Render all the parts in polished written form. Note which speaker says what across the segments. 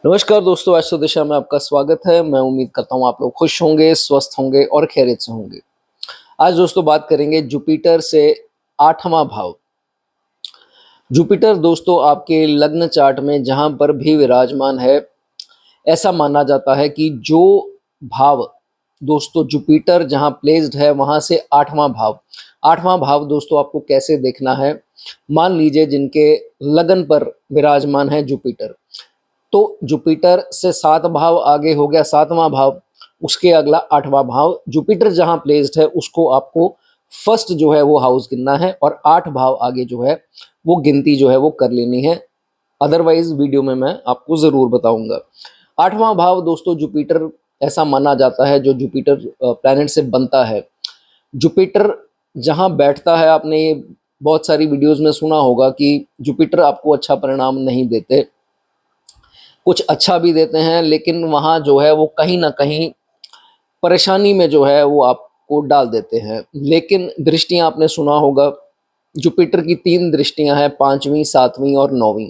Speaker 1: नमस्कार दोस्तों, आज दिशा में आपका स्वागत है। मैं उम्मीद करता हूँ आप लोग खुश होंगे, स्वस्थ होंगे और खैरियत से होंगे। आज दोस्तों बात करेंगे जुपिटर से 8वां भाव। जुपिटर दोस्तों आपके लग्न चार्ट में जहाँ पर भी विराजमान है, ऐसा माना जाता है कि जो भाव दोस्तों जुपिटर जहाँ प्लेस्ड है वहाँ से 8वां भाव दोस्तों आपको कैसे देखना है। मान लीजिए जिनके लगन पर विराजमान है जुपिटर, तो जुपिटर से 7 भाव आगे हो गया 7वां भाव, उसके अगला 8वां भाव। जुपिटर जहाँ प्लेस्ड है उसको आपको फर्स्ट जो है वो हाउस गिनना है और 8 भाव आगे जो है वो गिनती जो है वो कर लेनी है। अदरवाइज वीडियो में मैं आपको ज़रूर बताऊंगा। 8वां भाव दोस्तों जुपिटर ऐसा माना जाता है, जो जुपिटर प्लैनेट से बनता है। जुपिटर जहाँ बैठता है, आपने ये बहुत सारी वीडियोस में सुना होगा कि जुपिटर आपको अच्छा परिणाम नहीं देते, कुछ अच्छा भी देते हैं, लेकिन वहाँ जो है वो कहीं ना कहीं परेशानी में जो है वो आपको डाल देते हैं। लेकिन दृष्टियां आपने सुना होगा, जुपिटर की 3 दृष्टियां हैं, 5वीं 7वीं और 9वीं।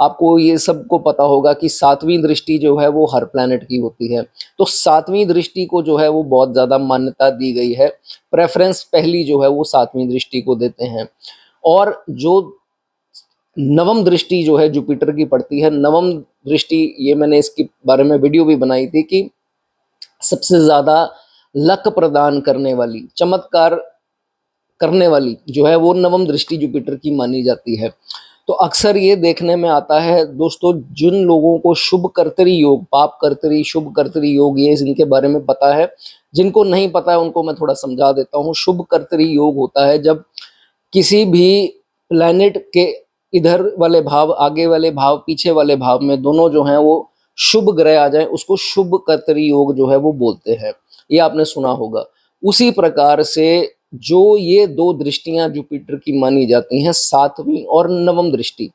Speaker 1: आपको ये सबको पता होगा कि 7वीं दृष्टि जो है वो हर प्लैनेट की होती है। तो 7वीं दृष्टि को जो है वो बहुत ज़्यादा मान्यता दी गई है, प्रेफरेंस पहली जो है वो 7वीं दृष्टि को देते हैं। और जो नवम दृष्टि जो है जुपिटर की पड़ती है, नवम दृष्टि, ये मैंने इसके बारे में वीडियो भी बनाई थी कि सबसे ज़्यादा लक प्रदान करने वाली, चमत्कार करने वाली जो है वो नवम दृष्टि जुपिटर की मानी जाती है। तो अक्सर ये देखने में आता है दोस्तों, जिन लोगों को शुभ कर्तरी योग, पाप कर्तरी, शुभ कर्तरी योग, ये इनके बारे में पता है। जिनको नहीं पता है उनको मैं थोड़ा समझा देता हूँ। शुभ कर्तरी योग होता है जब किसी भी प्लैनेट के इधर वाले भाव, आगे वाले भाव, पीछे वाले भाव में दोनों जो हैं वो शुभ ग्रह आ जाए, उसको शुभ कर्तरी योग जो है वो बोलते हैं। ये आपने सुना होगा। उसी प्रकार से जो ये 2 दृष्टियां जुपिटर की मानी जाती हैं, 7वीं और नवम दृष्टि,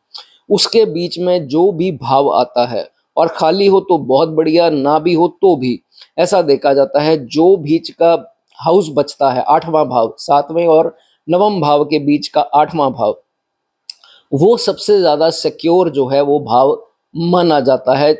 Speaker 1: उसके बीच में जो भी भाव आता है, और खाली हो तो बहुत बढ़िया, ना भी हो तो भी ऐसा देखा जाता है, जो बीच का हाउस बचता है 8वां भाव, 7वें और नवम भाव के बीच का 8वां भाव, वो सबसे ज़्यादा सिक्योर जो है वो भाव माना जाता है,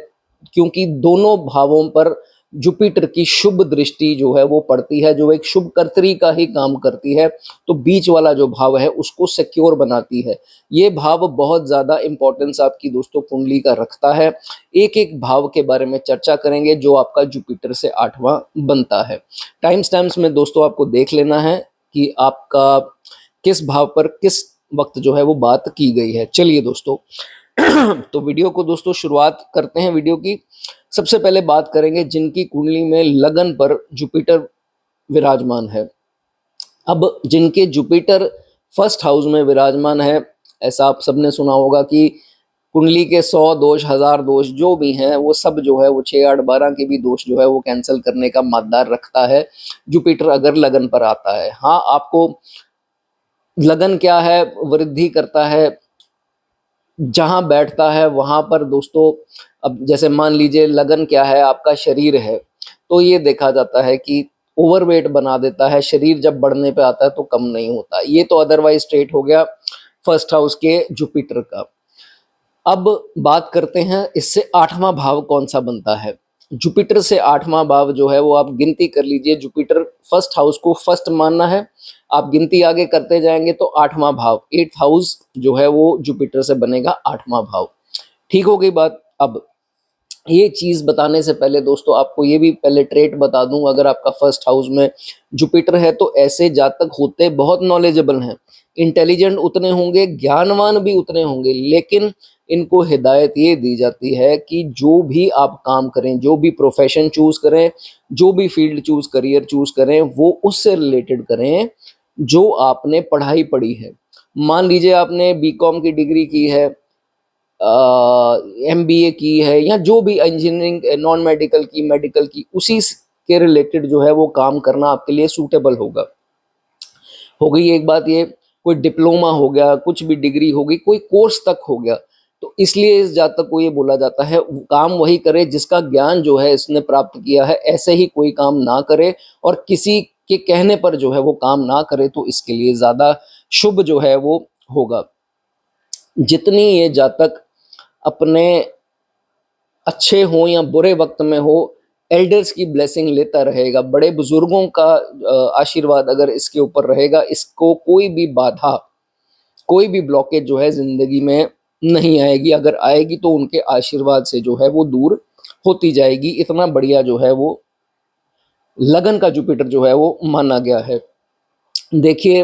Speaker 1: क्योंकि दोनों भावों पर जुपिटर की शुभ दृष्टि जो है वो पड़ती है, जो एक शुभ कर्तरी का ही काम करती है। तो बीच वाला जो भाव है उसको सिक्योर बनाती है। ये भाव बहुत ज़्यादा इंपॉर्टेंस आपकी दोस्तों कुंडली का रखता है। एक एक भाव के बारे में चर्चा करेंगे जो आपका जुपिटर से 8वां बनता है। टाइम स्टैम्प्स में दोस्तों आपको देख लेना है कि आपका किस भाव पर किस वक्त जो है वो बात की गई है। चलिए दोस्तों तो वीडियो को दोस्तों शुरुआत करते हैं वीडियो की। सबसे पहले बात करेंगे जिनकी कुंडली में लगन पर जुपिटर विराजमान है। अब जिनके जुपिटर फर्स्ट हाउस में विराजमान है, ऐसा आप सबने सुना होगा कि कुंडली के 100 दोष, 1000 दोष जो भी हैं वो सब जो है वो 6 8 12 के भी दोष जो है वो कैंसिल करने का मादार रखता है जुपिटर अगर लगन पर आता है। हाँ, आपको लगन क्या है, वृद्धि करता है, जहाँ बैठता है वहाँ पर दोस्तों। अब जैसे मान लीजिए लगन क्या है, आपका शरीर है, तो ये देखा जाता है कि ओवरवेट बना देता है। शरीर जब बढ़ने पे आता है तो कम नहीं होता। ये तो अदरवाइज स्ट्रेट हो गया फर्स्ट हाउस के जुपिटर का। अब बात करते हैं इससे 8वां भाव कौन सा बनता है। जुपिटर से 8वां भाव जो है वो आप गिनती कर लीजिए। जुपिटर फर्स्ट हाउस को फर्स्ट मानना है, आप गिनती आगे करते जाएंगे तो 8वां भाव, 8th हाउस जो है वो जुपिटर से बनेगा 8वां भाव। ठीक हो गई बात। अब ये चीज़ बताने से पहले दोस्तों आपको ये भी पहले ट्रेट बता दूं, अगर आपका फर्स्ट हाउस में जुपिटर है तो ऐसे जातक होते बहुत नॉलेजेबल हैं, इंटेलिजेंट उतने होंगे, ज्ञानवान भी उतने होंगे, लेकिन इनको हिदायत ये दी जाती है कि जो भी आप काम करें, जो भी प्रोफेशन चूज करें, जो भी फील्ड चूज, करियर चूज करें, वो उससे रिलेटेड करें जो आपने पढ़ाई पढ़ी है। मान लीजिए आपने बीकॉम की डिग्री की है, एमबीए की है, या जो भी इंजीनियरिंग, नॉन मेडिकल की, मेडिकल की, उसी के रिलेटेड जो है वो काम करना आपके लिए सूटेबल होगा। हो गई एक बात ये। कोई डिप्लोमा हो गया, कुछ भी डिग्री हो गई, कोई कोर्स तक हो गया, तो इसलिए इस जातक को ये बोला जाता है काम वही करे जिसका ज्ञान जो है इसने प्राप्त किया है। ऐसे ही कोई काम ना करे और किसी के कहने पर जो है वो काम ना करे, तो इसके लिए ज़्यादा शुभ जो है वो होगा। जितनी ये जातक अपने अच्छे हो या बुरे वक्त में हो, एल्डर्स की ब्लेसिंग लेता रहेगा, बड़े बुजुर्गों का आशीर्वाद अगर इसके ऊपर रहेगा, इसको कोई भी बाधा, कोई भी ब्लॉकेज जो है जिंदगी में नहीं आएगी। अगर आएगी तो उनके आशीर्वाद से जो है वो दूर होती जाएगी। इतना बढ़िया जो है वो लगन का जुपिटर जो है वो माना गया है। देखिए,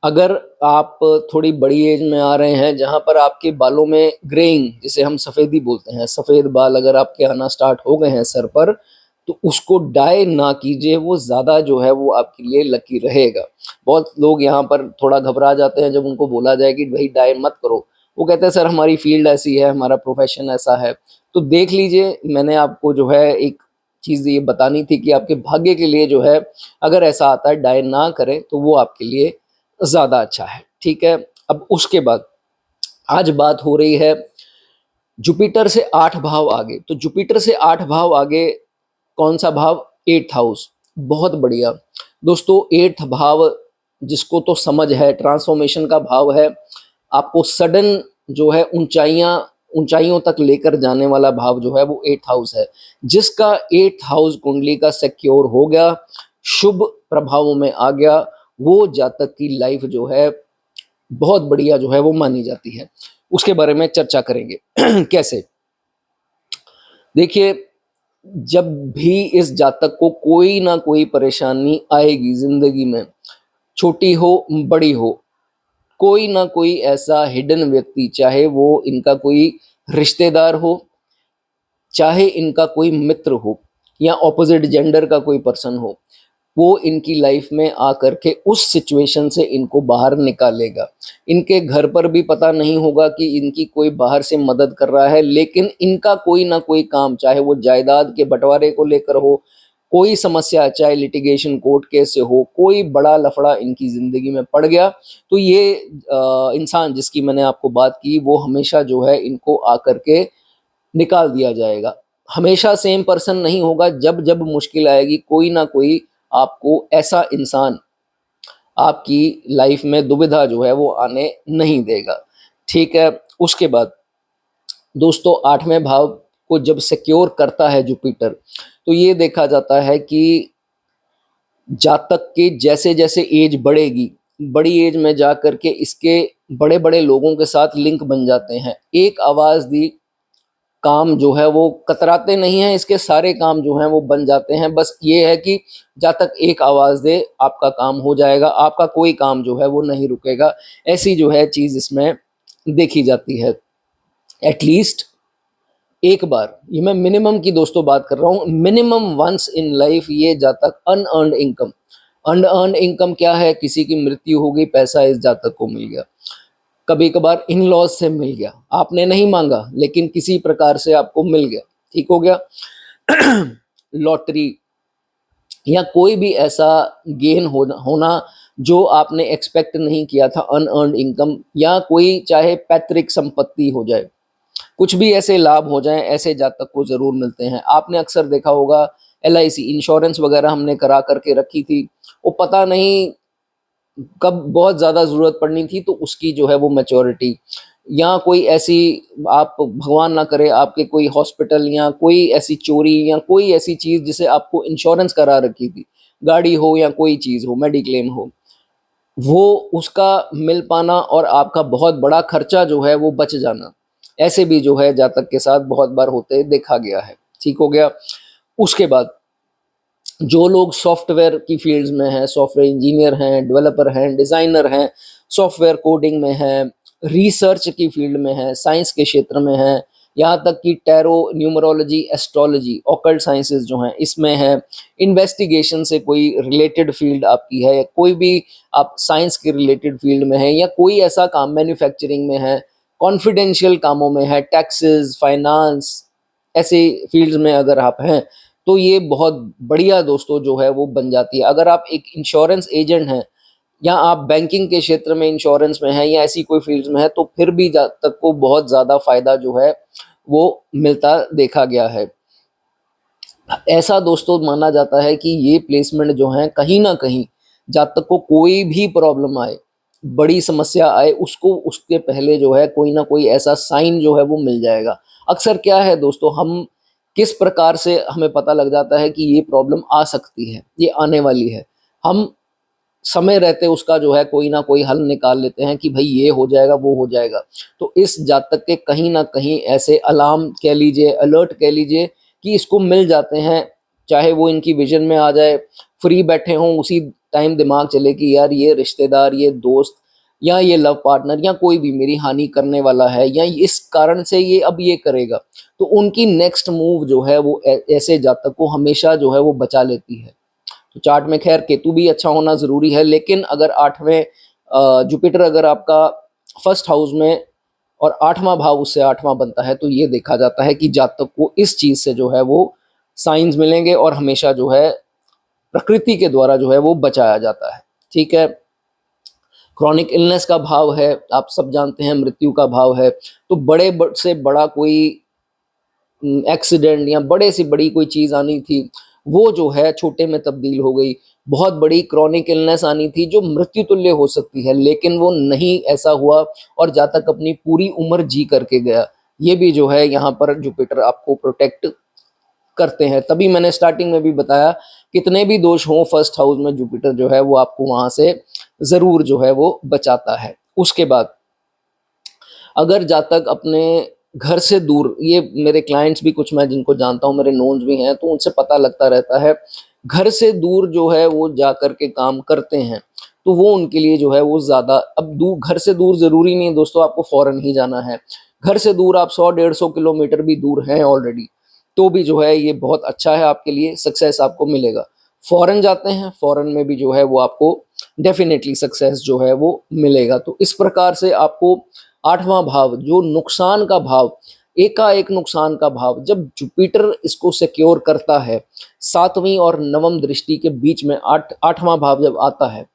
Speaker 1: अगर आप थोड़ी बड़ी एज में आ रहे हैं जहाँ पर आपके बालों में ग्रेइंग, जिसे हम सफ़ेदी बोलते हैं, सफ़ेद बाल अगर आपके आना स्टार्ट हो गए हैं सर पर, तो उसको डाई ना कीजिए, वो ज़्यादा जो है वो आपके लिए लकी रहेगा। बहुत लोग यहाँ पर थोड़ा घबरा जाते हैं जब उनको बोला जाए कि भाई डाई मत करो। वो कहते हैं सर हमारी फील्ड ऐसी है, हमारा प्रोफेशन ऐसा है। तो देख लीजिए, मैंने आपको जो है एक चीज़ ये बतानी थी कि आपके भाग्य के लिए जो है, अगर ऐसा आता है डाई ना करें तो वो आपके लिए ज़्यादा अच्छा है। ठीक है, अब उसके बाद आज बात हो रही है जुपिटर से 8 भाव आगे। तो जुपिटर से 8 भाव आगे कौन सा भाव? 8th house. बहुत बढ़िया दोस्तों, 8th भाव जिसको तो समझ है, ट्रांसफॉर्मेशन का भाव है। आपको सडन जो है ऊंचाइयों तक लेकर जाने वाला भाव जो है वो 8th हाउस है। जिसका 8th हाउस कुंडली का सिक्योर हो गया, शुभ प्रभावों में आ गया, वो जातक की लाइफ जो है बहुत बढ़िया जो है वो मानी जाती है। उसके बारे में चर्चा करेंगे। कैसे? देखिए, जब भी इस जातक को कोई ना कोई परेशानी आएगी जिंदगी में, छोटी हो बड़ी हो, कोई ना कोई ऐसा हिडन व्यक्ति, चाहे वो इनका कोई रिश्तेदार हो, चाहे इनका कोई मित्र हो, या ऑपोजिट जेंडर का कोई पर्सन हो, वो इनकी लाइफ में आकर के उस सिचुएशन से इनको बाहर निकालेगा। इनके घर पर भी पता नहीं होगा कि इनकी कोई बाहर से मदद कर रहा है, लेकिन इनका कोई ना कोई काम, चाहे वो जायदाद के बंटवारे को लेकर हो, कोई समस्या, चाहे लिटिगेशन कोर्ट केस से हो, कोई बड़ा लफड़ा इनकी ज़िंदगी में पड़ गया, तो ये इंसान जिसकी मैंने आपको बात की, वो हमेशा जो है इनको आकर के निकाल दिया जाएगा। हमेशा सेम पर्सन नहीं होगा, जब जब मुश्किल आएगी कोई ना कोई आपको ऐसा इंसान आपकी लाइफ में दुविधा जो है वो आने नहीं देगा। ठीक है, उसके बाद दोस्तों 8वें भाव को जब सिक्योर करता है जुपिटर, तो ये देखा जाता है कि जातक के जैसे जैसे एज बढ़ेगी, बड़ी एज में जा कर के इसके बड़े बड़े लोगों के साथ लिंक बन जाते हैं। एक आवाज़ दी, काम जो है वो कतराते नहीं हैं, इसके सारे काम जो हैं वो बन जाते हैं। बस ये है कि जब तक एक आवाज़ दे आपका काम हो जाएगा, आपका कोई काम जो है वो नहीं रुकेगा। ऐसी जो है चीज़ इसमें देखी जाती है। एटलीस्ट एक बार, ये मैं मिनिमम की दोस्तों बात कर रहा हूँ, मिनिमम वंस इन लाइफ ये जातक अनअर्न्ड इनकम, अनअर्न्ड इनकम क्या है? किसी की मृत्यु हो गई, पैसा इस जातक को मिल गया, कभी कभार इन लॉज से मिल गया, आपने नहीं मांगा लेकिन किसी प्रकार से आपको मिल गया, ठीक हो गया। लॉटरी या कोई भी ऐसा गेन होना जो आपने एक्सपेक्ट नहीं किया था, अनअर्न्ड इनकम, या कोई चाहे पैतृक संपत्ति हो जाए, कुछ भी ऐसे लाभ हो जाएं, ऐसे जातक को जरूर मिलते हैं। आपने अक्सर देखा होगा LIC इंश्योरेंस वगैरह हमने करा करके रखी थी, वो पता नहीं कब बहुत ज़्यादा ज़रूरत पड़नी थी तो उसकी जो है वो मैच्योरिटी, या कोई ऐसी, आप भगवान ना करे आपके कोई हॉस्पिटल या कोई ऐसी चोरी या कोई ऐसी चीज़ जिसे आपको इंश्योरेंस करा रखी थी, गाड़ी हो या कोई चीज़ हो, मेडिक्लेम हो, वो उसका मिल पाना और आपका बहुत बड़ा खर्चा जो है वो बच जाना, ऐसे भी जो है जातक के साथ बहुत बार होते देखा गया है। ठीक हो गया। उसके बाद जो लोग सॉफ्टवेयर की फील्ड्स में हैं, सॉफ्टवेयर इंजीनियर हैं, डेवलपर हैं, डिज़ाइनर हैं, सॉफ्टवेयर कोडिंग में हैं, रिसर्च की फील्ड में हैं, साइंस के क्षेत्र में हैं, यहाँ तक कि tarot, numerology, astrology, occult sciences जो हैं इसमें हैं, इन्वेस्टिगेशन से कोई रिलेटेड फील्ड आपकी है, कोई भी आप साइंस के रिलेटेड फील्ड में हैं, या कोई ऐसा काम मैन्युफैक्चरिंग में है, कॉन्फिडेंशियल कामों में है, टैक्सेस, फाइनेंस, ऐसे फील्ड्स में अगर आप हैं तो ये बहुत बढ़िया दोस्तों जो है वो बन जाती है। अगर आप एक इंश्योरेंस एजेंट हैं, या आप बैंकिंग के क्षेत्र में इंश्योरेंस में हैं, या ऐसी कोई फील्ड में है, तो फिर भी जातक को बहुत ज़्यादा फायदा जो है वो मिलता देखा गया है। ऐसा दोस्तों माना जाता है कि ये प्लेसमेंट जो है कहीं ना कहीं जातक को कोई भी प्रॉब्लम आए, बड़ी समस्या आए उसको उसके पहले जो है कोई ना कोई ऐसा साइन जो है वो मिल जाएगा। अक्सर क्या है दोस्तों, हम किस प्रकार से हमें पता लग जाता है कि ये प्रॉब्लम आ सकती है, ये आने वाली है। हम समय रहते उसका जो है कोई ना कोई हल निकाल लेते हैं कि भाई ये हो जाएगा, वो हो जाएगा। तो इस जातक के कहीं ना कहीं ऐसे अलार्म कह लीजिए, अलर्ट कह लीजिए कि इसको मिल जाते हैं। चाहे वो इनकी विजन में आ जाए, फ्री बैठे हों, उसी टाइम दिमाग चले कि यार ये रिश्तेदार, ये दोस्त या ये लव पार्टनर या कोई भी मेरी हानि करने वाला है, या इस कारण से ये अब ये करेगा। तो उनकी नेक्स्ट मूव जो है वो ऐसे जातक को हमेशा जो है वो बचा लेती है। तो चार्ट में खैर केतु भी अच्छा होना जरूरी है, लेकिन अगर 8वें जुपिटर अगर आपका फर्स्ट हाउस में और 8वां भाव उससे 8वां बनता है, तो ये देखा जाता है कि जातक को इस चीज से जो है वो साइंस मिलेंगे और हमेशा जो है प्रकृति के द्वारा जो है वो बचाया जाता है। ठीक है। क्रॉनिक इलनेस का भाव है, आप सब जानते हैं, मृत्यु का भाव है। तो से बड़ा कोई एक्सीडेंट या बड़े से बड़ी कोई चीज आनी थी, वो जो है छोटे में तब्दील हो गई। बहुत बड़ी क्रॉनिक इलनेस आनी थी जो मृत्यु तुल्य हो सकती है, लेकिन वो नहीं ऐसा हुआ और जातक अपनी पूरी उम्र जी करके गया। ये भी जो है यहाँ पर जुपिटर आपको प्रोटेक्ट करते हैं। तभी मैंने स्टार्टिंग में भी बताया, कितने भी दोष हों फर्स्ट हाउस में जुपिटर जो है वो आपको वहां से जरूर जो है वो बचाता है। उसके बाद अगर जातक अपने घर से दूर, ये मेरे क्लाइंट्स भी कुछ मैं जिनको जानता हूँ, मेरे नोन्स भी हैं, तो उनसे पता लगता रहता है, घर से दूर जो है वो जा कर के काम करते हैं, तो वो उनके लिए जो है वो ज़्यादा, अब घर से दूर ज़रूरी नहीं है दोस्तों आपको फॉरेन ही जाना है। घर से दूर आप 100-150 किलोमीटर भी दूर हैं ऑलरेडी, तो भी जो है ये बहुत अच्छा है आपके लिए, सक्सेस आपको मिलेगा। फॉरेन जाते हैं, फॉरेन में भी जो है वो आपको डेफिनेटली सक्सेस जो है वो मिलेगा। तो इस प्रकार से आपको 8वां भाव जो नुकसान का भाव, एकाएक नुकसान का भाव, जब जुपिटर इसको सिक्योर करता है, 7वीं और 9वीं दृष्टि के बीच में 8वां भाव जब आता है,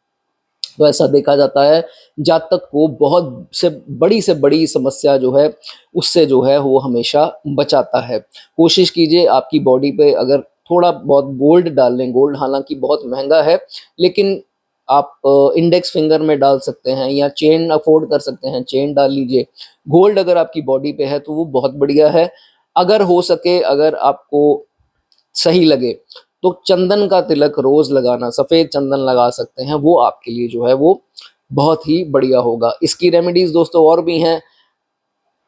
Speaker 1: तो ऐसा देखा जाता है जातक को बहुत से बड़ी समस्या जो है उससे जो है वो हमेशा बचाता है। कोशिश कीजिए आपकी बॉडी पे अगर थोड़ा बहुत गोल्ड डाल लें, गोल्ड हालांकि बहुत महंगा है, लेकिन आप इंडेक्स फिंगर में डाल सकते हैं या चेन अफोर्ड कर सकते हैं, चेन डाल लीजिए। गोल्ड अगर आपकी बॉडी पे है तो वो बहुत बढ़िया है। अगर हो सके, अगर आपको सही लगे, तो चंदन का तिलक रोज लगाना, सफेद चंदन लगा सकते हैं, वो आपके लिए जो है वो बहुत ही बढ़िया होगा। इसकी रेमेडीज दोस्तों और भी हैं।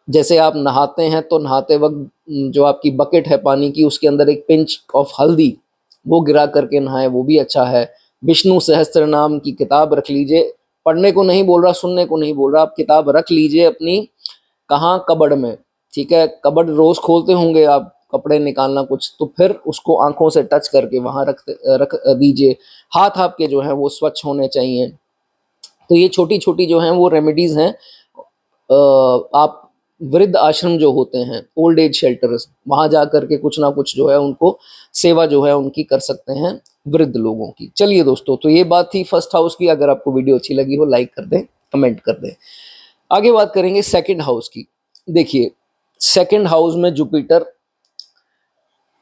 Speaker 1: जैसे आप नहाते हैं तो नहाते वक्त जो आपकी बकेट है पानी की, उसके अंदर एक पिंच ऑफ हल्दी वो गिरा करके नहाए, वो भी अच्छा है। विष्णु सहस्त्र नाम की किताब रख लीजिए, पढ़ने को नहीं बोल रहा, सुनने को नहीं बोल रहा, आप किताब रख लीजिए अपनी, कहाँ, कबड़ में। ठीक है, कबड़ रोज खोलते होंगे आप, कपड़े निकालना कुछ, तो फिर उसको आंखों से टच करके वहां रख दीजिए। हाथ आपके जो है वो स्वच्छ होने चाहिए। तो ये छोटी छोटी जो हैं वो रेमेडीज हैं। आप वृद्ध आश्रम जो होते हैं, ओल्ड एज शेल्टर्स, वहां जा करके कुछ ना कुछ जो है उनको सेवा जो है उनकी कर सकते हैं, वृद्ध लोगों की। चलिए दोस्तों, तो ये बात थी फर्स्ट हाउस की। अगर आपको वीडियो अच्छी लगी हो लाइक कर दें, कमेंट कर दें। आगे बात करेंगे सेकंड हाउस की। देखिए, सेकंड हाउस में जुपिटर,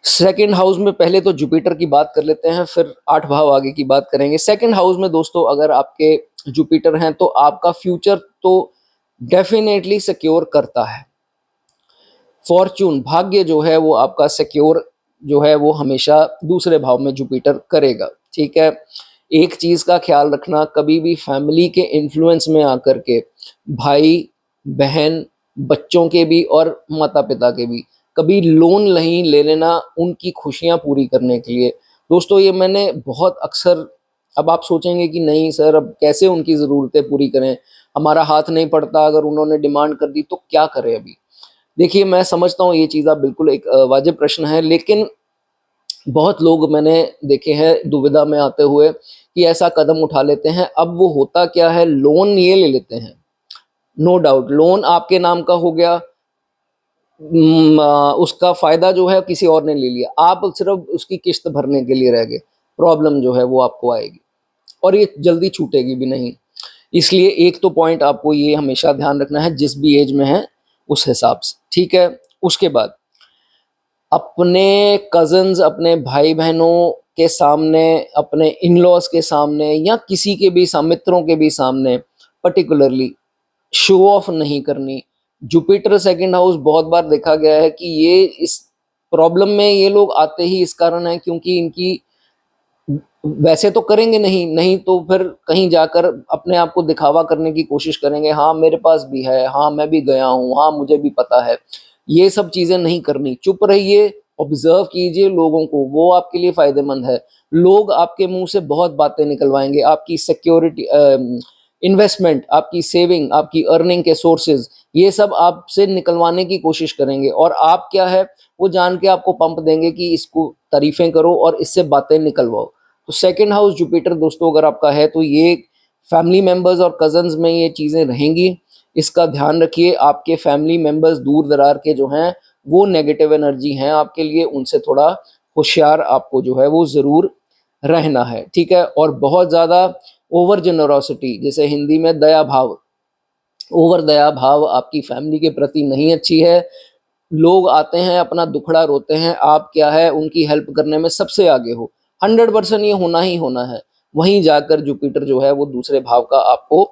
Speaker 1: सेकंड हाउस में पहले तो जुपिटर की बात कर लेते हैं, फिर 8 भाव आगे की बात करेंगे। सेकंड हाउस में दोस्तों अगर आपके जुपिटर हैं तो आपका फ्यूचर तो डेफिनेटली सिक्योर करता है। फॉर्चून, भाग्य जो है वो आपका सिक्योर जो है वो हमेशा दूसरे भाव में जुपिटर करेगा। ठीक है। एक चीज का ख्याल रखना, कभी भी फैमिली के इन्फ्लुएंस में आकर के, भाई बहन, बच्चों के भी और माता पिता के भी, कभी लोन नहीं ले लेना उनकी खुशियां पूरी करने के लिए। दोस्तों ये मैंने बहुत अक्सर, अब आप सोचेंगे कि नहीं सर अब कैसे उनकी ज़रूरतें पूरी करें, हमारा हाथ नहीं पड़ता, अगर उन्होंने डिमांड कर दी तो क्या करें अभी। देखिए मैं समझता हूँ ये चीज़ आप बिल्कुल एक वाजिब प्रश्न है, लेकिन बहुत लोग मैंने देखे हैं दुविधा में आते हुए कि ऐसा कदम उठा लेते हैं। अब वो होता क्या है, लोन ये ले लेते हैं, नो डाउट लोन आपके नाम का हो गया, उसका फायदा जो है किसी और ने ले लिया, आप सिर्फ उसकी किस्त भरने के लिए रह गए। प्रॉब्लम जो है वो आपको आएगी और ये जल्दी छूटेगी भी नहीं। इसलिए एक तो पॉइंट आपको ये हमेशा ध्यान रखना है, जिस भी एज में है उस हिसाब से। ठीक है। उसके बाद अपने कजन्स, अपने भाई बहनों के सामने, अपने इन लॉज के सामने या किसी के भी मित्रों के भी सामने पर्टिकुलरली शो ऑफ नहीं करनी। जुपिटर सेकंड हाउस बहुत बार देखा गया है कि ये इस प्रॉब्लम में ये लोग आते ही इस कारण है क्योंकि इनकी वैसे तो करेंगे नहीं, नहीं तो फिर कहीं जाकर अपने आप को दिखावा करने की कोशिश करेंगे, हाँ मेरे पास भी है, हाँ मैं भी गया हूँ, हाँ मुझे भी पता है। ये सब चीजें नहीं करनी, चुप रहिए, ऑब्जर्व कीजिए लोगों को, वो आपके लिए फायदेमंद है। लोग आपके मुंह से बहुत बातें निकलवाएंगे, आपकी सिक्योरिटी, इन्वेस्टमेंट, आपकी सेविंग, आपकी अर्निंग के सोर्सेज, ये सब आपसे निकलवाने की कोशिश करेंगे और आप क्या है वो जान के आपको पंप देंगे कि इसको तारीफें करो और इससे बातें निकलवाओ। तो सेकंड हाउस जुपिटर दोस्तों अगर आपका है तो ये फैमिली मेंबर्स और कजन्स में ये चीज़ें रहेंगी, इसका ध्यान रखिए। आपके फैमिली मेंबर्स दूर दरार के जो हैं वो नेगेटिव एनर्जी हैं आपके लिए, उनसे थोड़ा होशियार आपको जो है वो ज़रूर रहना है, ठीक है। और बहुत ज़्यादा ओवर जेनरोसिटी, जैसे हिंदी में दया भाव, ओवर दया भाव आपकी फैमिली के प्रति नहीं अच्छी है। लोग आते हैं अपना दुखड़ा रोते हैं, आप क्या है उनकी हेल्प करने में सबसे आगे हो, 100% ये होना ही होना है। वहीं जाकर जुपिटर जो है वो दूसरे भाव का आपको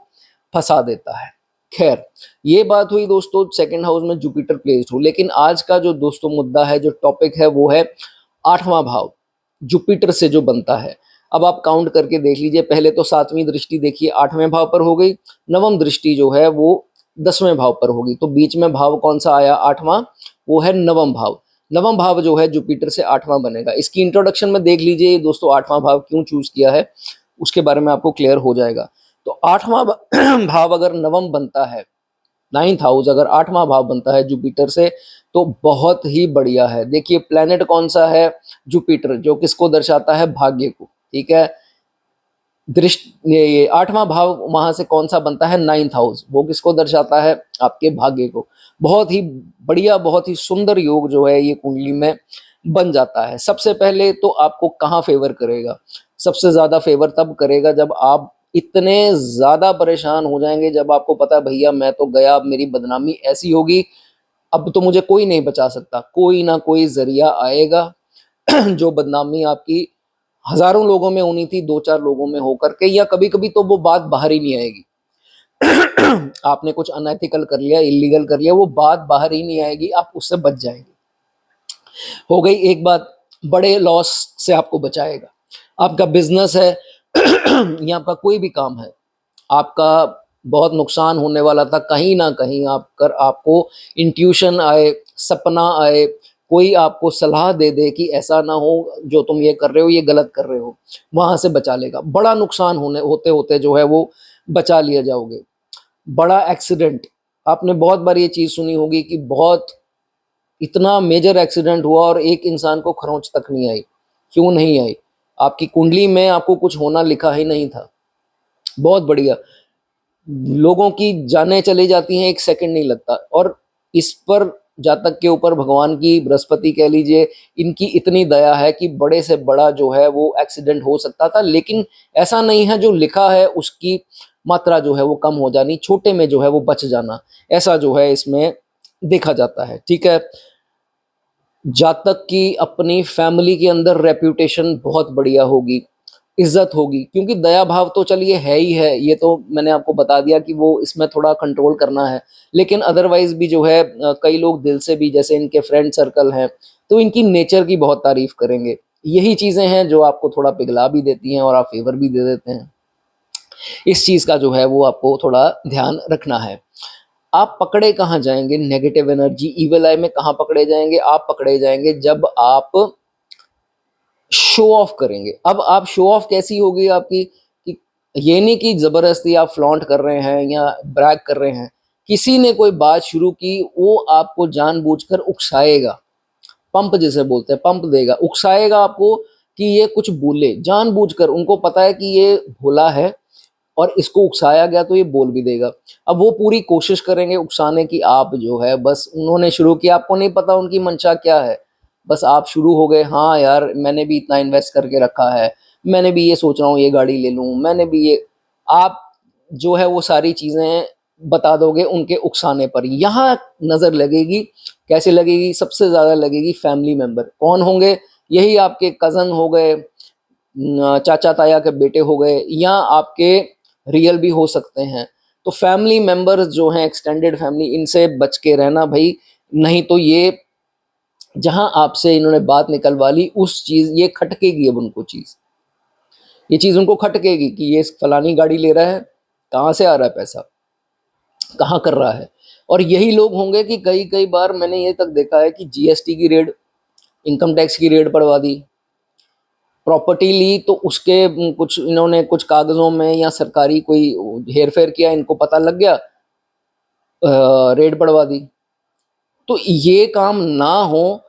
Speaker 1: फंसा देता है। खैर, ये बात हुई दोस्तों सेकंड हाउस में जुपिटर प्लेस्ड हो, लेकिन आज का जो दोस्तों मुद्दा है, जो टॉपिक है वो है आठवां भाव जुपिटर से जो बनता है। अब आप काउंट करके देख लीजिए, पहले तो सातवीं दृष्टि देखिए आठवें भाव पर हो गई, नवम दृष्टि जो है वो 10वें भाव पर होगी, तो बीच में भाव कौन सा आया आठवां, वो है नवम भाव। नवम भाव जो है जुपिटर से आठवां बनेगा। इसकी इंट्रोडक्शन में देख लीजिए दोस्तों, आठवां भाव क्यों चूज किया है उसके बारे में आपको क्लियर हो जाएगा। तो आठवां भाव अगर नवम बनता है, नाइन्थ हाउस अगर आठवां भाव बनता है जुपिटर से, तो बहुत ही बढ़िया है। देखिए प्लेनेट कौन सा है, जुपिटर, जो किसको दर्शाता है, भाग्य को, ठीक है। दृष्टि ये आठवां भाव वहां से कौन सा बनता है, नाइन्थ हाउस, वो किसको दर्शाता है, आपके भाग्य को। बहुत ही बढ़िया, बहुत ही सुंदर योग जो है ये कुंडली में बन जाता है। सबसे पहले तो आपको कहाँ फेवर करेगा, सबसे ज्यादा फेवर तब करेगा जब आप इतने ज्यादा परेशान हो जाएंगे, जब आपको पता है भैया मैं तो गया, अब मेरी बदनामी ऐसी होगी, अब तो मुझे कोई नहीं बचा सकता, कोई ना कोई जरिया आएगा जो बदनामी आपकी हजारों लोगों में होनी थी, दो चार लोगों में होकर के, या कभी कभी तो वो बात बाहर ही नहीं आएगी। आपने कुछ अनएथिकल कर लिया, इलीगल कर लिया, वो बात बाहर ही नहीं आएगी, आप उससे बच जाएंगे। हो गई एक बात, बड़े लॉस से आपको बचाएगा। आपका बिजनेस है या आपका कोई भी काम है, आपका बहुत नुकसान होने वाला था, कहीं ना कहीं आपको इंट्यूशन आए, सपना आए, कोई आपको सलाह दे दे कि ऐसा ना हो, जो तुम ये कर रहे हो ये गलत कर रहे हो, वहां से बचा लेगा। बड़ा नुकसान होने होते होते जो है वो बचा लिया जाओगे। बड़ा एक्सीडेंट, आपने बहुत बार ये चीज सुनी होगी कि बहुत इतना मेजर एक्सीडेंट हुआ और एक इंसान को खरोंच तक नहीं आई। क्यों नहीं आई, आपकी कुंडली में आपको कुछ होना लिखा ही नहीं था। बहुत बढ़िया, लोगों की जानें चली जाती हैं, एक सेकंड नहीं लगता। और इस पर जातक के ऊपर भगवान की, बृहस्पति कह लीजिए, इनकी इतनी दया है कि बड़े से बड़ा जो है वो एक्सीडेंट हो सकता था, लेकिन ऐसा नहीं है, जो लिखा है उसकी मात्रा जो है वो कम हो जानी, छोटे में जो है वो बच जाना, ऐसा जो है इसमें देखा जाता है, ठीक है। जातक की अपनी फैमिली के अंदर रेप्यूटेशन बहुत बढ़िया होगी, इज्जत होगी, क्योंकि दया भाव तो चलिए है ही है, ये तो मैंने आपको बता दिया कि वो इसमें थोड़ा कंट्रोल करना है। लेकिन अदरवाइज भी जो है कई लोग दिल से भी, जैसे इनके फ्रेंड सर्कल हैं, तो इनकी नेचर की बहुत तारीफ करेंगे। यही चीजें हैं जो आपको थोड़ा पिघला भी देती हैं और आप फेवर भी दे देते हैं। इस चीज का जो है वो आपको थोड़ा ध्यान रखना है। आप पकड़े कहाँ जाएंगे, नेगेटिव एनर्जी, इविल आई में कहाँ पकड़े जाएंगे, आप पकड़े जाएंगे जब आप शो ऑफ करेंगे। अब आप शो ऑफ कैसी होगी आपकी, कि ये नहीं कि जबरदस्ती आप फ्लॉन्ट कर रहे हैं या ब्रैग कर रहे हैं, किसी ने कोई बात शुरू की, वो आपको जानबूझकर उकसाएगा, पंप जिसे बोलते हैं, पंप देगा, उकसाएगा आपको कि ये कुछ बोले जानबूझकर, उनको पता है कि ये भोला है और इसको उकसाया गया तो ये बोल भी देगा। अब वो पूरी कोशिश करेंगे उकसाने की, आप जो है बस उन्होंने शुरू किया, आपको नहीं पता उनकी मंशा क्या है, बस आप शुरू हो गए, हाँ यार मैंने भी इतना इन्वेस्ट करके रखा है, मैंने भी ये सोच रहा हूँ ये गाड़ी ले लूँ, मैंने भी ये, आप जो है वो सारी चीज़ें बता दोगे उनके उकसाने पर। यहाँ नज़र लगेगी, कैसे लगेगी, सबसे ज़्यादा लगेगी फैमिली मेंबर। कौन होंगे, यही आपके कज़न हो गए, चाचा ताया के बेटे हो गए, या आपके रियल भी हो सकते हैं। तो फैमिली मेंबर्स जो हैं, एक्सटेंडेड फैमिली, इनसे बच के रहना भाई, नहीं तो ये जहां आपसे इन्होंने बात निकलवा ली उस चीज ये खटकेगी, अब उनको ये चीज उनको खटकेगी कि ये फलानी गाड़ी ले रहा है, कहाँ से आ रहा है पैसा, कहाँ कर रहा है। और यही लोग होंगे कि कई कई बार मैंने ये तक देखा है कि जीएसटी की रेड, इनकम टैक्स की रेड पड़वा दी, प्रॉपर्टी ली तो उसके कुछ इन्होंने कुछ कागजों में या सरकारी कोई हेर फेर किया, इनको पता लग गया, रेड पड़वा दी। तो ये काम ना हो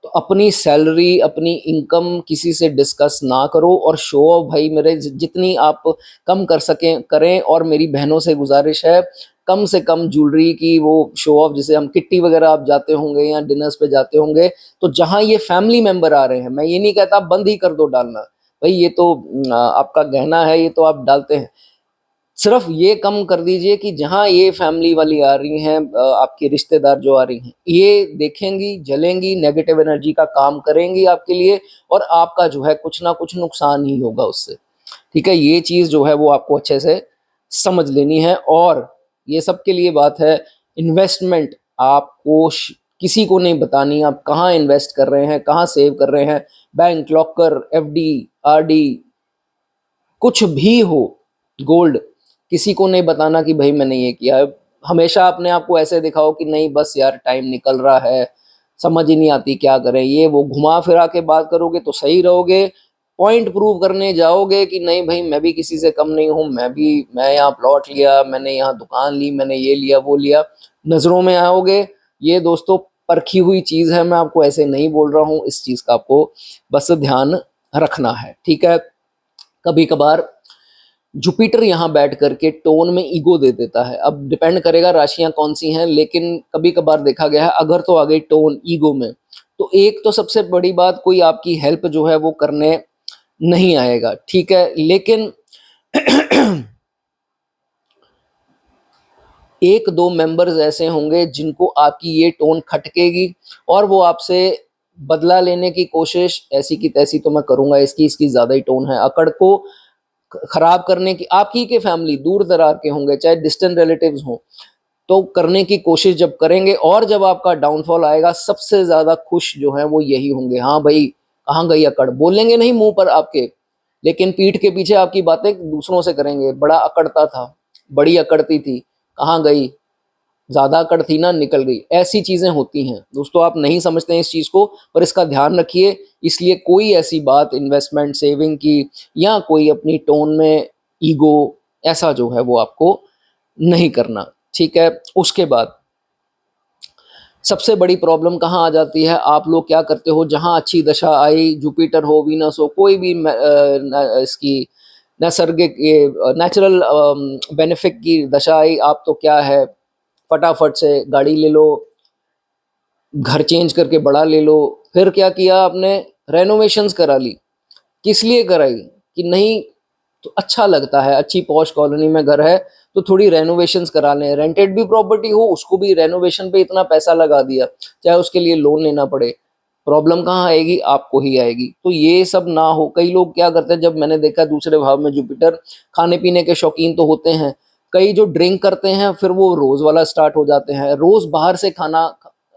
Speaker 1: तो अपनी सैलरी, अपनी इनकम किसी से डिस्कस ना करो और शो ऑफ भाई मेरे जितनी आप कम कर सकें करें। और मेरी बहनों से गुजारिश है, कम से कम ज्वेलरी की वो शो ऑफ, जैसे हम किट्टी वगैरह आप जाते होंगे या डिनर्स पे जाते होंगे, तो जहां ये फैमिली मेंबर आ रहे हैं, मैं ये नहीं कहता आप बंद ही कर दो डालना, भाई ये तो आपका गहना है, ये तो आप डालते हैं, सिर्फ ये कम कर दीजिए कि जहाँ ये फैमिली वाली आ रही हैं, आपकी रिश्तेदार जो आ रही हैं, ये देखेंगी, जलेंगी, नेगेटिव एनर्जी का काम करेंगी आपके लिए, और आपका जो है कुछ ना कुछ नुकसान ही होगा उससे। ठीक है, ये चीज़ जो है वो आपको अच्छे से समझ लेनी है। और ये सबके लिए बात है, इन्वेस्टमेंट आपको किसी को नहीं बतानी, आप कहाँ इन्वेस्ट कर रहे हैं, कहाँ सेव कर रहे हैं, बैंक, लॉकर, एफडी, आरडी, कुछ भी हो, गोल्ड, किसी को नहीं बताना कि भाई मैंने ये किया है। हमेशा अपने आप को ऐसे दिखाओ कि नहीं बस यार टाइम निकल रहा है, समझ ही नहीं आती क्या करें, ये वो घुमा फिरा के बात करोगे तो सही रहोगे। पॉइंट प्रूव करने जाओगे कि नहीं भाई मैं भी किसी से कम नहीं हूँ, मैं यहाँ प्लॉट लिया, मैंने यहाँ दुकान ली, मैंने ये लिया वो लिया, नजरों में आओगे। ये दोस्तों परखी हुई चीज है, मैं आपको ऐसे नहीं बोल रहा हूँ, इस चीज का आपको बस ध्यान रखना है। ठीक है, कभी कभार जुपिटर यहाँ बैठ करके टोन में ईगो दे देता है, अब डिपेंड करेगा राशियां कौन सी हैं, लेकिन कभी कभार देखा गया है अगर तो आ गई टोन ईगो में, तो एक तो सबसे बड़ी बात, कोई आपकी हेल्प जो है वो करने नहीं आएगा। ठीक है, लेकिन एक दो मेंबर्स ऐसे होंगे जिनको आपकी ये टोन खटकेगी और वो आपसे बदला लेने की कोशिश ऐसी की तैसी तो मैं करूंगा, इसकी इसकी ज्यादा ही टोन है, अकड़ को खराब करने की, आपकी के फैमिली दूर दरार के होंगे, चाहे डिस्टेंट रिलेटिव्स हों, तो करने की कोशिश जब करेंगे और जब आपका डाउनफॉल आएगा, सबसे ज्यादा खुश जो है वो यही होंगे। हाँ भाई कहाँ गई अकड़, बोलेंगे नहीं मुंह पर आपके, लेकिन पीठ के पीछे आपकी बातें दूसरों से करेंगे, बड़ा अकड़ता था, बड़ी अकड़ती थी, कहाँ गई, ज्यादा अकड़ थी ना, निकल गई। ऐसी चीजें होती हैं दोस्तों, आप नहीं समझते हैं इस चीज को, पर इसका ध्यान रखिए। इसलिए कोई ऐसी बात इन्वेस्टमेंट, सेविंग की, या कोई अपनी टोन में ईगो, ऐसा जो है वो आपको नहीं करना। ठीक है, उसके बाद सबसे बड़ी प्रॉब्लम कहाँ आ जाती है, आप लोग क्या करते हो, जहां अच्छी दशा आई, जुपिटर हो, वीनस हो, कोई भी इसकी नैसर्गिक ये नेचुरल बेनिफिट की दशा आई, आप तो क्या है फटाफट से गाड़ी ले लो, घर चेंज करके बड़ा ले लो। फिर क्या किया आपने, रेनोवेशंस करा ली। किस लिए कराई कि नहीं तो अच्छा लगता है, अच्छी पॉश कॉलोनी में घर है तो थोड़ी रेनोवेशंस करा लें, रेंटेड भी प्रॉपर्टी हो उसको भी रेनोवेशन पे इतना पैसा लगा दिया, चाहे उसके लिए लोन लेना पड़े, प्रॉब्लम कहाँ आएगी, आपको ही आएगी। तो ये सब ना हो। कई लोग क्या करते हैं, जब मैंने देखा दूसरे भाव में जुपिटर, खाने पीने के शौकीन तो होते हैं, कई जो ड्रिंक करते हैं फिर वो रोज वाला स्टार्ट हो जाते हैं, रोज बाहर से खाना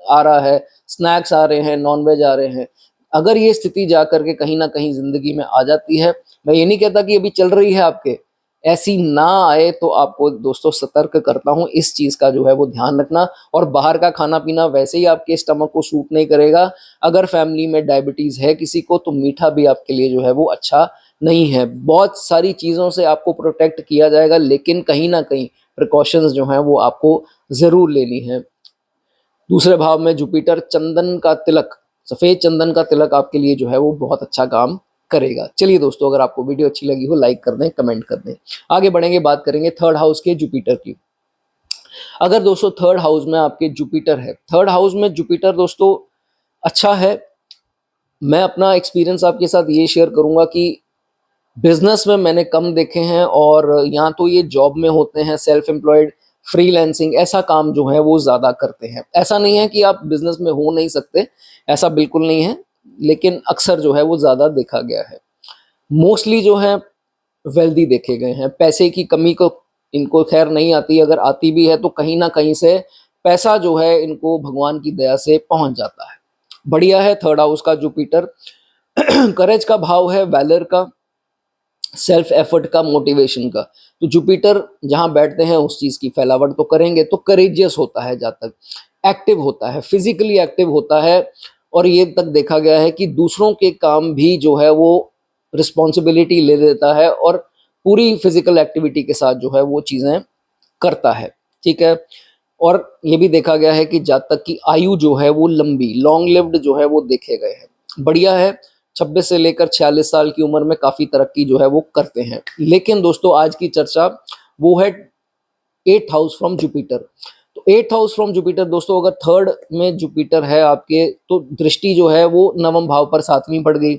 Speaker 1: आ रहा है, स्नैक्स आ रहे हैं, नॉनवेज आ रहे हैं। अगर ये स्थिति जा करके कहीं ना कहीं जिंदगी में आ जाती है, मैं ये नहीं कहता कि अभी चल रही है आपके, ऐसी ना आए तो आपको दोस्तों सतर्क करता हूं, इस चीज का जो है वो ध्यान रखना। और बाहर का खाना पीना वैसे ही आपके स्टमक को सूट नहीं करेगा, अगर फैमिली में डायबिटीज है किसी को तो मीठा भी आपके लिए जो है वो अच्छा नहीं है। बहुत सारी चीजों से आपको प्रोटेक्ट किया जाएगा, लेकिन कहीं ना कहीं प्रिकॉशंस जो हैं वो आपको जरूर लेनी है। दूसरे भाव में जुपिटर, चंदन का तिलक, सफेद चंदन का तिलक आपके लिए जो है वो बहुत अच्छा काम करेगा। चलिए दोस्तों, अगर आपको वीडियो अच्छी लगी हो लाइक कर दें, कमेंट कर दें। आगे बढ़ेंगे, बात करेंगे थर्ड हाउस के जुपिटर की। अगर दोस्तों थर्ड हाउस में आपके जुपिटर है, थर्ड हाउस में जुपिटर दोस्तों अच्छा है। मैं अपना एक्सपीरियंस आपके साथ ये शेयर करूंगा कि बिजनेस में मैंने कम देखे हैं, और यहाँ तो ये जॉब में होते हैं, सेल्फ एम्प्लॉयड, फ्रीलैंसिंग, ऐसा काम जो है वो ज्यादा करते हैं। ऐसा नहीं है कि आप बिजनेस में हो नहीं सकते, ऐसा बिल्कुल नहीं है, लेकिन अक्सर जो है वो ज्यादा देखा गया है। मोस्टली जो है वेल्दी देखे गए हैं, पैसे की कमी को इनको खैर नहीं आती, अगर आती भी है तो कहीं ना कहीं से पैसा जो है इनको भगवान की दया से पहुंच जाता है। बढ़िया है थर्ड हाउस का जुपिटर। करेज का भाव है, वैलर का, सेल्फ एफर्ट का, मोटिवेशन का। तो जुपिटर जहां बैठते हैं उस चीज की फैलावट तो करेंगे, तो करेजियस होता है, जहाँ तक एक्टिव होता है, फिजिकली एक्टिव होता है। और ये तक देखा गया है कि दूसरों के काम भी जो है वो रिस्पॉन्सिबिलिटी ले लेता है और पूरी फिजिकल एक्टिविटी के साथ जो है वो चीजें करता है। ठीक है। और ये भी देखा गया है कि जब तक की आयु जो है वो लंबी, लॉन्ग लिव्ड जो है वो देखे गए हैं। बढ़िया है। 26 से लेकर 46 साल की उम्र में काफी तरक्की जो है वो करते हैं। लेकिन दोस्तों आज की चर्चा वो है 8th हाउस फ्रॉम जुपिटर। तो 8th हाउस फ्रॉम जुपिटर दोस्तों, अगर थर्ड में जुपिटर है आपके, तो दृष्टि जो है वो नवम भाव पर 7वीं पड़ गई,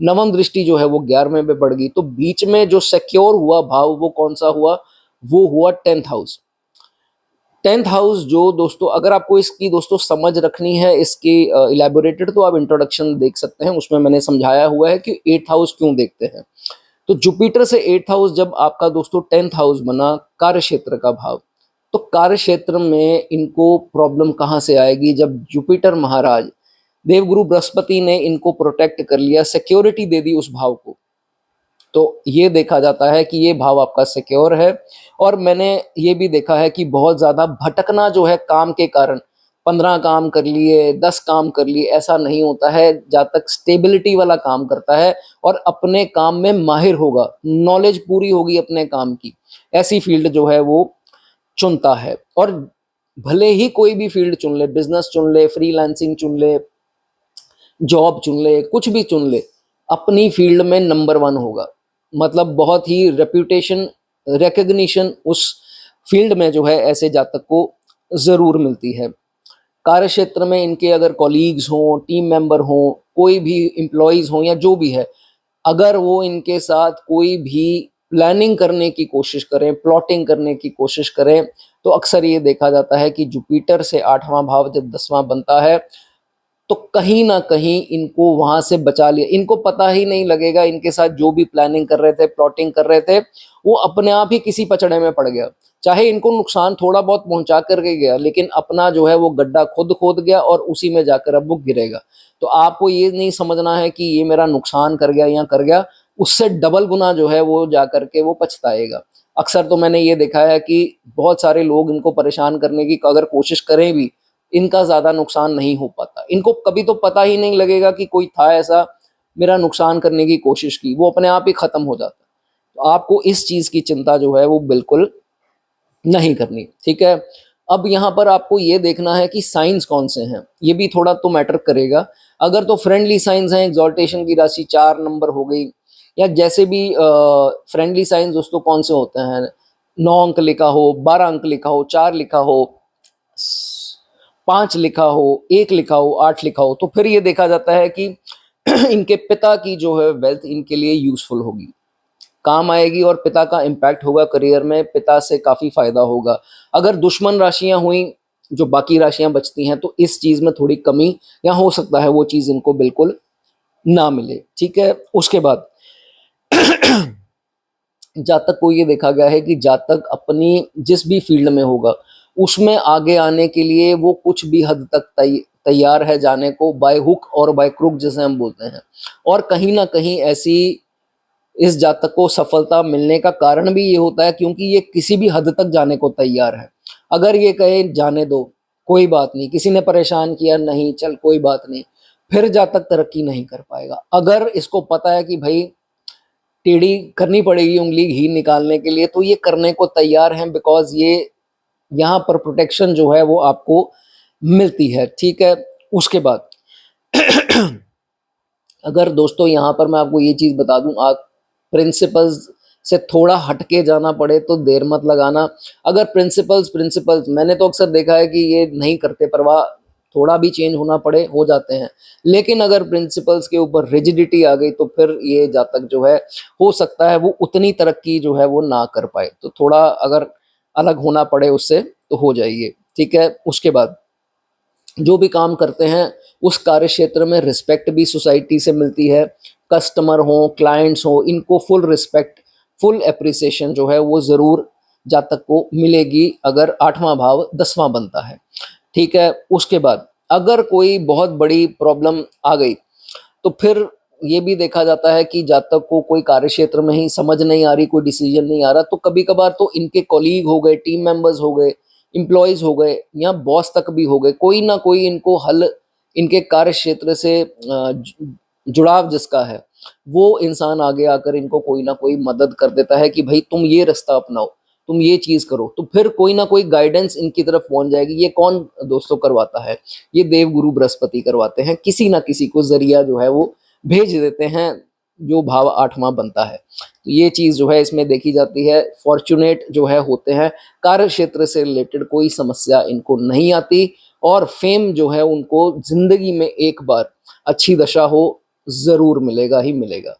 Speaker 1: नवम दृष्टि जो है वो 11वें पे पड़ गई। तो बीच में जो सिक्योर हुआ भाव वो कौन सा हुआ, वो हुआ 10th हाउस। 10th हाउस जो दोस्तों, अगर आपको इसकी दोस्तों समझ रखनी है, इसकी इलेबोरेटेड, तो आप इंट्रोडक्शन देख सकते हैं, उसमें मैंने समझाया हुआ है कि 8th हाउस क्यों देखते हैं। तो जुपिटर से 8th हाउस जब आपका दोस्तों 10th हाउस बना, कार्य क्षेत्र का भाव, तो कार्य क्षेत्र में इनको प्रॉब्लम कहाँ से आएगी, जब जुपिटर महाराज देवगुरु बृहस्पति ने इनको प्रोटेक्ट कर लिया, सिक्योरिटी दे दी उस भाव को, तो ये देखा जाता है कि ये भाव आपका सिक्योर है। और मैंने ये भी देखा है कि बहुत ज्यादा भटकना जो है काम के कारण, 15 काम कर लिए, 10 काम कर लिए, ऐसा नहीं होता है। जब तक स्टेबिलिटी वाला काम करता है और अपने काम में माहिर होगा, नॉलेज पूरी होगी अपने काम की, ऐसी फील्ड जो है वो चुनता है। और भले ही कोई भी फील्ड चुन ले, बिजनेस चुन ले, फ्रीलांसिंग चुन ले, जॉब चुन ले, कुछ भी चुन ले, अपनी फील्ड में नंबर 1 होगा। मतलब बहुत ही रेप्यूटेशन, रिकग्निशन उस फील्ड में जो है ऐसे जातक को जरूर मिलती है। कार्य क्षेत्र में इनके अगर कॉलीग्स हों, टीम मेंबर हों, कोई भी एम्प्लॉयज हों या जो भी है, अगर वो इनके साथ कोई भी प्लानिंग करने की कोशिश करें, प्लॉटिंग करने की कोशिश करें, तो अक्सर ये देखा जाता है कि जुपिटर से 8वां भाव जब 10वां बनता है, तो कहीं ना कहीं इनको वहां से बचा लिया। इनको पता ही नहीं लगेगा, इनके साथ जो भी प्लानिंग कर रहे थे, प्लॉटिंग कर रहे थे, वो अपने आप ही किसी पचड़े में पड़ गया। चाहे इनको नुकसान थोड़ा बहुत पहुंचा करके गया, लेकिन अपना जो है वो गड्ढा खुद खोद गया और उसी में जाकर अब वो गिरेगा। तो आपको ये नहीं समझना है कि ये मेरा नुकसान कर गया या कर गया, उससे डबल गुना जो है वो जा करके वो पछताएगा। अक्सर तो मैंने ये देखा है कि बहुत सारे लोग इनको परेशान करने की अगर कोशिश करें भी, इनका ज्यादा नुकसान नहीं हो पाता। इनको कभी तो पता ही नहीं लगेगा कि कोई था ऐसा मेरा नुकसान करने की कोशिश की, वो अपने आप ही खत्म हो जाता। तो आपको इस चीज की चिंता जो है वो बिल्कुल नहीं करनी। ठीक है। अब यहाँ पर आपको ये देखना है कि साइंस कौन से हैं, ये भी थोड़ा तो मैटर करेगा। अगर तो फ्रेंडली साइंस हैं, एग्जॉल्टेशन की राशि 4 नंबर हो गई, या जैसे भी फ्रेंडली साइंस दोस्तों कौन से होते हैं, 9 अंक लिखा हो, 12 अंक लिखा हो, 4 लिखा हो, 5 लिखा हो, 1 लिखा हो, 8 लिखा हो, तो फिर ये देखा जाता है कि इनके पिता की जो है वेल्थ इनके लिए यूजफुल होगी, काम आएगी, और पिता का इम्पैक्ट होगा करियर में, पिता से काफी फायदा होगा। अगर दुश्मन राशियां हुई, जो बाकी राशियां बचती हैं, तो इस चीज में थोड़ी कमी, या हो सकता है वो चीज इनको बिल्कुल ना मिले। ठीक है। उसके बाद जातक को ये देखा गया है कि जातक अपनी जिस भी फील्ड में होगा उसमें आगे आने के लिए वो कुछ भी हद तक तैयार है जाने को, बाय हुक और बाय क्रुक जैसे हम बोलते हैं। और कहीं ना कहीं ऐसी इस जातक को सफलता मिलने का कारण भी ये होता है क्योंकि ये किसी भी हद तक जाने को तैयार है। अगर ये कहे जाने दो, कोई बात नहीं, किसी ने परेशान किया, नहीं चल कोई बात नहीं, फिर जातक तरक्की नहीं कर पाएगा। अगर इसको पता है कि भाई टेढ़ी करनी पड़ेगी उंगली घी निकालने के लिए, तो ये करने को तैयार हैं, बिकॉज ये यहाँ पर प्रोटेक्शन जो है वो आपको मिलती है। ठीक है। उसके बाद अगर दोस्तों यहाँ पर मैं आपको ये चीज बता दूं, आप प्रिंसिपल्स से थोड़ा हटके जाना पड़े तो देर मत लगाना। अगर प्रिंसिपल्स मैंने तो अक्सर देखा है कि ये नहीं करते परवाह, थोड़ा भी चेंज होना पड़े हो जाते हैं। लेकिन अगर प्रिंसिपल्स के ऊपर रिजिडिटी आ गई तो फिर ये जातक जो है हो सकता है वो उतनी तरक्की जो है वो ना कर पाए। तो थोड़ा अगर अलग होना पड़े उससे तो हो जाइए। ठीक है। उसके बाद जो भी काम करते हैं उस कार्य क्षेत्र में रिस्पेक्ट भी सोसाइटी से मिलती है। कस्टमर हो, क्लाइंट्स हो, इनको फुल रिस्पेक्ट, फुल एप्रिसिएशन जो है वो जरूर जातक को मिलेगी अगर 8वां भाव 10वां बनता है। ठीक है, उसके बाद अगर कोई बहुत बड़ी प्रॉब्लम आ गई तो फिर ये भी देखा जाता है कि जातक को कोई कार्य क्षेत्र में ही समझ नहीं आ रही, कोई डिसीजन नहीं आ रहा, तो कभी कभार तो इनके कॉलीग हो गए, टीम मेंबर्स हो गए, एम्प्लॉयज हो गए या बॉस तक भी हो गए, कोई ना कोई इनको हल, इनके कार्य क्षेत्र से जुड़ाव जिसका है वो इंसान आगे आकर इनको कोई ना कोई मदद कर देता है कि भाई तुम ये रास्ता अपनाओ, तुम ये चीज करो, तो फिर कोई ना कोई गाइडेंस इनकी तरफ पहुंच जाएगी। ये कौन दोस्तों करवाता है? ये देव गुरु बृहस्पति करवाते हैं, किसी ना किसी को जरिया जो है वो भेज देते हैं जो भाव 8वां बनता है। तो ये चीज जो है इसमें देखी जाती है। फॉर्चुनेट जो है होते हैं, कार्य क्षेत्र से रिलेटेड कोई समस्या इनको नहीं आती, और फेम जो है उनको जिंदगी में एक बार अच्छी दशा हो जरूर मिलेगा ही मिलेगा।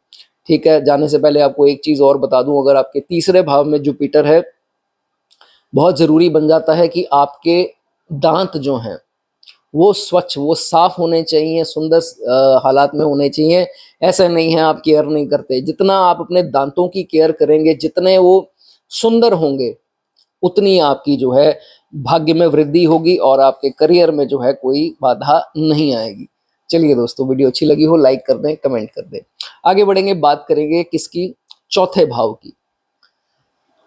Speaker 1: ठीक है, जाने से पहले आपको एक चीज और बता दूं, अगर आपके तीसरे भाव में जुपिटर है, बहुत जरूरी बन जाता है कि आपके दांत जो हैं वो स्वच्छ, वो साफ होने चाहिए, सुंदर हालात में होने चाहिए। ऐसा नहीं है आप केयर नहीं करते, जितना आप अपने दांतों की केयर करेंगे, जितने वो सुंदर होंगे, उतनी आपकी जो है भाग्य में वृद्धि होगी और आपके करियर में जो है कोई बाधा नहीं आएगी। चलिए दोस्तों, वीडियो अच्छी लगी हो लाइक कर दें, कमेंट कर दें। आगे बढ़ेंगे, बात करेंगे किसकी? चौथे भाव की।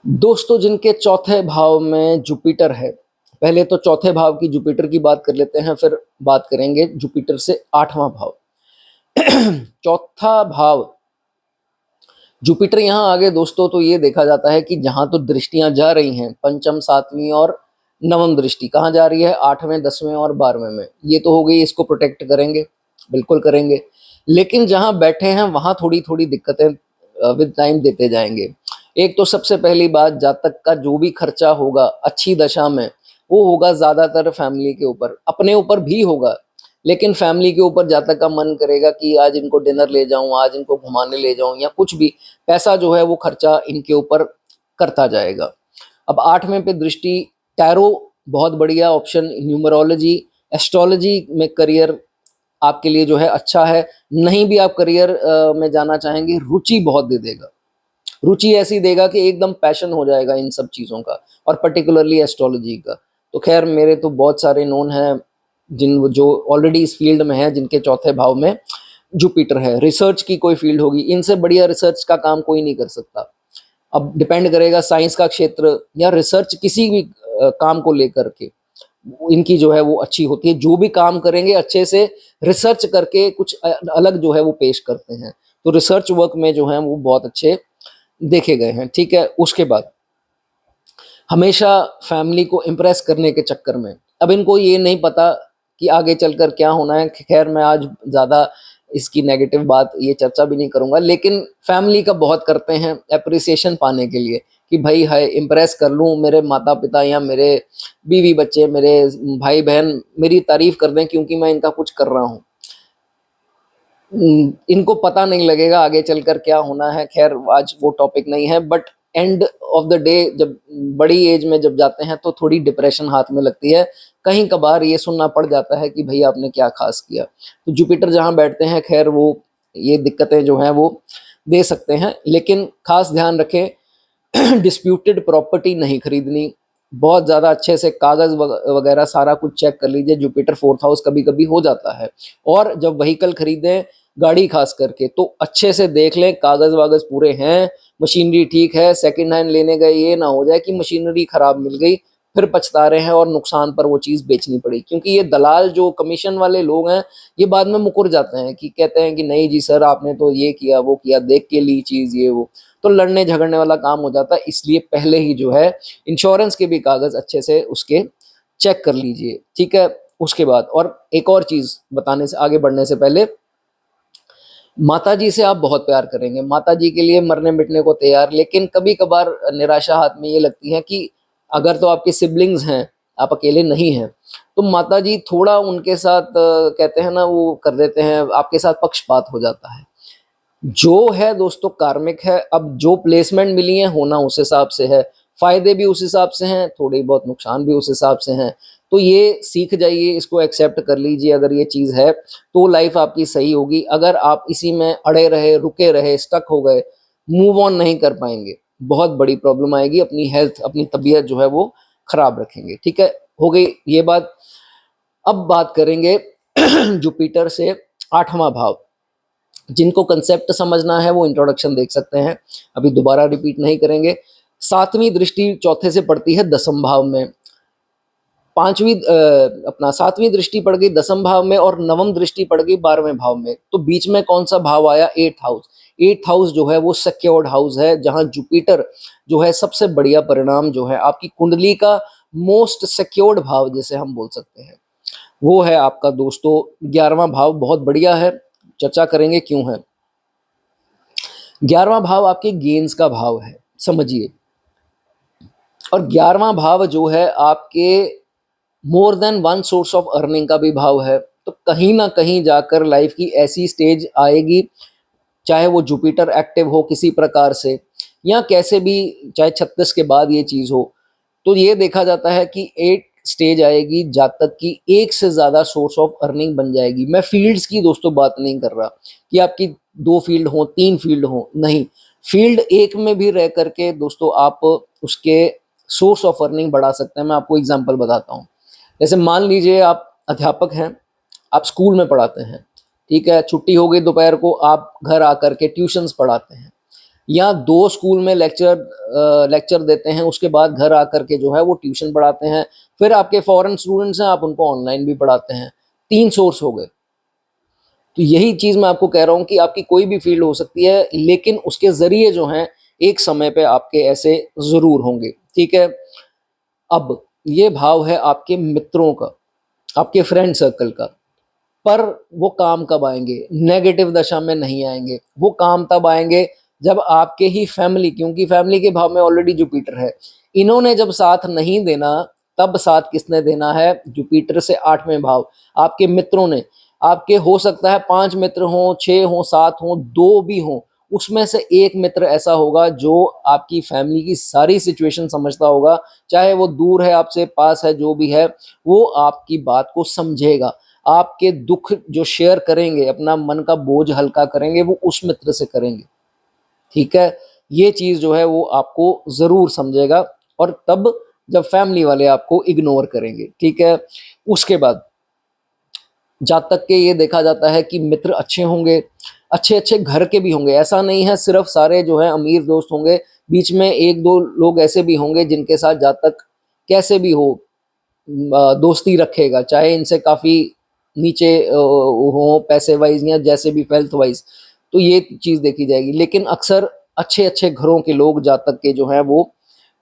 Speaker 1: दोस्तों जिनके चौथे भाव में जुपिटर है, पहले तो चौथे भाव की जुपिटर की बात कर लेते हैं, फिर बात करेंगे जुपिटर से 8वां भाव। चौथा भाव जुपिटर यहाँ आगे दोस्तों, तो ये देखा जाता है कि जहां तो दृष्टियां जा रही हैं, पंचम, 7वीं और 9वीं दृष्टि कहाँ जा रही है? 8वें, 10वें और 12वें में। ये तो हो गई, इसको प्रोटेक्ट करेंगे, बिल्कुल करेंगे। लेकिन जहां बैठे हैं वहां थोड़ी थोड़ी दिक्कतें विद टाइम देते जाएंगे। एक तो सबसे पहली बात, जातक का जो भी खर्चा होगा अच्छी दशा में, वो होगा ज्यादातर फैमिली के ऊपर, अपने ऊपर भी होगा, लेकिन फैमिली के ऊपर जातक का मन करेगा कि आज इनको डिनर ले जाऊं, आज इनको घुमाने ले जाऊं, या कुछ भी पैसा जो है वो खर्चा इनके ऊपर करता जाएगा। अब 8वें पे दृष्टि, टैरो बहुत बढ़िया ऑप्शन, न्यूमरोलॉजी, एस्ट्रोलॉजी में करियर आपके लिए जो है अच्छा है। नहीं भी आप करियर में जाना चाहेंगे, रुचि बहुत दे देगा, रुचि ऐसी देगा कि एकदम पैशन हो जाएगा इन सब चीज़ों का, और पर्टिकुलरली एस्ट्रोलॉजी का। तो खैर मेरे तो बहुत सारे नोन हैं जिन जो ऑलरेडी इस फील्ड में है, जिनके चौथे भाव में जुपिटर है। रिसर्च की कोई फील्ड होगी, इनसे बढ़िया रिसर्च का काम कोई नहीं कर सकता। अब डिपेंड करेगा साइंस का क्षेत्र या रिसर्च, किसी भी काम को लेकर के इनकी जो है वो अच्छी होती है। जो भी काम करेंगे अच्छे से रिसर्च करके कुछ अलग जो है वो पेश करते हैं, तो रिसर्च वर्क में जो है वो बहुत अच्छे देखे गए हैं। ठीक है, उसके बाद हमेशा फैमिली को इम्प्रेस करने के चक्कर में, अब इनको ये नहीं पता कि आगे चलकर क्या होना है। खैर मैं आज ज़्यादा इसकी नेगेटिव बात, ये चर्चा भी नहीं करूंगा, लेकिन फैमिली का बहुत करते हैं अप्रिसिएशन पाने के लिए कि भाई है इम्प्रेस कर लूँ, मेरे माता पिता या मेरे बीवी बच्चे, मेरे भाई बहन मेरी तारीफ कर दें क्योंकि मैं इनका कुछ कर रहा हूँ। इनको पता नहीं लगेगा आगे चलकर क्या होना है। खैर आज वो टॉपिक नहीं है, but end of the day जब बड़ी एज में जब जाते हैं तो थोड़ी डिप्रेशन हाथ में लगती है, कहीं कभार ये सुनना पड़ जाता है कि भाई आपने क्या खास किया। तो जुपिटर जहाँ बैठते हैं, खैर वो ये दिक्कतें जो हैं वो दे सकते हैं, लेकिन खास ध्यान रखें डिस्प्यूटेड प्रॉपर्टी नहीं खरीदनी। बहुत ज़्यादा अच्छे से कागज़ वगैरह सारा कुछ चेक कर लीजिए। जुपिटर 4th हाउस कभी कभी हो जाता है। और जब व्हीकल खरीदें, गाड़ी खास करके, तो अच्छे से देख लें कागज़ वागज़ पूरे हैं, मशीनरी ठीक है। सेकंड हैंड लेने गए, ये ना हो जाए कि मशीनरी खराब मिल गई, फिर पछता रहे हैं और नुकसान पर वो चीज़ बेचनी पड़ी। क्योंकि ये दलाल जो कमीशन वाले लोग हैं, ये बाद में मुकर जाते हैं कि कहते हैं कि नहीं जी सर आपने तो ये किया वो किया, देख के ली चीज़ ये वो, तो लड़ने झगड़ने वाला काम हो जाता है। इसलिए पहले ही जो है इंश्योरेंस के भी कागज़ अच्छे से उसके चेक कर लीजिए। ठीक है, उसके बाद और एक और चीज़ बताने से आगे बढ़ने से पहले, माता जी से आप बहुत प्यार करेंगे, माता जी के लिए मरने मिटने को तैयार, लेकिन कभी कभार निराशा हाथ में ये लगती है कि अगर तो आपके सिबलिंग्स हैं, आप अकेले नहीं हैं, तो माता जी थोड़ा उनके साथ कहते हैं ना वो कर देते हैं, आपके साथ पक्षपात हो जाता है। जो है दोस्तों कार्मिक है। अब जो प्लेसमेंट मिली है होना उस हिसाब से है, फायदे भी उस हिसाब से हैं, थोड़े बहुत नुकसान भी उस हिसाब से हैं। तो ये सीख जाइए, इसको एक्सेप्ट कर लीजिए। अगर ये चीज़ है तो लाइफ आपकी सही होगी। अगर आप इसी में अड़े रहे, रुके रहे, स्टक हो गए, मूव ऑन नहीं कर पाएंगे। बहुत बड़ी प्रॉब्लम आएगी, अपनी हेल्थ, अपनी तबीयत जो है वो खराब रखेंगे। ठीक है, हो गई ये बात। अब बात करेंगे जुपिटर से 8वां भाव। जिनको कंसेप्ट समझना है वो इंट्रोडक्शन देख सकते हैं, अभी दोबारा रिपीट नहीं करेंगे। 7वीं दृष्टि चौथे से पड़ती है 10म भाव में, पांचवी अपना 7वीं दृष्टि पड़ गई 10म भाव में, और 9वीं दृष्टि पड़ गई 12वें भाव में। तो बीच में कौन सा भाव आया? 8th house. 8th हाउस जो है वो सिक्योर्ड हाउस है, जहां जुपिटर जो है सबसे बढ़िया परिणाम जो है आपकी कुंडली का मोस्ट सिक्योर्ड भाव जिसे हम बोल सकते हैं, वो है आपका दोस्तों 11वां भाव। बहुत बढ़िया है, चर्चा करेंगे क्यों है। 11वां भाव आपके गेन्स का भाव है, समझिए। और 11वां भाव जो है आपके more than one source of earning का भी भाव है। तो कहीं ना कहीं जाकर लाइफ की ऐसी स्टेज आएगी, चाहे वो जुपिटर एक्टिव हो किसी प्रकार से, या कैसे भी, चाहे 36 के बाद ये चीज हो, तो ये देखा जाता है कि एक स्टेज आएगी जातक की एक से ज्यादा सोर्स ऑफ अर्निंग बन जाएगी। मैं फील्ड्स की दोस्तों बात नहीं कर रहा कि आपकी 2 फील्ड हो, 3 फील्ड हो, नहीं, फील्ड एक में भी रह करके दोस्तों आप उसके सोर्स ऑफ अर्निंग बढ़ा सकते हैं। मैं आपको एग्जांपल बताता हूँ। जैसे मान लीजिए आप अध्यापक हैं, आप स्कूल में पढ़ाते हैं, ठीक है, छुट्टी हो गई दोपहर को, आप घर आकर के ट्यूशंस पढ़ाते हैं, या 2 स्कूल में लेक्चर देते हैं, उसके बाद घर आकर के जो है वो ट्यूशन पढ़ाते हैं। फिर आपके फॉरेन स्टूडेंट्स हैं, आप उनको ऑनलाइन भी पढ़ाते हैं। 3 सोर्स हो गए। तो यही चीज मैं आपको कह रहा हूं कि आपकी कोई भी फील्ड हो सकती है, लेकिन उसके जरिए जो है एक समय पे आपके ऐसे जरूर होंगे। ठीक है, अब ये भाव है आपके मित्रों का, आपके फ्रेंड सर्कल का। पर वो काम कब आएंगे? नेगेटिव दशा में नहीं आएंगे। वो काम तब आएंगे जब आपके ही फैमिली, क्योंकि फैमिली के भाव में ऑलरेडी जुपिटर है, इन्होंने जब साथ नहीं देना, तब साथ किसने देना है? जुपिटर से 8वें भाव, आपके मित्रों ने। आपके हो सकता है 5 मित्र हों, 6 हों, 7 हों, 2 भी हों, उसमें से एक मित्र ऐसा होगा जो आपकी फैमिली की सारी सिचुएशन समझता होगा, चाहे वो दूर है आपसे, पास है, जो भी है, वो आपकी बात को समझेगा। आपके दुख जो शेयर करेंगे, अपना मन का बोझ हल्का करेंगे, वो उस मित्र से करेंगे। ठीक है, ये चीज जो है वो आपको जरूर समझेगा, और तब जब फैमिली वाले आपको इग्नोर करेंगे। ठीक है, उसके बाद जातक के ये देखा जाता है कि मित्र अच्छे होंगे, अच्छे अच्छे घर के भी होंगे। ऐसा नहीं है सिर्फ सारे जो है अमीर दोस्त होंगे, बीच में 1-2 लोग ऐसे भी होंगे जिनके साथ जातक कैसे भी हो दोस्ती रखेगा, चाहे इनसे काफी नीचे हो पैसे वाइज या जैसे भी वेल्थ वाइज, तो ये चीज देखी जाएगी। लेकिन अक्सर अच्छे अच्छे घरों के लोग जातक के जो है वो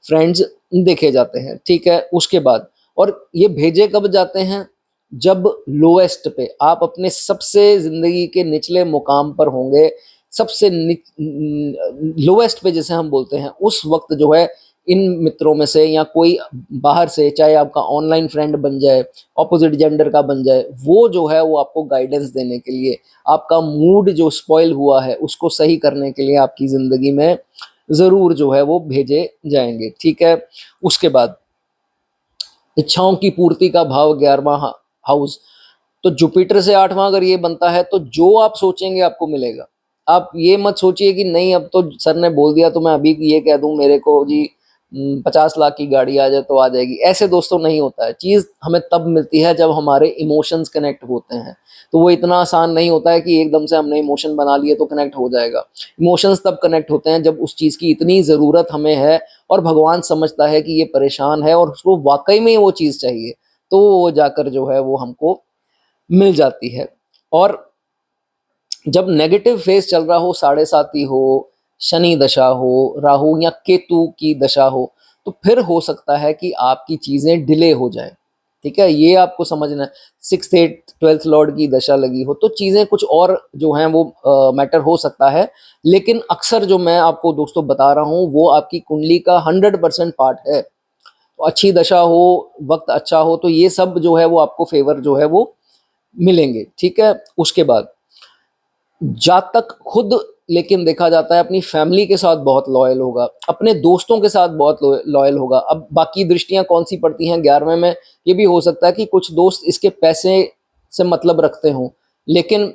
Speaker 1: फ्रेंड्स देखे जाते हैं। ठीक है, उसके बाद, और ये भेजे कब जाते हैं? जब लोएस्ट पे, आप अपने सबसे जिंदगी के निचले मुकाम पर होंगे, सबसे लोएस्ट पे जिसे हम बोलते हैं, उस वक्त जो है इन मित्रों में से या कोई बाहर से, चाहे आपका ऑनलाइन फ्रेंड बन जाए, ऑपोजिट जेंडर का बन जाए, वो जो है वो आपको गाइडेंस देने के लिए, आपका मूड जो स्पॉइल हुआ है उसको सही करने के लिए आपकी जिंदगी में जरूर जो है वो भेजे जाएंगे। ठीक है, उसके बाद इच्छाओं की पूर्ति का भाव 11वां हाउस। तो जुपिटर से 8वां अगर ये बनता है, तो जो आप सोचेंगे आपको मिलेगा। आप ये मत सोचिए कि नहीं अब तो सर ने बोल दिया तो मैं अभी ये कह दूं मेरे को जी 50 लाख की गाड़ी आ जाए तो आ जाएगी। ऐसे दोस्तों नहीं होता है। चीज हमें तब मिलती है जब हमारे इमोशंस कनेक्ट होते हैं। तो वो इतना आसान नहीं होता है कि एकदम से हमने इमोशन बना लिए तो कनेक्ट हो जाएगा। इमोशंस तब कनेक्ट होते हैं जब उस चीज की इतनी जरूरत हमें है, और भगवान समझता है कि ये परेशान है और उसको वाकई में वो चीज चाहिए, तो वो जाकर जो है वो हमको मिल जाती है। और जब नेगेटिव फेज चल रहा हो, 7.5 हो, शनि दशा हो, राहु या केतु की दशा हो, तो फिर हो सकता है कि आपकी चीजें डिले हो जाए। ठीक है, ये आपको समझना है। 6th 8th 12th लॉर्ड की दशा लगी हो तो चीजें कुछ और जो हैं वो मैटर हो सकता है। लेकिन अक्सर जो मैं आपको दोस्तों बता रहा हूँ वो आपकी कुंडली का 100% पार्ट है। तो अच्छी दशा हो, वक्त अच्छा हो, तो ये सब जो है वो आपको फेवर जो है वो मिलेंगे। ठीक है, उसके बाद जातक खुद, लेकिन देखा जाता है अपनी फैमिली के साथ बहुत लॉयल होगा, अपने दोस्तों के साथ बहुत लॉयल होगा। अब बाकी दृष्टियां कौन सी पड़ती हैं 11वें में? ये भी हो सकता है कि कुछ दोस्त इसके पैसे से मतलब रखते हों, लेकिन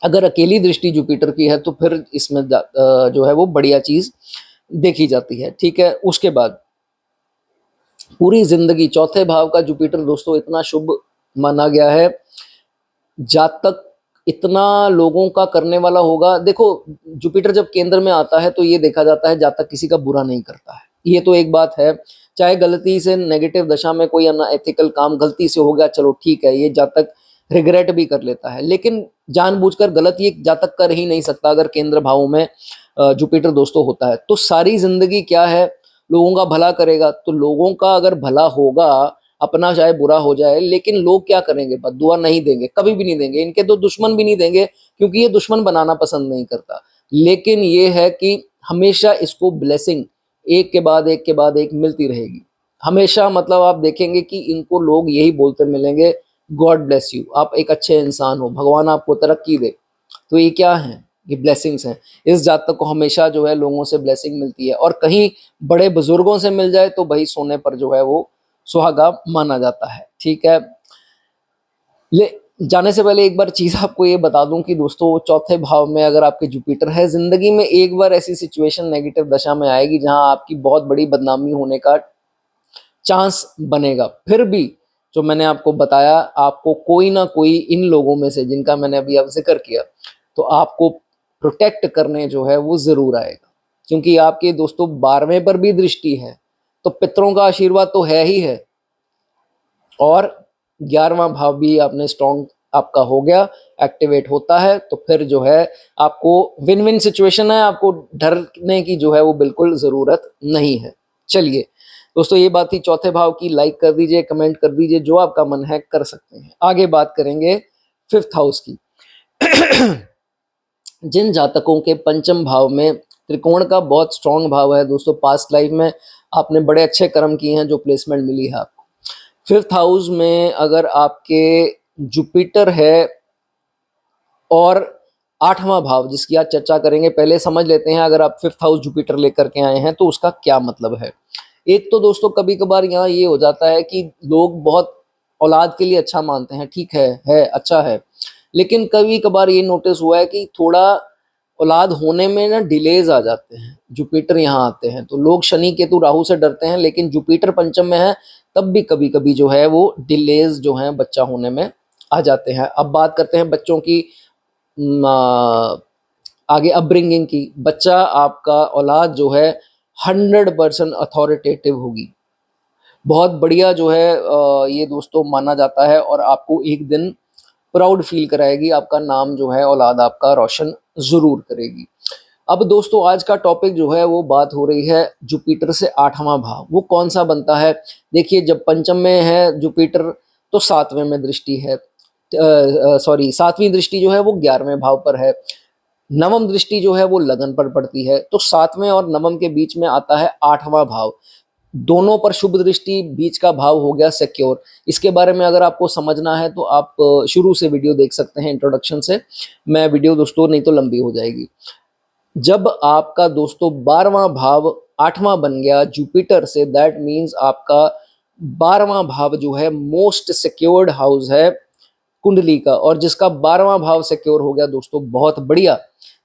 Speaker 1: अगर अकेली दृष्टि जुपिटर की है तो फिर इसमें जो है वो बढ़िया चीज देखी जाती है। ठीक है, उसके बाद पूरी जिंदगी चौथे भाव का जुपिटर दोस्तों इतना शुभ माना गया है, जातक इतना लोगों का करने वाला होगा। देखो, जुपिटर जब केंद्र में आता है तो ये देखा जाता है जातक किसी का बुरा नहीं करता है, ये तो एक बात है। चाहे गलती से नेगेटिव दशा में कोई अनएथिकल काम गलती से हो गया, चलो ठीक है, ये जातक रिग्रेट भी कर लेता है, लेकिन जानबूझकर गलत ये जातक कर ही नहीं सकता अगर केंद्र भाव में जुपिटर दोस्तों होता है। तो सारी जिंदगी क्या है, लोगों का भला करेगा। तो लोगों का अगर भला होगा, अपना चाहे बुरा हो जाए, लेकिन लोग क्या करेंगे, बद्दुआ नहीं देंगे, कभी भी नहीं देंगे। इनके तो दुश्मन भी नहीं देंगे, क्योंकि ये दुश्मन बनाना पसंद नहीं करता। लेकिन ये है कि हमेशा इसको ब्लेसिंग एक के बाद एक के बाद एक मिलती रहेगी हमेशा। मतलब आप देखेंगे कि इनको लोग यही बोलते मिलेंगे, गॉड ब्लेस यू, आप एक अच्छे इंसान हो, भगवान आपको तरक्की दे। तो ये क्या है, ये ब्लेसिंग्स हैं। इस जातक को हमेशा जो है लोगों से ब्लेसिंग मिलती है, और कहीं बड़े बुजुर्गों से मिल जाए तो भाई सोने पर जो है वो सुहागा माना जाता है। ठीक है, ले जाने से पहले एक बार चीज आपको ये बता दूं कि दोस्तों चौथे भाव में अगर आपके जुपिटर है, जिंदगी में एक बार ऐसी सिचुएशन नेगेटिव दशा में आएगी जहां आपकी बहुत बड़ी बदनामी होने का चांस बनेगा। फिर भी जो मैंने आपको बताया, आपको कोई ना कोई इन लोगों में से जिनका मैंने अभी अब जिक्र किया, तो आपको प्रोटेक्ट करने जो है वो जरूर आएगा। क्योंकि आपके दोस्तों 12वें पर भी दृष्टि है, तो पितरों का आशीर्वाद तो है ही है, और 11वां भाव भी आपने स्ट्रॉन्ग आपका हो गया, एक्टिवेट होता है। तो फिर जो है आपको विन विन सिचुएशन है, आपको डरने की जो है वो बिल्कुल जरूरत नहीं है। चलिए दोस्तों, ये बात थी चौथे भाव की। लाइक कर दीजिए, कमेंट कर दीजिए, जो आपका मन है कर सकते हैं। आगे बात करेंगे फिफ्थ हाउस की। जिन जातकों के पंचम भाव में त्रिकोण का बहुत स्ट्रॉन्ग भाव है दोस्तों, पास्ट लाइफ में आपने बड़े अच्छे कर्म किए हैं, जो प्लेसमेंट मिली है आपको। फिफ्थ हाउस में अगर आपके जुपिटर है, और 8वां भाव जिसकी आज चर्चा करेंगे, पहले समझ लेते हैं अगर आप फिफ्थ हाउस जुपिटर लेकर के आए हैं तो उसका क्या मतलब है। एक तो दोस्तों कभी कभार यहाँ ये हो जाता है कि लोग बहुत औलाद के लिए अच्छा मानते हैं, ठीक है अच्छा है, लेकिन कभी कभार ये नोटिस हुआ है कि थोड़ा औलाद होने में ना डिलेज आ जाते हैं। जुपिटर यहाँ आते हैं तो लोग शनि केतु राहु से डरते हैं, लेकिन जुपिटर पंचम में है तब भी कभी कभी जो है वो डिलेज जो है बच्चा होने में आ जाते हैं। अब बात करते हैं बच्चों की आगे अपब्रिंगिंग की। बच्चा आपका औलाद जो है 100% अथॉरिटेटिव होगी, बहुत बढ़िया जो है ये दोस्तों माना जाता है, और आपको एक दिन प्राउड फील कराएगी, आपका नाम जो है औलाद आपका रोशन जरूर करेगी। अब दोस्तों आज का टॉपिक जो है वो बात हो रही है जुपिटर से 8वां भाव, वो कौन सा बनता है। देखिए, जब पंचम में है जुपिटर तो 7वें में दृष्टि है, सॉरी 7वीं दृष्टि जो है वो 11वें भाव पर है। नवम दृष्टि जो है वो लगन पर पड़ती है, तो 7वें और नवम के बीच में आता है 8वां भाव। दोनों पर शुभ दृष्टि, बीच का भाव हो गया सिक्योर। इसके बारे में अगर आपको समझना है तो आप शुरू से वीडियो देख सकते हैं, इंट्रोडक्शन से। मैं वीडियो दोस्तों नहीं तो लंबी हो जाएगी। जब आपका दोस्तों 12वां भाव 8वां बन गया जुपिटर से, दैट मीन्स आपका 12वां भाव जो है मोस्ट सिक्योर्ड हाउस है कुंडली का, और जिसका 12वां भाव सिक्योर हो गया दोस्तों, बहुत बढ़िया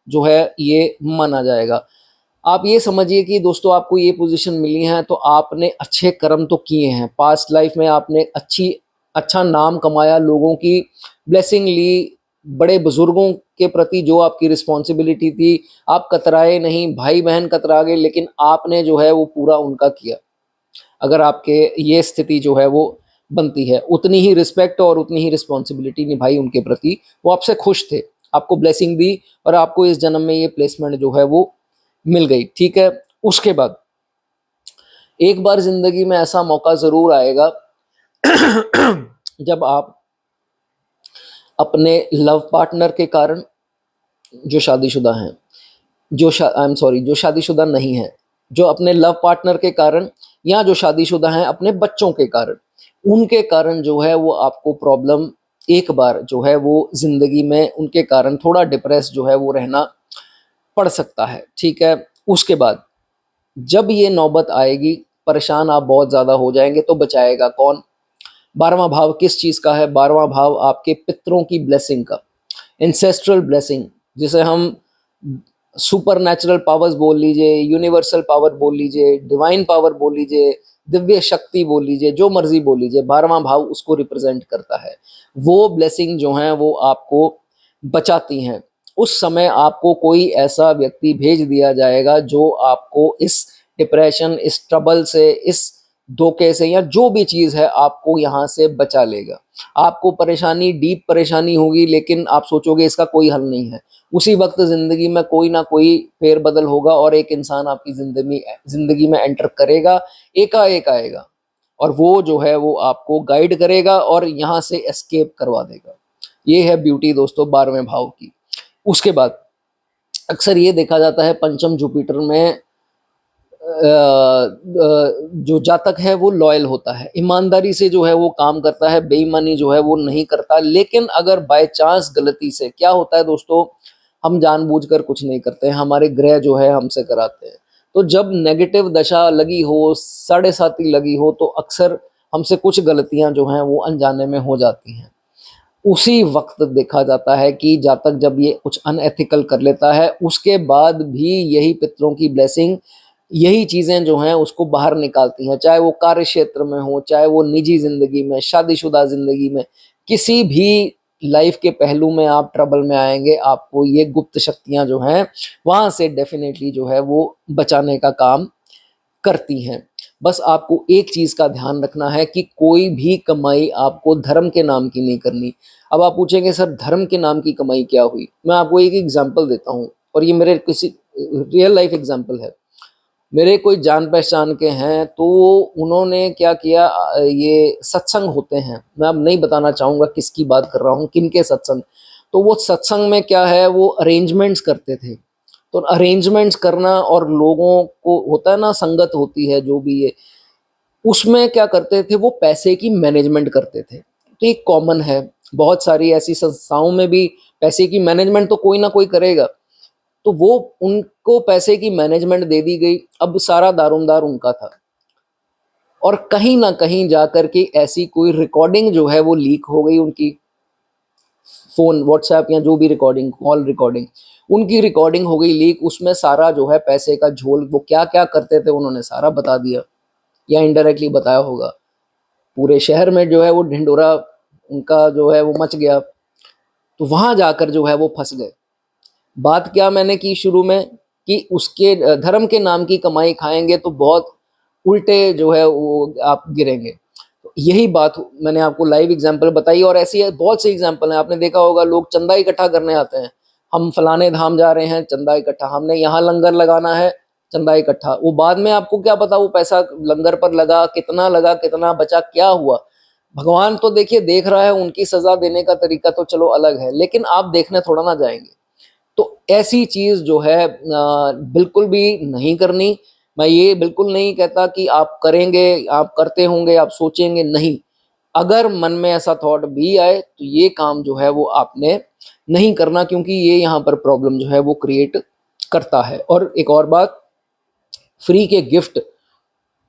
Speaker 1: जो है ये माना जाएगा। आप ये समझिए कि दोस्तों आपको ये पोजीशन मिली है तो आपने अच्छे कर्म तो किए हैं, पास्ट लाइफ में आपने अच्छा नाम कमाया, लोगों की ब्लेसिंग ली, बड़े बुजुर्गों के प्रति जो आपकी रिस्पॉन्सिबिलिटी थी, आप कतराए नहीं, भाई बहन कतरा गए, लेकिन आपने जो है वो पूरा उनका किया। अगर आपके ये स्थिति जो है वो बनती है, उतनी ही रिस्पेक्ट और उतनी ही रिस्पॉन्सिबिलिटी निभाई उनके प्रति, वो आपसे खुश थे, आपको ब्लेसिंग दी, और आपको इस जन्म में ये प्लेसमेंट जो है वो मिल गई। ठीक है, उसके बाद एक बार जिंदगी में ऐसा मौका जरूर आएगा जब आप अपने लव पार्टनर के कारण, जो शादीशुदा हैं, आई एम सॉरी, जो शादीशुदा नहीं है, जो अपने लव पार्टनर के कारण, या जो शादीशुदा हैं अपने बच्चों के कारण, उनके कारण जो है वो आपको प्रॉब्लम एक बार जो है वो जिंदगी में उनके कारण थोड़ा डिप्रेस जो है वो रहना पड़ सकता है। ठीक है, उसके बाद जब ये नौबत आएगी, परेशान आप बहुत ज़्यादा हो जाएंगे, तो बचाएगा कौन। 12वां भाव किस चीज़ का है, 12वां भाव आपके पितरों की ब्लेसिंग का, इंसेस्ट्रल ब्लेसिंग, जिसे हम सुपर नेचुरल पावर्स बोल लीजिए, यूनिवर्सल पावर बोल लीजिए, डिवाइन पावर बोल लीजिए, दिव्य शक्ति बोल लीजिए, जो मर्जी बोल लीजिए, 12वां भाव उसको रिप्रेजेंट करता है। वो ब्लेसिंग जो है वो आपको बचाती हैं। उस समय आपको कोई ऐसा व्यक्ति भेज दिया जाएगा जो आपको इस डिप्रेशन, इस ट्रबल से, इस धोखे से या जो भी चीज़ है आपको यहाँ से बचा लेगा। आपको परेशानी, डीप परेशानी होगी, लेकिन आप सोचोगे इसका कोई हल नहीं है। उसी वक्त ज़िंदगी में कोई ना कोई फेरबदल होगा और एक इंसान आपकी ज़िंदगी में एंटर करेगा, एकाएक आएगा और वो जो है वो आपको गाइड करेगा और यहाँ से एस्केप करवा देगा। ये है ब्यूटी दोस्तों 12वें भाव की। उसके बाद अक्सर ये देखा जाता है पंचम जुपिटर में जो जातक है वो लॉयल होता है, ईमानदारी से जो है वो काम करता है, बेईमानी जो है वो नहीं करता। लेकिन अगर बाय चांस गलती से क्या होता है दोस्तों, हम जानबूझकर कुछ नहीं करते हैं, हमारे ग्रह जो है हमसे कराते हैं। तो जब नेगेटिव दशा लगी हो, साढ़े साती लगी हो, तो अक्सर हमसे कुछ गलतियां जो हैं वो अनजाने में हो जाती हैं। उसी वक्त देखा जाता है कि जातक जब ये कुछ अनएथिकल कर लेता है, उसके बाद भी यही पितरों की ब्लेसिंग, यही चीज़ें जो हैं उसको बाहर निकालती हैं, चाहे वो कार्य क्षेत्र में हो, चाहे वो निजी ज़िंदगी में, शादीशुदा ज़िंदगी में, किसी भी लाइफ के पहलू में आप ट्रबल में आएंगे, आपको ये गुप्त शक्तियाँ जो हैं वहाँ से डेफिनेटली जो है वो बचाने का काम करती हैं। बस आपको एक चीज़ का ध्यान रखना है कि कोई भी कमाई आपको धर्म के नाम की नहीं करनी। अब आप पूछेंगे सर धर्म के नाम की कमाई क्या हुई? मैं आपको एक एग्जांपल देता हूँ और ये मेरे किसी रियल लाइफ एग्जांपल है। मेरे कोई जान पहचान के हैं, तो उन्होंने क्या किया, ये सत्संग होते हैं, मैं अब नहीं बताना चाहूँगा किसकी बात कर रहा हूँ, किनके सत्संग। तो वो सत्संग में क्या है, वो अरेंजमेंट्स करते थे। तो अरेंजमेंट्स करना और लोगों को होता है ना, संगत होती है जो भी है, उसमें क्या करते थे, वो पैसे की मैनेजमेंट करते थे। तो ये कॉमन है, बहुत सारी ऐसी संस्थाओं में भी पैसे की मैनेजमेंट तो कोई ना कोई करेगा। तो वो उनको पैसे की मैनेजमेंट दे दी गई, अब सारा दारोमदार उनका था। और कहीं ना कहीं जाकर के ऐसी कोई रिकॉर्डिंग जो है वो लीक हो गई, उनकी फोन, व्हाट्सएप या जो भी रिकॉर्डिंग, कॉल रिकॉर्डिंग, उनकी रिकॉर्डिंग हो गई लीक। उसमें सारा जो है पैसे का झोल, वो क्या क्या करते थे उन्होंने सारा बता दिया, या इनडायरेक्टली बताया होगा। पूरे शहर में जो है वो ढिंडोरा उनका जो है वो मच गया। तो वहां जाकर जो है वो फंस गए। बात क्या मैंने की शुरू में, कि उसके धर्म के नाम की कमाई खाएंगे तो बहुत उल्टे जो है वो आप गिरेंगे। तो यही बात मैंने आपको लाइव एग्जांपल बताई, और ऐसी बहुत से एग्जांपल हैं। आपने देखा होगा लोग चंदा इकट्ठा करने आते हैं, हम फलाने धाम जा रहे हैं, चंदा इकट्ठा, हमने यहाँ लंगर लगाना है, चंदा इकट्ठा। वो बाद में आपको क्या पता वो पैसा लंगर पर लगा, कितना बचा, क्या हुआ। भगवान तो देखिए देख रहा है, उनकी सजा देने का तरीका तो चलो अलग है, लेकिन आप देखने थोड़ा ना जाएंगे। तो ऐसी चीज जो है बिल्कुल भी नहीं करनी। मैं ये बिल्कुल नहीं कहता कि आप करेंगे, आप करते होंगे, आप सोचेंगे, नहीं। अगर मन में ऐसा थॉट भी आए तो ये काम जो है वो आपने नहीं करना, क्योंकि ये यहाँ पर प्रॉब्लम जो है वो क्रिएट करता है। और एक और बात, फ्री के गिफ्ट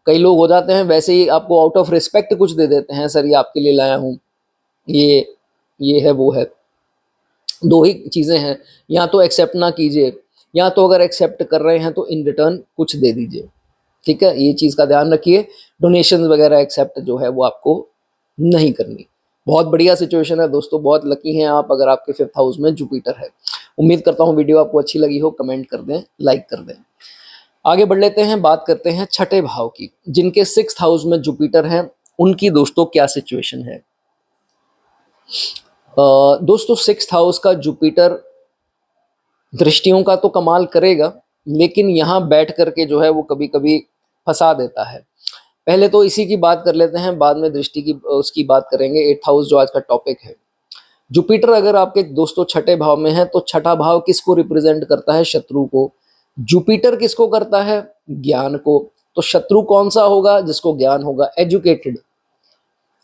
Speaker 1: कई लोग हो जाते हैं, वैसे ही आपको आउट ऑफ रिस्पेक्ट कुछ दे देते हैं, सर ये आपके लिए लाया हूँ, ये है वो है। दो ही चीज़ें हैं, या तो एक्सेप्ट ना कीजिए, या तो अगर एक्सेप्ट कर रहे हैं तो इन रिटर्न कुछ दे दीजिए। ठीक है, ये चीज़ का ध्यान रखिए। डोनेशंस वगैरह एक्सेप्ट जो है वो आपको नहीं करनी। बहुत बढ़िया सिचुएशन है दोस्तों, बहुत लकी हैं आप अगर आपके 5th हाउस में जुपिटर है। उम्मीद करता हूँ वीडियो आपको अच्छी लगी हो, कमेंट कर दें, लाइक कर दें। आगे बढ़ लेते हैं, बात करते हैं छठे भाव की, जिनके 6th हाउस में जुपिटर हैं, उनकी दोस्तों क्या सिचुएशन है। दोस्तों 6th हाउस का जुपिटर दृष्टियों का तो कमाल करेगा, लेकिन यहाँ बैठ करके जो है वो कभी कभी फंसा देता है। पहले तो इसी की बात कर लेते हैं, बाद में दृष्टि की उसकी बात करेंगे। 8th हाउस जो आज का टॉपिक है, जुपिटर अगर आपके दोस्तों छठे भाव में है, तो छठा भाव किसको रिप्रेजेंट करता है? शत्रु को। जुपिटर किसको करता है? ज्ञान को। तो शत्रु कौन सा होगा? जिसको ज्ञान होगा, एजुकेटेड।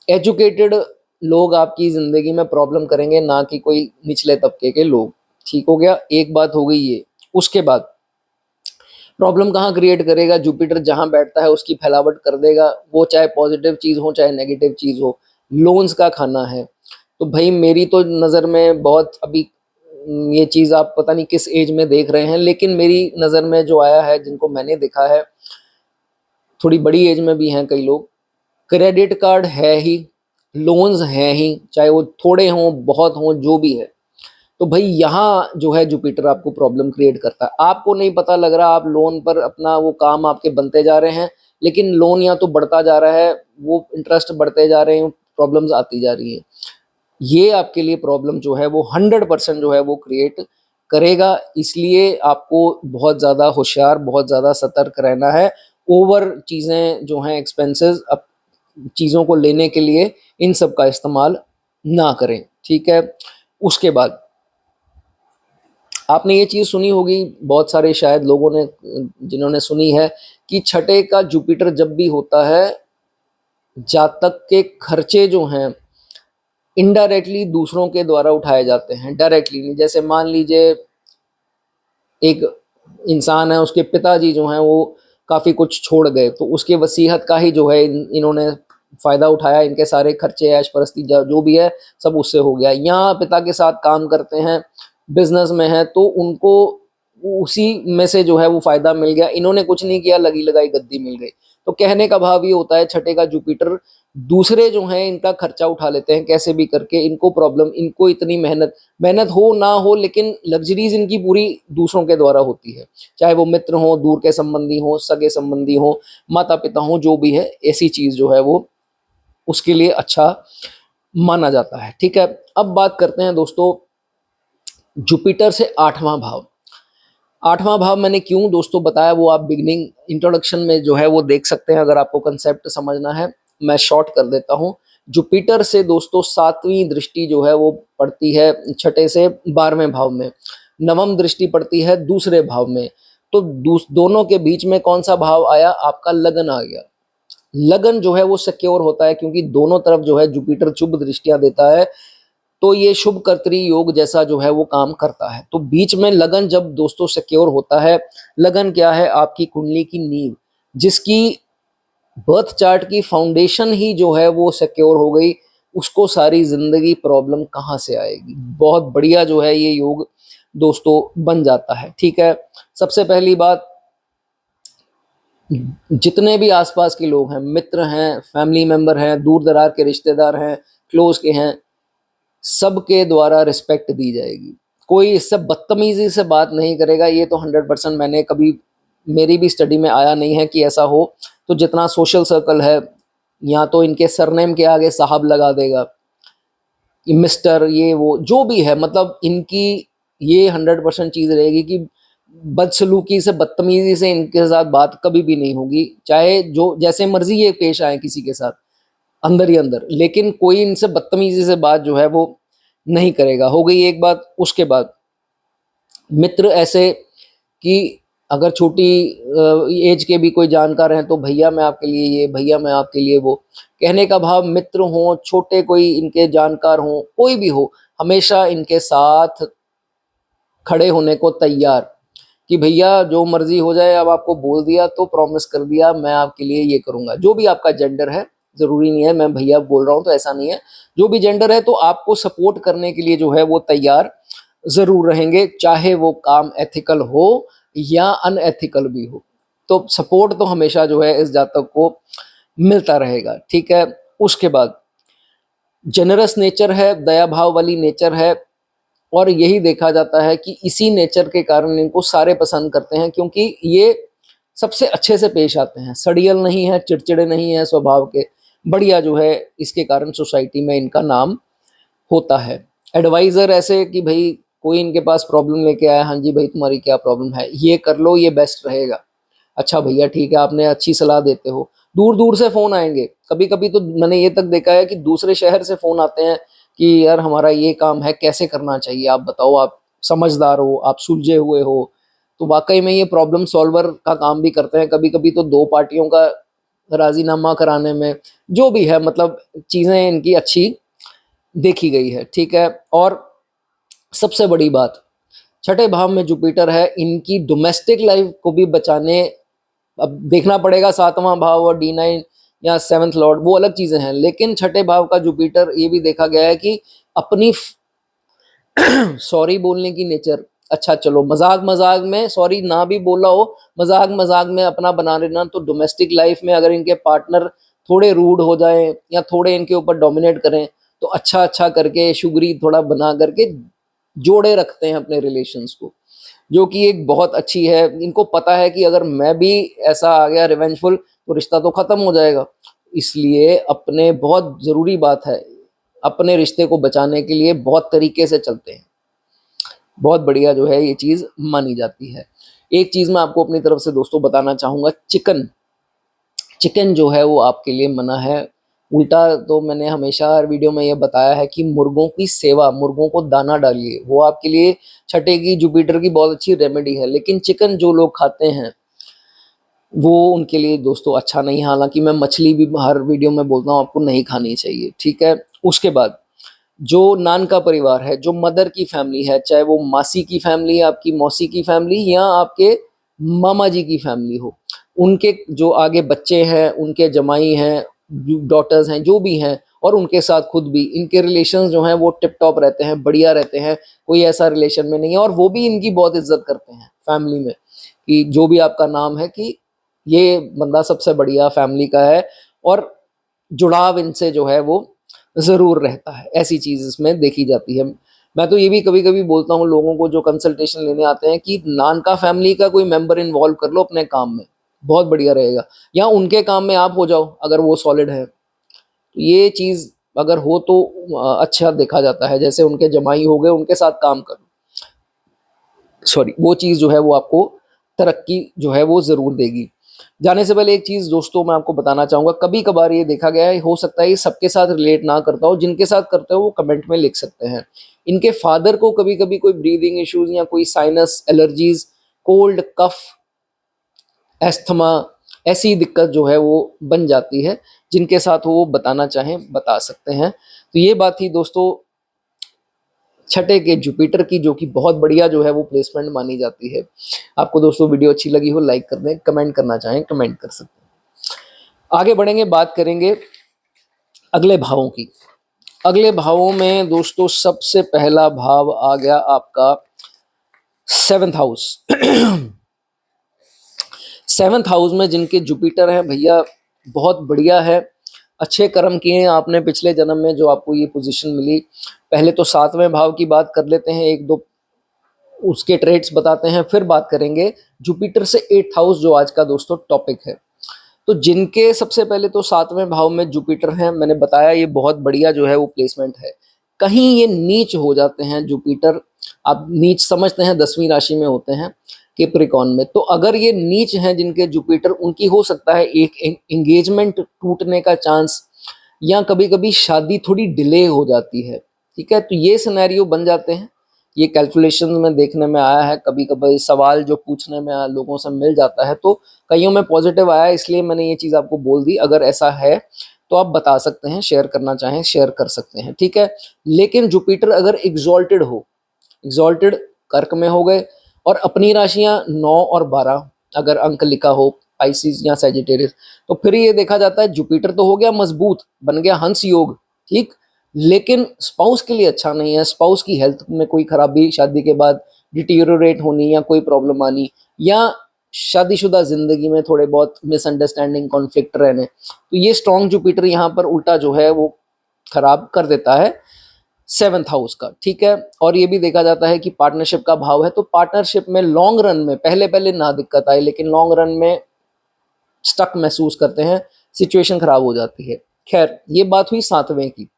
Speaker 1: एजुकेटेड लोग आपकी जिंदगी में प्रॉब्लम करेंगे, ना कि कोई निचले तबके के लोग। ठीक हो गया, एक बात हो गई ये। उसके बाद प्रॉब्लम कहाँ क्रिएट करेगा? जुपिटर जहां बैठता है उसकी फैलावट कर देगा, वो चाहे पॉजिटिव चीज हो चाहे नेगेटिव चीज हो। लोन्स का खाना है, तो भाई मेरी तो नज़र में बहुत अभी ये चीज़ आप पता नहीं किस एज में देख रहे हैं, लेकिन मेरी नज़र में जो आया है, जिनको मैंने देखा है, थोड़ी बड़ी एज में भी हैं कई लोग, क्रेडिट कार्ड है ही, लोन्स हैं ही, चाहे वो थोड़े हों, बहुत हों, जो भी है। तो भाई यहाँ जो है जुपिटर आपको प्रॉब्लम क्रिएट करता है। आपको नहीं पता लग रहा, आप लोन पर अपना वो काम आपके बनते जा रहे हैं, लेकिन लोन या तो बढ़ता जा रहा है, वो इंटरेस्ट बढ़ते जा रहे हैं, प्रॉब्लम्स आती जा रही हैं। ये आपके लिए प्रॉब्लम जो है वो 100% जो है वो क्रिएट करेगा। इसलिए आपको बहुत ज़्यादा होशियार, बहुत ज़्यादा सतर्क रहना है। ओवर चीज़ें जो हैं, एक्सपेंसेस, अब चीज़ों को लेने के लिए इन सब का इस्तेमाल ना करें, ठीक है। उसके बाद आपने ये चीज़ सुनी होगी, बहुत सारे शायद लोगों ने जिन्होंने सुनी है, कि छठे का जुपिटर जब भी होता है, जातक के खर्चे जो हैं इनडायरेक्टली दूसरों के द्वारा उठाए जाते हैं, डायरेक्टली नहीं। जैसे मान लीजिए एक इंसान है, उसके पिताजी जो हैं वो काफ़ी कुछ छोड़ गए, तो उसके वसीयत का ही जो है इन्होंने फ़ायदा उठाया, इनके सारे खर्चे, ऐश परस्ती जो भी है सब उससे हो गया। या पिता के साथ काम करते हैं, बिजनेस में है, तो उनको उसी में से जो है वो फ़ायदा मिल गया, इन्होंने कुछ नहीं किया, लगी लगाई गद्दी मिल गई। तो कहने का भाव ये होता है, छठे का जुपिटर दूसरे जो हैं इनका खर्चा उठा लेते हैं कैसे भी करके, इनको प्रॉब्लम, इनको इतनी मेहनत मेहनत हो ना हो, लेकिन लग्जरीज इनकी पूरी दूसरों के द्वारा होती है। चाहे वो मित्र हो, दूर के संबंधी हो, सगे संबंधी हो, माता पिता हो, जो भी है, ऐसी चीज़ जो है वो उसके लिए अच्छा माना जाता है, ठीक है। अब बात करते हैं दोस्तों जुपिटर से आठवां भाव। आठवां भाव मैंने क्यों दोस्तों बताया, वो आप बिगिनिंग इंट्रोडक्शन में जो है वो देख सकते हैं, अगर आपको कंसेप्ट समझना है। मैं शॉर्ट कर देता हूँ। जुपिटर से दोस्तों सातवीं दृष्टि जो है वो पड़ती है छठे से 12वें भाव में, नवम दृष्टि पड़ती है दूसरे भाव में। तो दोनों के बीच में कौन सा भाव आया, आपका लगन आ गया। लगन जो है वो सिक्योर होता है, क्योंकि दोनों तरफ जो है जुपिटर शुभ दृष्टियां देता है, तो ये शुभ कर्तरी योग जैसा जो है वो काम करता है। तो बीच में लगन जब दोस्तों सिक्योर होता है, लगन क्या है, आपकी कुंडली की नींव, जिसकी बर्थ चार्ट की फाउंडेशन ही जो है वो सिक्योर हो गई, उसको सारी जिंदगी प्रॉब्लम कहाँ से आएगी। बहुत बढ़िया जो है ये योग दोस्तों बन जाता है, ठीक है। सबसे पहली बात, जितने भी आसपास के लोग हैं, मित्र हैं, फैमिली मेंबर हैं, दूर दराज के रिश्तेदार हैं, क्लोज के हैं, सबके द्वारा रिस्पेक्ट दी जाएगी। कोई इससे बदतमीजी से बात नहीं करेगा, ये तो 100% मैंने कभी, मेरी भी स्टडी में आया नहीं है कि ऐसा हो। तो जितना सोशल सर्कल है, या तो इनके सरनेम के आगे साहब लगा देगा, ये मिस्टर, ये वो जो भी है, मतलब इनकी ये 100% चीज़ रहेगी कि बदसलूकी से, बदतमीजी से इनके साथ बात कभी भी नहीं होगी, चाहे जो जैसे मर्जी ये पेश आए किसी के साथ, अंदर ही अंदर, लेकिन कोई इनसे बदतमीजी से बात जो है वो नहीं करेगा। हो गई एक बात। उसके बाद मित्र ऐसे कि अगर छोटी एज के भी कोई जानकार हैं, तो भैया मैं आपके लिए ये, भैया मैं आपके लिए वो, कहने का भाव, मित्र हों, छोटे कोई इनके जानकार हों, कोई भी हो, हमेशा इनके साथ खड़े होने को तैयार, कि भैया जो मर्जी हो जाए, अब आपको बोल दिया तो प्रॉमिस कर दिया, मैं आपके लिए ये करूंगा। जो भी आपका जेंडर है, जरूरी नहीं है मैं भैया बोल रहा हूँ तो ऐसा नहीं है, जो भी जेंडर है, तो आपको सपोर्ट करने के लिए जो है वो तैयार जरूर रहेंगे, चाहे वो काम एथिकल हो या अनएथिकल भी हो। तो सपोर्ट तो हमेशा जो है इस जातक को मिलता रहेगा, ठीक है। उसके बाद जेनरस नेचर है, दया भाव वाली नेचर है, और यही देखा जाता है कि इसी नेचर के कारण इनको सारे पसंद करते हैं, क्योंकि ये सबसे अच्छे से पेश आते हैं, सड़ियल नहीं है, चिड़चिड़े नहीं है स्वभाव के, बढ़िया जो है, इसके कारण सोसाइटी में इनका नाम होता है। एडवाइज़र ऐसे कि भाई कोई इनके पास प्रॉब्लम लेके आया, हाँ जी भाई तुम्हारी क्या प्रॉब्लम है, ये कर लो, ये बेस्ट रहेगा। अच्छा भैया ठीक है, आपने अच्छी सलाह देते हो। दूर दूर से फ़ोन आएंगे, कभी कभी तो मैंने ये तक देखा है कि दूसरे शहर से फ़ोन आते हैं कि यार हमारा ये काम है, कैसे करना चाहिए, आप बताओ, आप समझदार हो, आप सुलझे हुए हो। तो वाकई में ये प्रॉब्लम सॉल्वर का काम भी करते हैं, कभी कभी तो दो पार्टियों का राजीनामा कराने में, जो भी है, मतलब चीज़ें इनकी अच्छी देखी गई है, ठीक है। और सबसे बड़ी बात, छठे भाव में जुपिटर है, इनकी डोमेस्टिक लाइफ को भी बचाने, अब देखना पड़ेगा सातवां भाव और D9 या सेवंथ लॉर्ड, वो अलग चीजें हैं, लेकिन छठे भाव का जुपिटर, ये भी देखा गया है कि अपनी सॉरी बोलने की नेचर, अच्छा चलो मजाक मजाक में सॉरी ना भी बोला हो, मजाक मजाक में अपना बना लेना। तो डोमेस्टिक लाइफ में अगर इनके पार्टनर थोड़े रूड हो जाएं या थोड़े इनके ऊपर डोमिनेट करें, तो अच्छा अच्छा करके शुगरी थोड़ा बना करके जोड़े रखते हैं अपने रिलेशंस को, जो कि एक बहुत अच्छी है। इनको पता है कि अगर मैं भी ऐसा आ गया रिवेंजफुल तो रिश्ता तो खत्म हो जाएगा। इसलिए अपने बहुत ज़रूरी बात है, अपने रिश्ते को बचाने के लिए बहुत तरीके से चलते हैं। बहुत बढ़िया जो है ये चीज़ मानी जाती है। एक चीज़ मैं आपको अपनी तरफ से दोस्तों बताना चाहूँगा, चिकन चिकन जो है वो आपके लिए मना है। उल्टा तो मैंने हमेशा हर वीडियो में ये बताया है कि मुर्गों की सेवा, मुर्गों को दाना डालिए, वो आपके लिए छठे की जुपिटर की बहुत अच्छी रेमेडी है। लेकिन चिकन जो लोग खाते हैं वो उनके लिए दोस्तों अच्छा नहीं है। हालांकि मैं मछली भी हर वीडियो में बोलता हूँ आपको नहीं खानी चाहिए, ठीक है। उसके बाद जो नान का परिवार है, जो मदर की फैमिली है, चाहे वो मासी की फैमिली है, आपकी मौसी की फैमिली, या आपके मामा जी की फैमिली हो, उनके जो आगे बच्चे हैं, उनके जमाई हैं, डॉटर्स हैं, जो भी हैं, और उनके साथ खुद भी, इनके रिलेशन जो हैं वो टिप टॉप रहते हैं, बढ़िया रहते हैं। कोई ऐसा रिलेशन में नहीं है, और वो भी इनकी बहुत इज्जत करते हैं फैमिली में, कि जो भी आपका नाम है कि ये बंदा सबसे बढ़िया फैमिली का है, और जुड़ाव इनसे जो है वो ज़रूर रहता है। ऐसी चीज़ इसमें देखी जाती है। मैं तो ये भी कभी-कभी बोलता हूँ लोगों को जो कंसल्टेशन लेने आते हैं कि नानका फैमिली का कोई मेंबर इन्वॉल्व कर लो अपने काम में, बहुत बढ़िया रहेगा। या उनके काम में आप हो जाओ अगर वो सॉलिड है। तो ये चीज़ अगर हो तो अच्छा देखा जाता है। जैसे उनके जमाई हो गए, उनके साथ काम करो। सॉरी, वो चीज़ जो है वो आपको तरक्की जो है वो ज़रूर देगी। जाने से पहले एक चीज़ दोस्तों मैं आपको बताना चाहूँगा, कभी-कभार ये देखा गया है, हो सकता है ये सबके साथ रिलेट ना करता हो, जिनके साथ करते हो वो कमेंट में लिख सकते हैं। इनके फादर को कभी-कभी कोई ब्रीदिंग इश्यूज़ या कोई साइनस एलर्जीज़, कोल्ड, कफ, एस्थमा, ऐसी दिक्कत जो है वो बन जाती है। जिनके साथ वो बताना चाहें बता सकते हैं। तो ये बात थी दोस्तों छठे के जुपिटर की, जो कि बहुत बढ़िया जो है वो प्लेसमेंट मानी जाती है। आपको दोस्तों वीडियो अच्छी लगी हो लाइक कर दें, कमेंट करना चाहें कमेंट कर सकते हैं। आगे बढ़ेंगे, बात करेंगे अगले भावों की। अगले भावों में दोस्तों सबसे पहला भाव आ गया आपका सेवंथ हाउस। सेवंथ हाउस में जिनके जुपिटर हैं भैया, बहुत बढ़िया है। अच्छे कर्म किए हैं आपने पिछले जन्म में, जो आपको ये पोजीशन मिली। पहले तो सातवें भाव की बात कर लेते हैं, एक दो उसके ट्रेड्स बताते हैं, फिर बात करेंगे जुपिटर से एट्थ हाउस, जो आज का दोस्तों टॉपिक है। तो जिनके सबसे पहले तो सातवें भाव में जुपिटर हैं, मैंने बताया ये बहुत बढ़िया जो है वो प्लेसमेंट है। कहीं ये नीच हो जाते हैं जुपिटर, आप नीच समझते हैं, 10वीं राशि में होते हैं कैप्रिकॉन में। तो अगर ये नीच हैं जिनके जुपिटर, उनकी हो सकता है एक एंगेजमेंट टूटने का चांस, या कभी कभी शादी थोड़ी डिले हो जाती है, ठीक है। तो ये सिनेरियो बन जाते हैं। ये कैलकुलेशन में देखने में आया है, कभी कभी सवाल जो पूछने में लोगों से मिल जाता है, तो कईयों में पॉजिटिव आया, इसलिए मैंने ये चीज़ आपको बोल दी। अगर ऐसा है तो आप बता सकते हैं, शेयर करना चाहें शेयर कर सकते हैं, ठीक है। लेकिन जुपिटर अगर एग्जॉल्टेड हो, एग्जॉल्टेड कर्क में हो गए, और अपनी राशियां 9 और 12 अगर अंक लिखा हो पाइसिस या सैजिटेरियस, तो फिर ये देखा जाता है जुपिटर तो हो गया मजबूत, बन गया हंस योग, ठीक। लेकिन स्पाउस के लिए अच्छा नहीं है। स्पाउस की हेल्थ में कोई खराबी, शादी के बाद डिटीरियोरेट होनी या कोई प्रॉब्लम आनी, या शादीशुदा जिंदगी में थोड़े बहुत मिसअंडरस्टैंडिंग कॉन्फ्लिक्ट रहने, तो ये स्ट्रॉन्ग जुपिटर यहाँ पर उल्टा जो है वो खराब कर देता है सेवंथ हाउस का, ठीक है। और ये भी देखा जाता है कि पार्टनरशिप का भाव है, तो पार्टनरशिप में लॉन्ग रन में पहले पहले ना दिक्कत आए, लेकिन लॉन्ग रन में स्टक महसूस करते हैं, सिचुएशन खराब हो जाती है। खैर, ये बात हुई सातवें की।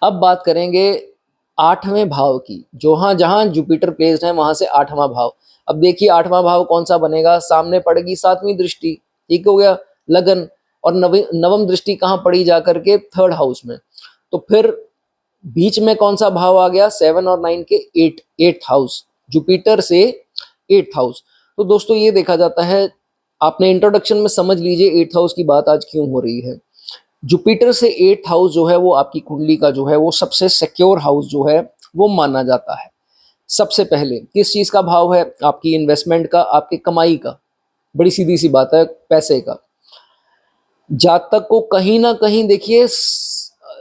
Speaker 1: अब बात करेंगे आठवें भाव की, जो हाँ जहां जुपिटर प्लेस्ड है वहां से आठवां भाव। अब देखिए आठवां भाव कौन सा बनेगा, सामने पड़ेगी सातवीं दृष्टि, ठीक हो गया, लगन। और नवम दृष्टि कहाँ पड़ी जाकर के, थर्ड हाउस में। तो फिर बीच में कौन सा भाव आ गया, 7 और 9 के एट्थ हाउस, जुपिटर से एट्थ हाउस। तो दोस्तों ये देखा जाता है, आपने इंट्रोडक्शन में समझ लीजिए एट्थ हाउस की बात आज क्यों हो रही है। जुपिटर से एट्थ हाउस जो है वो आपकी कुंडली का जो है वो सबसे सिक्योर हाउस जो है वो माना जाता है। सबसे पहले किस चीज का भाव है, आपकी इन्वेस्टमेंट का, आपकी कमाई का। बड़ी सीधी सी बात है, पैसे का। जातक को कहीं ना कहीं देखिए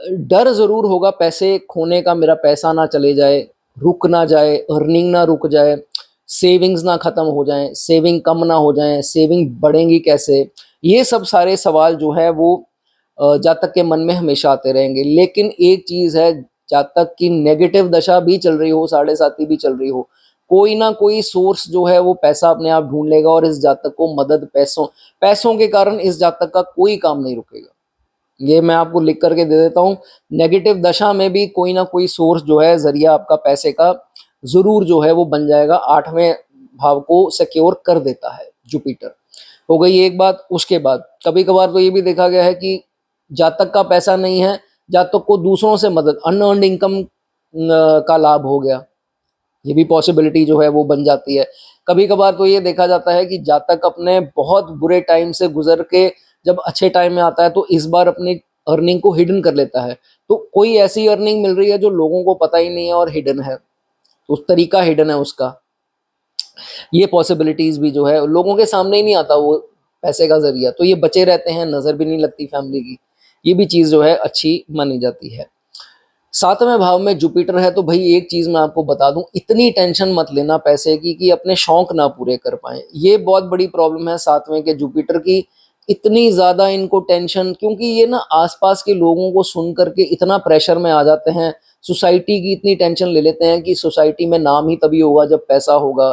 Speaker 1: डर ज़रूर होगा पैसे खोने का, मेरा पैसा ना चले जाए, रुक ना जाए, अर्निंग ना रुक जाए, सेविंग्स ना ख़त्म हो जाएँ, सेविंग कम ना हो जाएँ, सेविंग बढ़ेंगी कैसे? ये सब सारे सवाल जो है वो जातक के मन में हमेशा आते रहेंगे। लेकिन एक चीज़ है, जातक की नेगेटिव दशा भी चल रही हो, साढ़े साती भी चल रही हो, कोई ना कोई सोर्स जो है वो पैसा अपने आप ढूँढ लेगा और इस जातक को मदद पैसों के कारण इस जातक का कोई काम नहीं रुकेगा। ये मैं आपको लिख करके दे देता हूँ। नेगेटिव दशा में भी कोई ना कोई सोर्स जो है, ज़रिया आपका पैसे का ज़रूर जो है वो बन जाएगा। 8वें भाव को सिक्योर कर देता है जुपिटर। हो गई एक बात। उसके बाद कभी-कभार तो ये भी देखा गया है कि जातक का पैसा नहीं है, जातक को दूसरों से मदद, अनअर्न्ड इनकम का लाभ हो गया। ये भी पॉसिबिलिटी जो है वो बन जाती है। कभी-कभार तो ये देखा जाता है कि जातक अपने बहुत बुरे टाइम से गुज़र के जब अच्छे टाइम में आता है तो इस बार अपनी अर्निंग को हिडन कर लेता है। तो कोई ऐसी अर्निंग मिल रही है जो लोगों को पता ही नहीं है और हिडन है, उस तरीका हिडन है उसका। ये पॉसिबिलिटीज़ भी जो है लोगों के सामने ही नहीं आता वो पैसे का ज़रिया, तो ये बचे रहते हैं, नज़र भी नहीं लगती फैमिली की। ये भी चीज़ जो है अच्छी मानी जाती है। 7वें भाव में जुपिटर है तो भाई एक चीज़ मैं आपको बता दूं, इतनी टेंशन मत लेना पैसे की कि अपने शौक ना पूरे कर पाएं। ये बहुत बड़ी प्रॉब्लम है 7वें के जुपिटर की। इतनी ज़्यादा इनको टेंशन, क्योंकि ये ना आसपास के लोगों को सुन करके इतना प्रेशर में आ जाते हैं, सोसाइटी की इतनी टेंशन ले लेते हैं कि सोसाइटी में नाम ही तभी होगा जब पैसा होगा,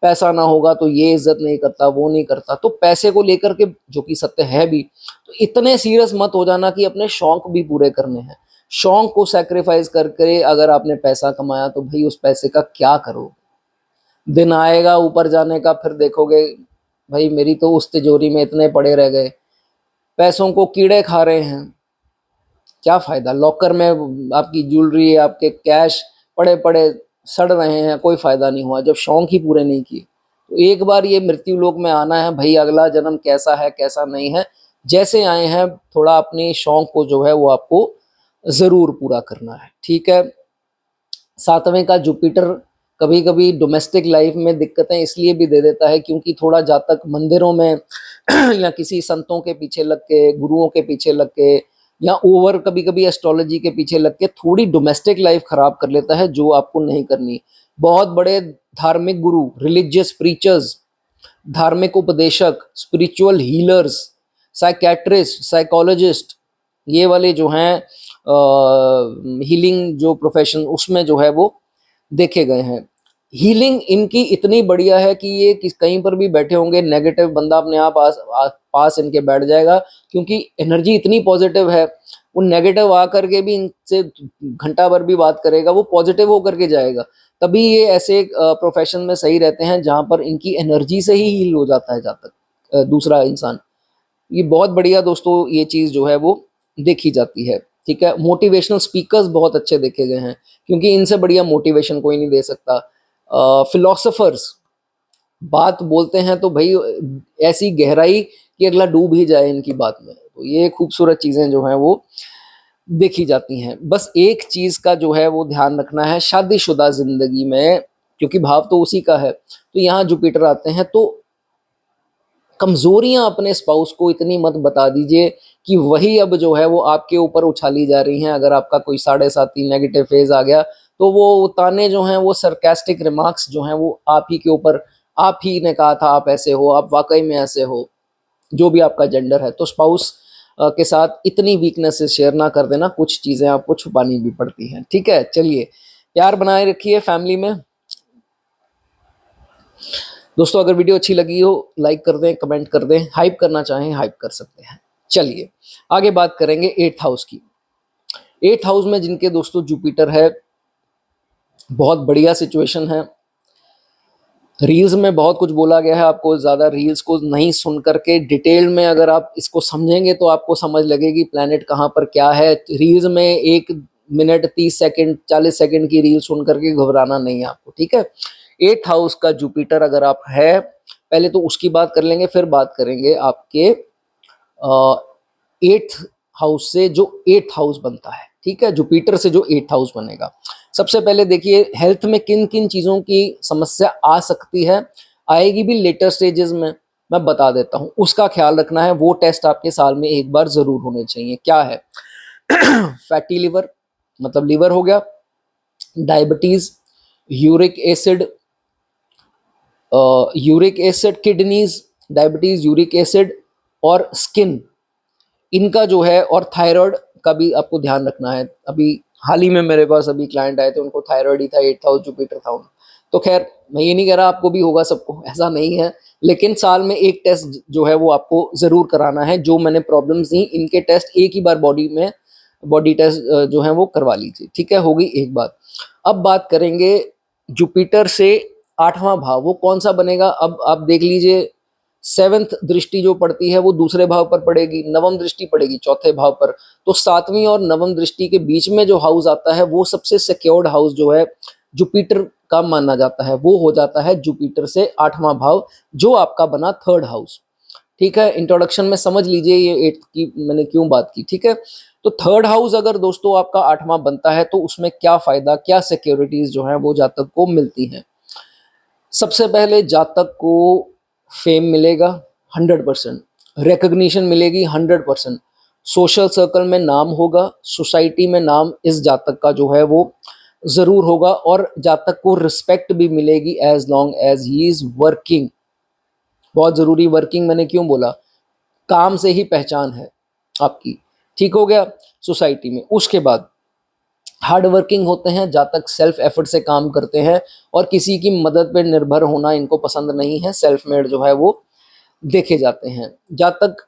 Speaker 1: पैसा ना होगा तो ये इज्जत नहीं करता, वो नहीं करता। तो पैसे को लेकर के, जो कि सत्य है भी, तो इतने सीरियस मत हो जाना कि अपने शौक भी पूरे करने हैं। शौक को सैक्रिफाइस करके अगर आपने पैसा कमाया तो भाई उस पैसे का क्या करो? दिन आएगा ऊपर जाने का, फिर देखोगे भाई मेरी तो उस तिजोरी में इतने पड़े रह गए, पैसों को कीड़े खा रहे हैं, क्या फ़ायदा? लॉकर में आपकी ज्वेलरी, आपके कैश पड़े पड़े सड़ रहे हैं, कोई फ़ायदा नहीं हुआ जब शौक ही पूरे नहीं किए। तो एक बार ये मृत्यु लोक में आना है भाई, अगला जन्म कैसा है कैसा नहीं है, जैसे आए हैं थोड़ा अपने शौक को जो है वो आपको ज़रूर पूरा करना है, ठीक है। 7वें का जुपिटर कभी-कभी डोमेस्टिक लाइफ में दिक्कतें इसलिए भी दे देता है क्योंकि थोड़ा जातक मंदिरों में या किसी संतों के पीछे लग के, गुरुओं के पीछे लग के, या ओवर कभी-कभी एस्ट्रोलॉजी के पीछे लग के थोड़ी डोमेस्टिक लाइफ खराब कर लेता है, जो आपको नहीं करनी। बहुत बड़े धार्मिक गुरु, रिलीजियस प्रीचर्स, धार्मिक उपदेशक, स्पिरिचुअल हीलर्स, साइकियाट्रिस्ट, साइकोलॉजिस्ट, ये वाले जो हैं हीलिंग जो प्रोफेशन, उसमें जो है वो देखे गए हैं। हीलिंग इनकी इतनी बढ़िया है कि ये कहीं पर भी बैठे होंगे, नेगेटिव बंदा अपने आप पास इनके बैठ जाएगा, क्योंकि एनर्जी इतनी पॉजिटिव है। वो नेगेटिव आकर के भी इनसे घंटा भर भी बात करेगा, वो पॉजिटिव होकर के जाएगा। तभी ये ऐसे प्रोफेशन में सही रहते हैं जहाँ पर इनकी एनर्जी से ही हील हो जाता है जातक, दूसरा इंसान। ये बहुत बढ़िया दोस्तों, ये चीज़ जो है वो देखी जाती है, ठीक है। मोटिवेशनल स्पीकर्स बहुत अच्छे देखे गए हैं, क्योंकि इनसे बढ़िया मोटिवेशन कोई नहीं दे सकता। फिलोसोफर्स बात बोलते हैं तो भाई ऐसी गहराई कि अगला डूब ही जाए इनकी बात में। तो ये खूबसूरत चीज़ें जो हैं वो देखी जाती हैं। बस एक चीज़ का जो है वो ध्यान रखना है शादीशुदा ज़िंदगी में, क्योंकि भाव तो उसी का है, तो यहाँ जुपिटर आते हैं तो कमज़ोरियाँ अपने स्पाउस को इतनी मत बता दीजिए कि वही अब जो है वो आपके ऊपर उछाली जा रही हैं। अगर आपका कोई साढ़े साती नेगेटिव फेज़ आ गया तो वो ताने जो हैं, वो सरकास्टिक रिमार्क्स जो हैं वो आप ही के ऊपर, आप ही ने कहा था आप ऐसे हो, आप वाक़ई में ऐसे हो, जो भी आपका जेंडर है। तो स्पाउस के साथ इतनी वीकनेसेस शेयर ना कर देना, कुछ चीज़ें आपको छुपानी भी पड़ती हैं, ठीक है। चलिए, प्यार बनाए रखिए फैमिली में। दोस्तों अगर वीडियो अच्छी लगी हो लाइक कर दें, कमेंट कर दें, हाइप करना चाहें हाइप कर सकते हैं। चलिए आगे बात करेंगे 8th हाउस की। 8th हाउस में जिनके दोस्तों जुपिटर है, बहुत बढ़िया सिचुएशन है। रील्स में बहुत कुछ बोला गया है, आपको ज़्यादा रील्स को नहीं सुन करके डिटेल में अगर आप इसको समझेंगे तो आपको समझ लगेगी प्लैनेट कहाँ पर क्या है। रील्स में 1 मिनट 30 सेकंड 40 सेकंड की रील सुन करके घबराना नहीं है आपको, ठीक है। 8th हाउस का जुपिटर अगर आप है, पहले तो उसकी बात कर लेंगे, फिर बात करेंगे आपके 8th हाउस से जो 8th हाउस बनता है, ठीक है। जुपिटर से जो 8th हाउस बनेगा, सबसे पहले देखिए हेल्थ में किन किन चीज़ों की समस्या आ सकती है, आएगी भी लेटर स्टेजेस में, मैं बता देता हूँ। उसका ख्याल रखना है, वो टेस्ट आपके साल में एक बार ज़रूर होने चाहिए। क्या है? फैटी लिवर मतलब लीवर हो गया, diabetes, uric acid, kidneys, diabetes, uric acid और स्किन, इनका जो है, और थायराइड का भी आपको ध्यान रखना है। अभी हाल ही में मेरे पास अभी क्लाइंट आए थे, उनको थायराइड ही था, 8,000 जुपिटर था उनका। तो खैर मैं ये नहीं कह रहा आपको भी होगा, सबको ऐसा नहीं है, लेकिन साल में एक टेस्ट जो है वो आपको जरूर कराना है। जो मैंने प्रॉब्लम्स दी इनके टेस्ट एक ही बार बॉडी टेस्ट जो है वो करवा लीजिए, ठीक है। होगी एक बात। अब बात करेंगे जुपिटर से 8वां भाव वो कौन सा बनेगा। अब आप देख लीजिए, 7th दृष्टि जो पड़ती है वो दूसरे भाव पर पड़ेगी, नवम दृष्टि पड़ेगी चौथे भाव पर। तो 7वीं और नवम दृष्टि के बीच में जो हाउस आता है वो सबसे सिक्योर्ड हाउस जो है जुपिटर का माना जाता है, वो हो जाता है जुपिटर से 8वां भाव, जो आपका बना 3rd हाउस, ठीक है। इंट्रोडक्शन में समझ लीजिए ये 8th की मैंने क्यों बात की, ठीक है। तो 3rd हाउस अगर दोस्तों आपका 8वां बनता है तो उसमें क्या फायदा, क्या सिक्योरिटीज जो है वो जातक को मिलती हैं। सबसे पहले जातक को फेम मिलेगा 100%, रिकग्निशन मिलेगी 100%, सोशल सर्कल में नाम होगा, सोसाइटी में नाम इस जातक का जो है वो जरूर होगा, और जातक को रिस्पेक्ट भी मिलेगी as long as he is working. बहुत जरूरी, वर्किंग मैंने क्यों बोला, काम से ही पहचान है आपकी, ठीक हो गया सोसाइटी में। उसके बाद हार्ड वर्किंग होते हैं जातक, सेल्फ एफर्ट से काम करते हैं और किसी की मदद पर निर्भर होना इनको पसंद नहीं है, सेल्फ मेड जो है वो देखे जाते हैं। जातक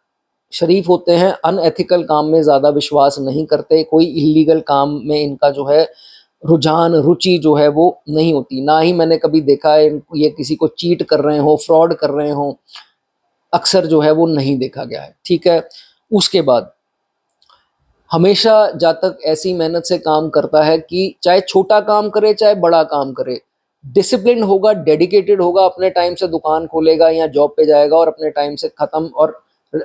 Speaker 1: शरीफ होते हैं, अनएथिकल काम में ज़्यादा विश्वास नहीं करते, कोई इलीगल काम में इनका जो है रुझान, रुचि जो है वो नहीं होती। ना ही मैंने कभी देखा है ये किसी को चीट कर रहे हो, फ्रॉड कर रहे हो, अक्सर जो है वो नहीं देखा गया है, ठीक है। उसके बाद हमेशा जातक ऐसी मेहनत से काम करता है कि चाहे छोटा काम करे चाहे बड़ा काम करे, डिसिप्लिन होगा, डेडिकेटेड होगा, अपने टाइम से दुकान खोलेगा या जॉब पे जाएगा और अपने टाइम से खत्म, और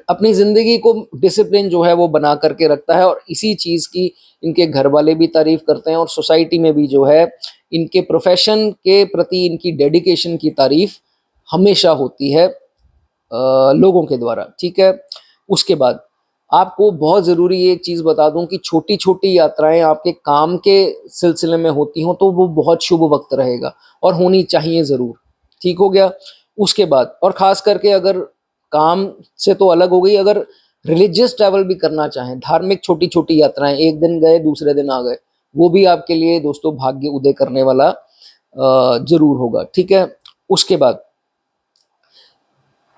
Speaker 1: अपनी जिंदगी को डिसिप्लिन जो है वो बना करके रखता है। और इसी चीज की इनके घर वाले भी तारीफ करते हैं और सोसाइटी में भी जो है इनके प्रोफेशन के प्रति इनकी डेडिकेशन की तारीफ हमेशा होती है लोगों के द्वारा, ठीक है। उसके बाद आपको बहुत ज़रूरी एक चीज़ बता दूं कि छोटी छोटी यात्राएं आपके काम के सिलसिले में होती हों तो वो बहुत शुभ वक्त रहेगा और होनी चाहिए ज़रूर, ठीक हो गया। उसके बाद और ख़ास करके अगर काम से तो अलग हो गई, अगर रिलीजियस ट्रैवल भी करना चाहें, धार्मिक छोटी छोटी यात्राएं, एक दिन गए दूसरे दिन आ गए, वो भी आपके लिए दोस्तों भाग्य उदय करने वाला ज़रूर होगा, ठीक है। उसके बाद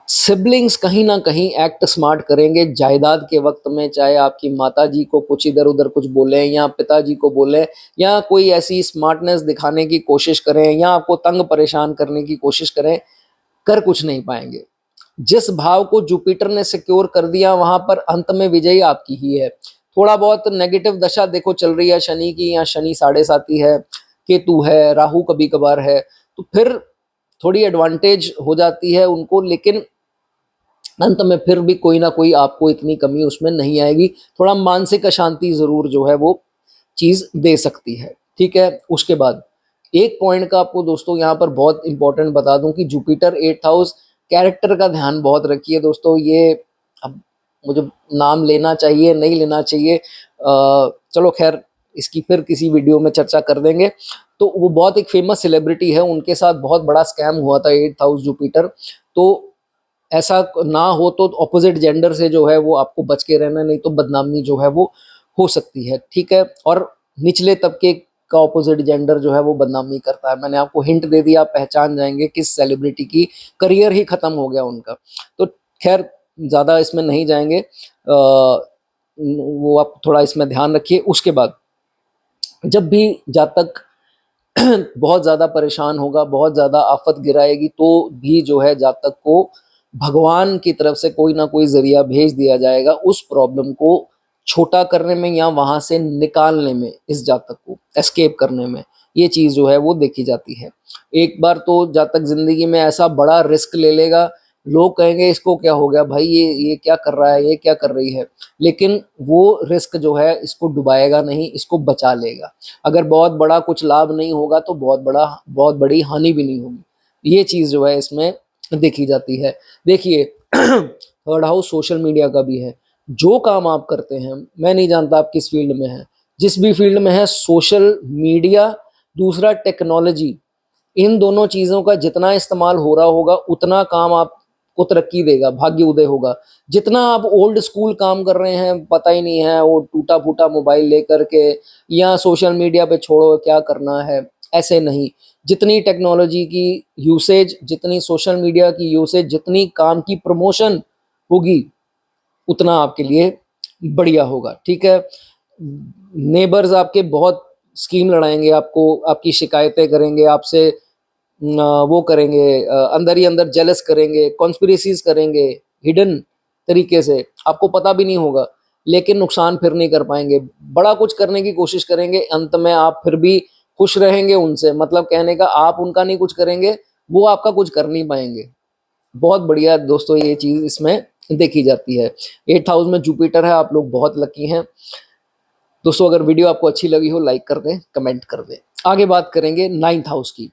Speaker 1: सिबलिंग्स कहीं ना कहीं एक्ट स्मार्ट करेंगे जायदाद के वक्त में, चाहे आपकी माता जी को कुछ इधर उधर कुछ बोले या पिताजी को बोले या कोई ऐसी स्मार्टनेस दिखाने की कोशिश करें या आपको तंग परेशान करने की कोशिश करें, कर कुछ नहीं पाएंगे। जिस भाव को जुपिटर ने सिक्योर कर दिया वहां पर अंत में विजयी आपकी ही है। थोड़ा बहुत नेगेटिव दशा देखो चल रही है शनि की, या शनि साढ़े साथी है, केतु है, राहु कभी कभार है, तो फिर थोड़ी एडवांटेज हो जाती है उनको, लेकिन अंत में फिर भी कोई ना कोई आपको इतनी कमी उसमें नहीं आएगी। थोड़ा मानसिक अशांति जरूर जो है वो चीज दे सकती है, ठीक है। उसके बाद एक पॉइंट का आपको दोस्तों यहाँ पर बहुत इंपॉर्टेंट बता दूं कि जुपिटर 8th हाउस, कैरेक्टर का ध्यान बहुत रखिए दोस्तों। ये अब मुझे नाम लेना चाहिए नहीं लेना चाहिए, चलो खैर इसकी फिर किसी वीडियो में चर्चा कर देंगे। तो वो बहुत एक फेमस सेलिब्रिटी है, उनके साथ बहुत बड़ा स्कैम हुआ था 8th हाउस जुपिटर। तो ऐसा ना हो तो ऑपोजिट जेंडर से जो है वो आपको बच के रहना, नहीं तो बदनामी जो है वो हो सकती है, ठीक है। और निचले तबके का ऑपोजिट जेंडर जो है वो बदनामी करता है। मैंने आपको हिंट दे दिया, आप पहचान जाएंगे किस सेलिब्रिटी की करियर ही खत्म हो गया उनका। तो खैर ज़्यादा इसमें नहीं जाएंगे, वो आप थोड़ा इसमें ध्यान रखिए। उसके बाद जब भी जातक बहुत ज़्यादा परेशान होगा, बहुत ज़्यादा आफत गिराएगी, तो भी जो है जातक को भगवान की तरफ से कोई ना कोई जरिया भेज दिया जाएगा उस प्रॉब्लम को छोटा करने में या वहां से निकालने में, इस जातक को एस्केप करने में। ये चीज जो है वो देखी जाती है। एक बार तो जातक जिंदगी में ऐसा बड़ा रिस्क ले लेगा, लोग कहेंगे इसको क्या हो गया भाई, ये क्या कर रहा है, ये क्या कर रही है, लेकिन वो रिस्क जो है इसको डुबाएगा नहीं, इसको बचा लेगा। अगर बहुत बड़ा कुछ लाभ नहीं होगा तो बहुत बड़ी हानि भी नहीं होगी। ये चीज जो है इसमें देखी जाती है। देखिए 3rd हाउस सोशल मीडिया का भी है, जो काम आप करते हैं, मैं नहीं जानता आप किस फील्ड में हैं, जिस भी फील्ड में है, सोशल मीडिया, दूसरा टेक्नोलॉजी, इन दोनों चीज़ों का जितना इस्तेमाल हो रहा होगा उतना काम आपको तरक्की देगा, भाग्य उदय होगा। जितना आप ओल्ड स्कूल काम कर रहे हैं, पता ही नहीं है, वो टूटा फूटा मोबाइल लेकर के या सोशल मीडिया पे छोड़ो क्या करना है, ऐसे नहीं। जितनी टेक्नोलॉजी की यूसेज, जितनी सोशल मीडिया की यूसेज, जितनी काम की प्रमोशन होगी, उतना आपके लिए बढ़िया होगा, ठीक है। नेबर्स आपके बहुत स्कीम लड़ाएंगे, आपको आपकी शिकायतें करेंगे, आपसे वो करेंगे, अंदर ही अंदर जेलस करेंगे, कॉन्स्पिरेसीज करेंगे, हिडन तरीके से, आपको पता भी नहीं होगा, लेकिन नुकसान फिर नहीं कर पाएंगे। बड़ा कुछ करने की कोशिश करेंगे, अंत में आप फिर भी खुश रहेंगे उनसे, मतलब कहने का आप उनका नहीं कुछ करेंगे, वो आपका कुछ कर नहीं पाएंगे। बहुत बढ़िया दोस्तों ये चीज़ इसमें देखी जाती है। 8th हाउस में जुपिटर है, आप लोग बहुत लकी हैं दोस्तों। अगर वीडियो आपको अच्छी लगी हो, लाइक कर दें, कमेंट कर दें। आगे बात करेंगे 9th हाउस की।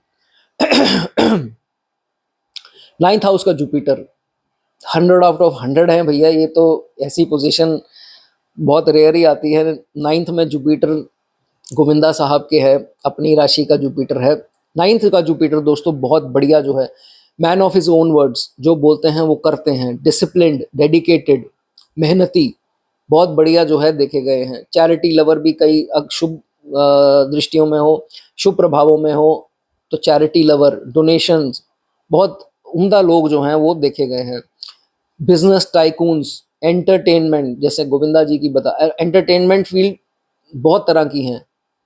Speaker 1: 9th हाउस का जुपिटर 100 आउट ऑफ 100 है भैया, ये तो ऐसी पोजीशन बहुत रेयर ही आती है। 9th में जुपिटर गोविंदा साहब के है, अपनी राशि का जुपिटर है। 9th का जुपिटर दोस्तों बहुत बढ़िया जो है, man of his own words, जो बोलते हैं वो करते हैं, डिसिप्लिन्ड, डेडिकेटेड, मेहनती, बहुत बढ़िया जो है देखे गए हैं। चैरिटी लवर भी कई शुभ दृष्टियों में हो, शुभ प्रभावों में हो, तो चैरिटी लवर, डोनेशंस, बहुत उम्दा लोग जो हैं वो देखे गए हैं। बिजनेस टाइकून्स, एंटरटेनमेंट, जैसे गोविंदा जी की बता, एंटरटेनमेंट फील्ड बहुत तरह की हैं।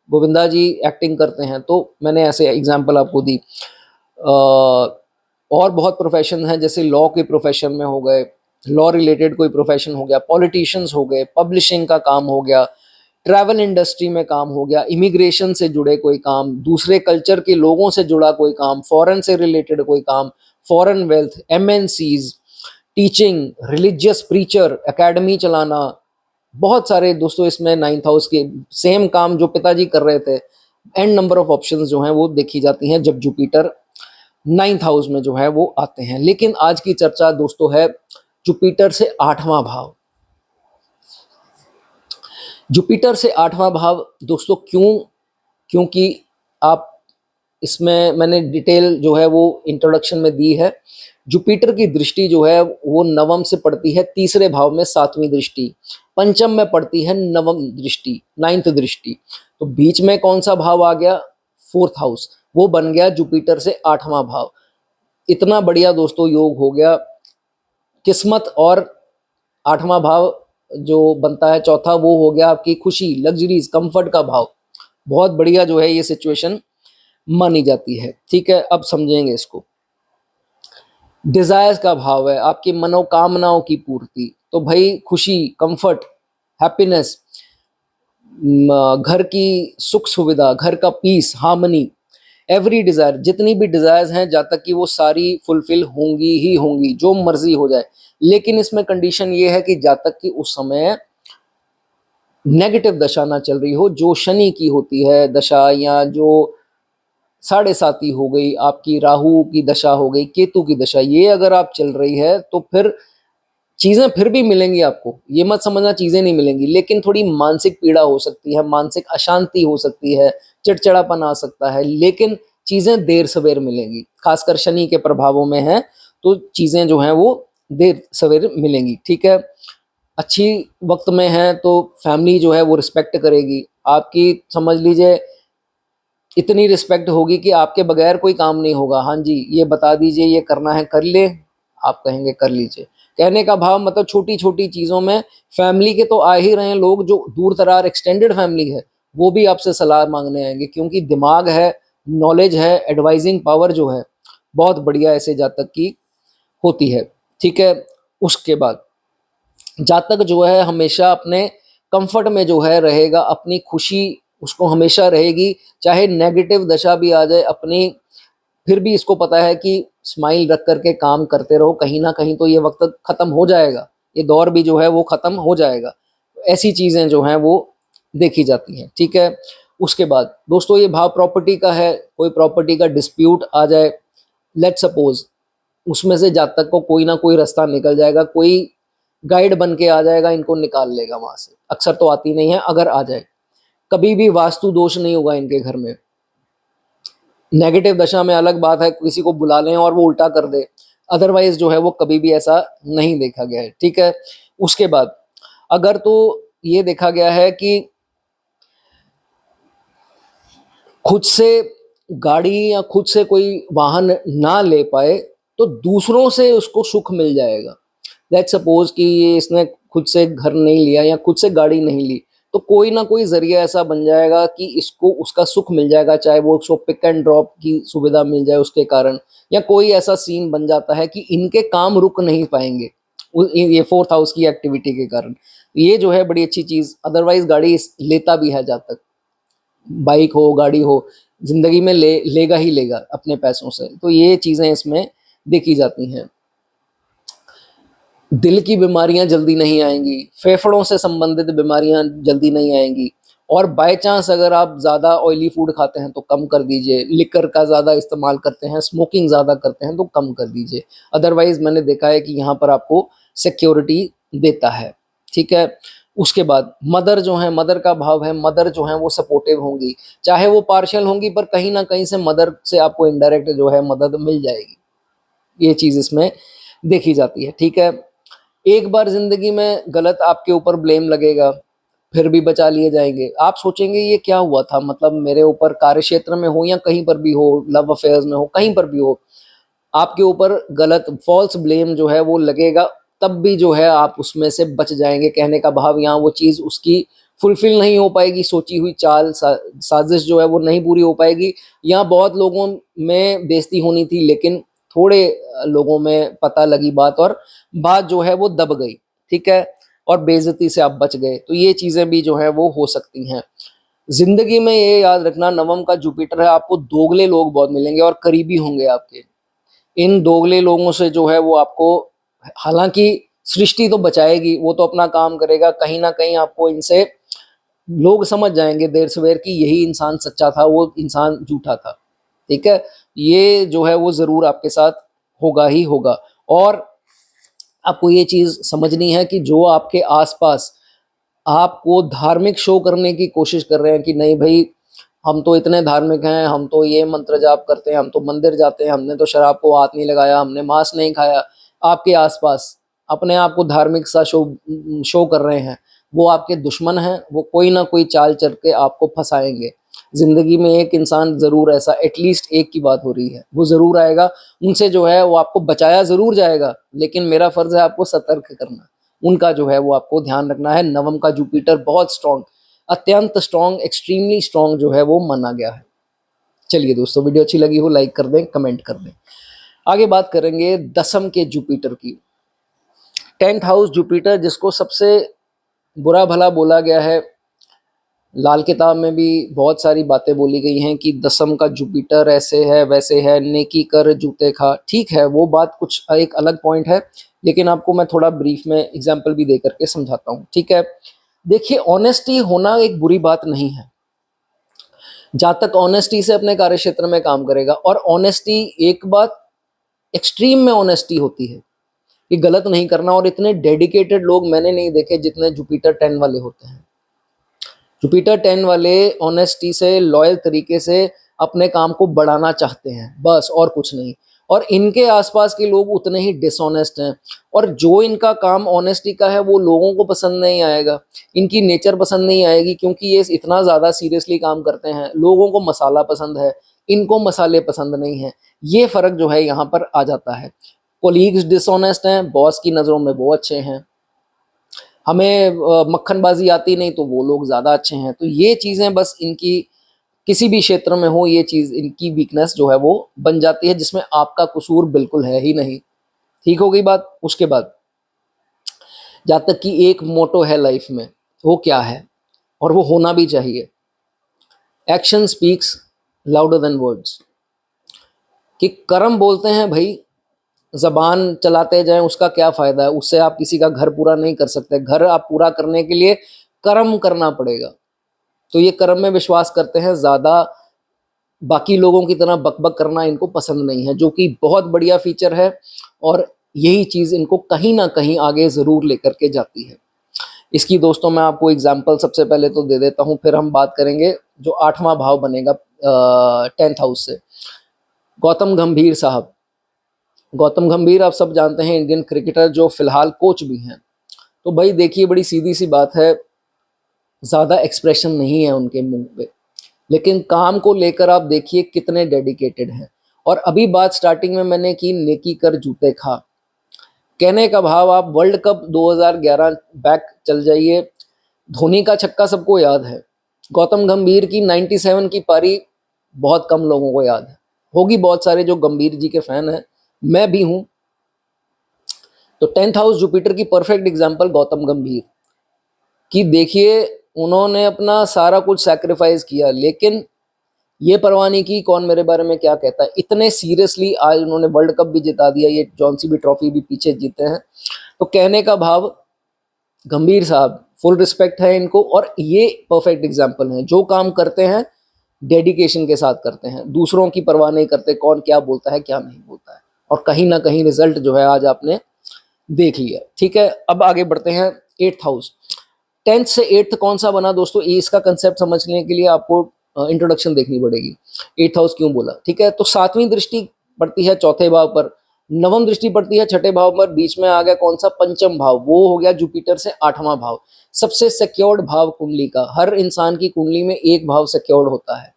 Speaker 1: गोविंदा जी एक्टिंग करते हैं, तो मैंने ऐसे एग्जांपल आपको दी। और बहुत प्रोफेशन हैं, जैसे लॉ के प्रोफेशन में हो गए, लॉ रिलेटेड कोई प्रोफेशन हो गया, पॉलिटिशियंस हो गए, पब्लिशिंग का काम हो गया, ट्रैवल इंडस्ट्री में काम हो गया, इमिग्रेशन से जुड़े कोई काम, दूसरे कल्चर के लोगों से जुड़ा कोई काम, फॉरेन से रिलेटेड कोई काम, foreign wealth, MNCs, teaching, religious preacher, academy चलाना, बहुत सारे दोस्तों इसमें 9th हाउस के सेम काम जो पिताजी कर रहे थे, एंड नंबर ऑफ ऑप्शंस जो हैं वो देखी जाती हैं जब जुपिटर 9th हाउस में जो है वो आते हैं। लेकिन आज की चर्चा दोस्तों है जुपिटर से 8वां भाव। जुपिटर से 8वां भाव दोस्तों क्यों? क्योंकि आप इसमें मैंने डिटेल जो है वो इंट्रोडक्शन में दी है। जुपिटर की दृष्टि जो है वो नवम से पड़ती है 3रे भाव में, 7वीं दृष्टि, पंचम में पड़ती है नवम दृष्टि, 9th दृष्टि, तो बीच में कौन सा भाव आ गया? 4th हाउस, वो बन गया जुपिटर से 8वां भाव। इतना बढ़िया दोस्तों योग हो गया। किस्मत और 8वां भाव जो बनता है चौथा, वो हो गया आपकी खुशी, लग्जरीज, कंफर्ट का भाव। बहुत बढ़िया जो है ये सिचुएशन मानी जाती है, ठीक है। अब समझेंगे इसको। डिजायर्स का भाव है, आपकी मनोकामनाओं की पूर्ति, तो भाई खुशी, कंफर्ट, हैप्पीनेस, घर की सुख सुविधा, घर का पीस, हार्मनी, एवरी डिजायर, जितनी भी डिजायर्स हैं जब तक कि वो सारी फुलफिल होंगी ही होंगी, जो मर्जी हो जाए। लेकिन इसमें कंडीशन ये है कि जब तक कि उस समय नेगेटिव दशा ना चल रही हो, जो शनि की होती है दशा, या जो 7.5 हो गई आपकी, राहु की दशा हो गई, केतु की दशा, ये अगर आप चल रही है तो फिर चीजें फिर भी मिलेंगी आपको, ये मत समझना चीजें नहीं मिलेंगी, लेकिन थोड़ी मानसिक पीड़ा हो सकती है, मानसिक अशांति हो सकती है, चिड़चिड़ापन आ सकता है, लेकिन चीजें देर सवेर मिलेंगी। खासकर शनि के प्रभावों में है तो चीजें जो हैं वो देर सवेर मिलेंगी, ठीक है। अच्छी वक्त में है तो फैमिली जो है वो रिस्पेक्ट करेगी आपकी, समझ लीजिए इतनी रिस्पेक्ट होगी कि आपके बगैर कोई काम नहीं होगा। हाँ जी, ये बता दीजिए, ये करना है कर ले, आप कहेंगे कर लीजिए। कहने का भाव मतलब छोटी छोटी चीज़ों में फैमिली के तो आ ही रहे हैं लोग, जो दूर दरार एक्सटेंडेड फैमिली है वो भी आपसे सलाह मांगने आएंगे, क्योंकि दिमाग है, नॉलेज है, एडवाइजिंग पावर जो है बहुत बढ़िया ऐसे जातक की होती है, ठीक है। उसके बाद जातक जो है हमेशा अपने कंफर्ट में जो है रहेगा, अपनी खुशी उसको हमेशा रहेगी, चाहे नेगेटिव दशा भी आ जाए अपनी, फिर भी इसको पता है कि स्माइल रख करके काम करते रहो, कहीं ना कहीं तो ये वक्त खत्म हो जाएगा, ये दौर भी जो है वो खत्म हो जाएगा। ऐसी चीजें जो हैं वो देखी जाती हैं, ठीक है। उसके बाद दोस्तों ये भाव प्रॉपर्टी का है, कोई प्रॉपर्टी का डिस्प्यूट आ जाए, लेट सपोज, उसमें से जब तक को कोई ना कोई रास्ता निकल जाएगा, कोई गाइड बन के आ जाएगा, इनको निकाल लेगा वहां से। अक्सर तो आती नहीं है, अगर आ जाए कभी भी वास्तु दोष नहीं होगा इनके घर में। नेगेटिव दशा में अलग बात है, किसी को बुला लें और वो उल्टा कर दे, अदरवाइज जो है वो कभी भी ऐसा नहीं देखा गया है, ठीक है। उसके बाद अगर तो ये देखा गया है कि खुद से गाड़ी या खुद से कोई वाहन ना ले पाए तो दूसरों से उसको सुख मिल जाएगा। लेट्स सपोज कि ये इसने खुद से घर नहीं लिया या खुद से गाड़ी नहीं ली, तो कोई ना कोई जरिया ऐसा बन जाएगा कि इसको उसका सुख मिल जाएगा, चाहे वो उसको पिक एंड ड्रॉप की सुविधा मिल जाए उसके कारण, या कोई ऐसा सीन बन जाता है कि इनके काम रुक नहीं पाएंगे ये फोर्थ हाउस की एक्टिविटी के कारण। ये जो है बड़ी अच्छी चीज, अदरवाइज गाड़ी लेता भी है, जब तक बाइक हो गाड़ी हो जिंदगी में लेगा ही लेगा अपने पैसों से। तो ये चीजें इसमें देखी जाती हैं। दिल की बीमारियां जल्दी नहीं आएंगी, फेफड़ों से संबंधित बीमारियां जल्दी नहीं आएंगी, और बाय चांस अगर आप ज़्यादा ऑयली फूड खाते हैं तो कम कर दीजिए, लिकर का ज़्यादा इस्तेमाल करते हैं, स्मोकिंग ज़्यादा करते हैं तो कम कर दीजिए। अदरवाइज मैंने देखा है कि यहाँ पर आपको सिक्योरिटी देता है, ठीक है। उसके बाद मदर जो है, मदर का भाव है, मदर जो है वो सपोर्टिव होंगी, चाहे वो पार्शियल होंगी पर कहीं ना कहीं से मदर से आपको इनडायरेक्ट जो है मदद मिल जाएगी। ये चीज़ इसमें देखी जाती है, ठीक है। एक बार जिंदगी में गलत आपके ऊपर ब्लेम लगेगा, फिर भी बचा लिए जाएंगे। आप सोचेंगे ये क्या हुआ था, मतलब मेरे ऊपर कार्य क्षेत्र में हो या कहीं पर भी हो, लव अफेयर्स में हो, कहीं पर भी हो, आपके ऊपर गलत फॉल्स ब्लेम जो है वो लगेगा, तब भी जो है आप उसमें से बच जाएंगे। कहने का भाव यहाँ वो चीज़ उसकी फुलफिल नहीं हो पाएगी, सोची हुई चाल साजिश जो है वो नहीं पूरी हो पाएगी। यहाँ बहुत लोगों में बेइज्जती होनी थी, लेकिन थोड़े लोगों में पता लगी बात और बात जो है वो दब गई, ठीक है, और बेइज्जती से आप बच गए। तो ये चीज़ें भी जो है वो हो सकती हैं जिंदगी में। ये याद रखना, नवम का जुपिटर है, आपको दोगले लोग बहुत मिलेंगे और करीबी होंगे आपके। इन दोगले लोगों से जो है वो आपको, हालांकि सृष्टि तो बचाएगी, वो तो अपना काम करेगा, कहीं ना कहीं आपको इनसे लोग समझ जाएंगे देर सवेर कि यही इंसान सच्चा था, वो इंसान झूठा था, ठीक है। ये जो है वो जरूर आपके साथ होगा ही होगा। और आपको ये चीज समझनी है कि जो आपके आसपास आपको धार्मिक शो करने की कोशिश कर रहे हैं कि नहीं भाई हम तो इतने धार्मिक हैं, हम तो ये मंत्र जाप करते हैं, हम तो मंदिर जाते हैं, हमने तो शराब को हाथ नहीं लगाया, हमने मांस नहीं खाया, आपके आसपास अपने आप को धार्मिक सा शो कर रहे हैं, वो आपके दुश्मन हैं। वो कोई ना कोई चाल चल के आपको फंसाएंगे। जिंदगी में एक इंसान जरूर ऐसा, एटलीस्ट एक की बात हो रही है, वो जरूर आएगा, उनसे जो है वो आपको बचाया जरूर जाएगा, लेकिन मेरा फर्ज है आपको सतर्क करना, उनका जो है वो आपको ध्यान रखना है। नवम का जुपिटर बहुत स्ट्रॉन्ग, अत्यंत स्ट्रॉन्ग, एक्सट्रीमली स्ट्रॉन्ग जो है वो माना गया है। चलिए दोस्तों, वीडियो अच्छी लगी हो लाइक कर दें, कमेंट कर दें। आगे बात करेंगे दसम के जुपिटर की। 10th हाउस जुपिटर, जिसको सबसे बुरा भला बोला गया है, लाल किताब में भी बहुत सारी बातें बोली गई हैं कि दसम का जुपिटर ऐसे है वैसे है, नेकी कर जूते खा। ठीक है, वो बात कुछ एक अलग पॉइंट है, लेकिन आपको मैं थोड़ा ब्रीफ में एग्जाम्पल भी दे करके समझाता हूँ, ठीक है। देखिए, ऑनेस्टी होना एक बुरी बात नहीं है, जहाँ तक ऑनेस्टी से अपने कार्य क्षेत्र में काम करेगा। और ऑनेस्टी एक बात, एक्सट्रीम में ऑनेस्टी होती है कि गलत नहीं करना। और इतने डेडिकेटेड लोग मैंने नहीं देखे जितने जुपिटर 10 वाले होते हैं। जुपिटर 10 वाले ऑनेस्टी से, लॉयल तरीके से अपने काम को बढ़ाना चाहते हैं, बस और कुछ नहीं। और इनके आसपास के लोग उतने ही डिसऑनेस्ट हैं, और जो इनका काम ऑनेस्टी का है वो लोगों को पसंद नहीं आएगा, इनकी नेचर पसंद नहीं आएगी, क्योंकि ये इतना ज़्यादा सीरियसली काम करते हैं। लोगों को मसाला पसंद है, इनको मसाले पसंद नहीं है। ये फ़र्क जो है यहाँ पर आ जाता है। कोलीग्स डिसऑनेस्ट हैं, बॉस की नज़रों में वो अच्छे हैं, हमें मक्खनबाजी आती नहीं तो वो लोग ज़्यादा अच्छे हैं। तो ये चीज़ें बस इनकी किसी भी क्षेत्र में हो, ये चीज़ इनकी वीकनेस जो है वो बन जाती है, जिसमें आपका कसूर बिल्कुल है ही नहीं। ठीक हो गई बात। उसके बाद जहाँ तक कि एक मोटो है लाइफ में, वो क्या है और वो होना भी चाहिए, action speaks louder than words. कि कर्म बोलते हैं भाई, जबान चलाते जाएं उसका क्या फ़ायदा है, उससे आप किसी का घर पूरा नहीं कर सकते। घर आप पूरा करने के लिए कर्म करना पड़ेगा। तो ये कर्म में विश्वास करते हैं ज़्यादा, बाकी लोगों की तरह बकबक करना इनको पसंद नहीं है, जो कि बहुत बढ़िया फीचर है। और यही चीज़ इनको कहीं ना कहीं आगे ज़रूर लेकर के जाती है। इसकी दोस्तों मैं आपको एग्जाम्पल सबसे पहले तो दे देता हूँ, फिर हम बात करेंगे जो 8वां भाव बनेगा 10th हाउस से। गौतम गंभीर साहब, गौतम गंभीर आप सब जानते हैं, इंडियन क्रिकेटर जो फिलहाल कोच भी हैं। तो भाई देखिए, बड़ी सीधी सी बात है, ज़्यादा एक्सप्रेशन नहीं है उनके मुंह पे, लेकिन काम को लेकर आप देखिए कितने डेडिकेटेड हैं। और अभी बात स्टार्टिंग में मैंने की नेकी कर जूते खा, कहने का भाव आप वर्ल्ड कप 2011 बैक चल जाइए, धोनी का छक्का सबको याद है, गौतम गंभीर की 97 की पारी बहुत कम लोगों को याद है, होगी बहुत सारे जो गंभीर जी के फैन हैं, मैं भी हूं। तो 10th हाउस जुपिटर की परफेक्ट एग्जांपल गौतम गंभीर कि देखिए, उन्होंने अपना सारा कुछ सैक्रिफाइस किया, लेकिन ये परवाह नहीं की कौन मेरे बारे में क्या कहता है। इतने सीरियसली आज उन्होंने वर्ल्ड कप भी जिता दिया, ये जॉन्सी भी ट्रॉफी भी पीछे जीते हैं। तो कहने का भाव, गंभीर साहब फुल रिस्पेक्ट है इनको, और ये परफेक्ट एग्जाम्पल हैं, जो काम करते हैं डेडिकेशन के साथ करते हैं, दूसरों की परवाह नहीं करते कौन क्या बोलता है क्या नहीं बोलता है, और कहीं ना कहीं रिजल्ट जो है आज आपने देख लिया। ठीक है, अब आगे बढ़ते हैं 8th हाउस। 10th से 8th कौन सा बना दोस्तों, ये इसका कंसेप्ट समझने के लिए आपको इंट्रोडक्शन देखनी पड़ेगी। 8th हाउस क्यों बोला, ठीक है। तो 7वीं दृष्टि पड़ती है चौथे भाव पर, नवम दृष्टि पड़ती है छठे भाव पर, बीच में आ गया कौन सा, पंचम भाव, वो हो गया जुपिटर से 8वां भाव, सबसे सिक्योर्ड भाव कुंडली का। हर इंसान की कुंडली में एक भाव सिक्योर्ड होता है,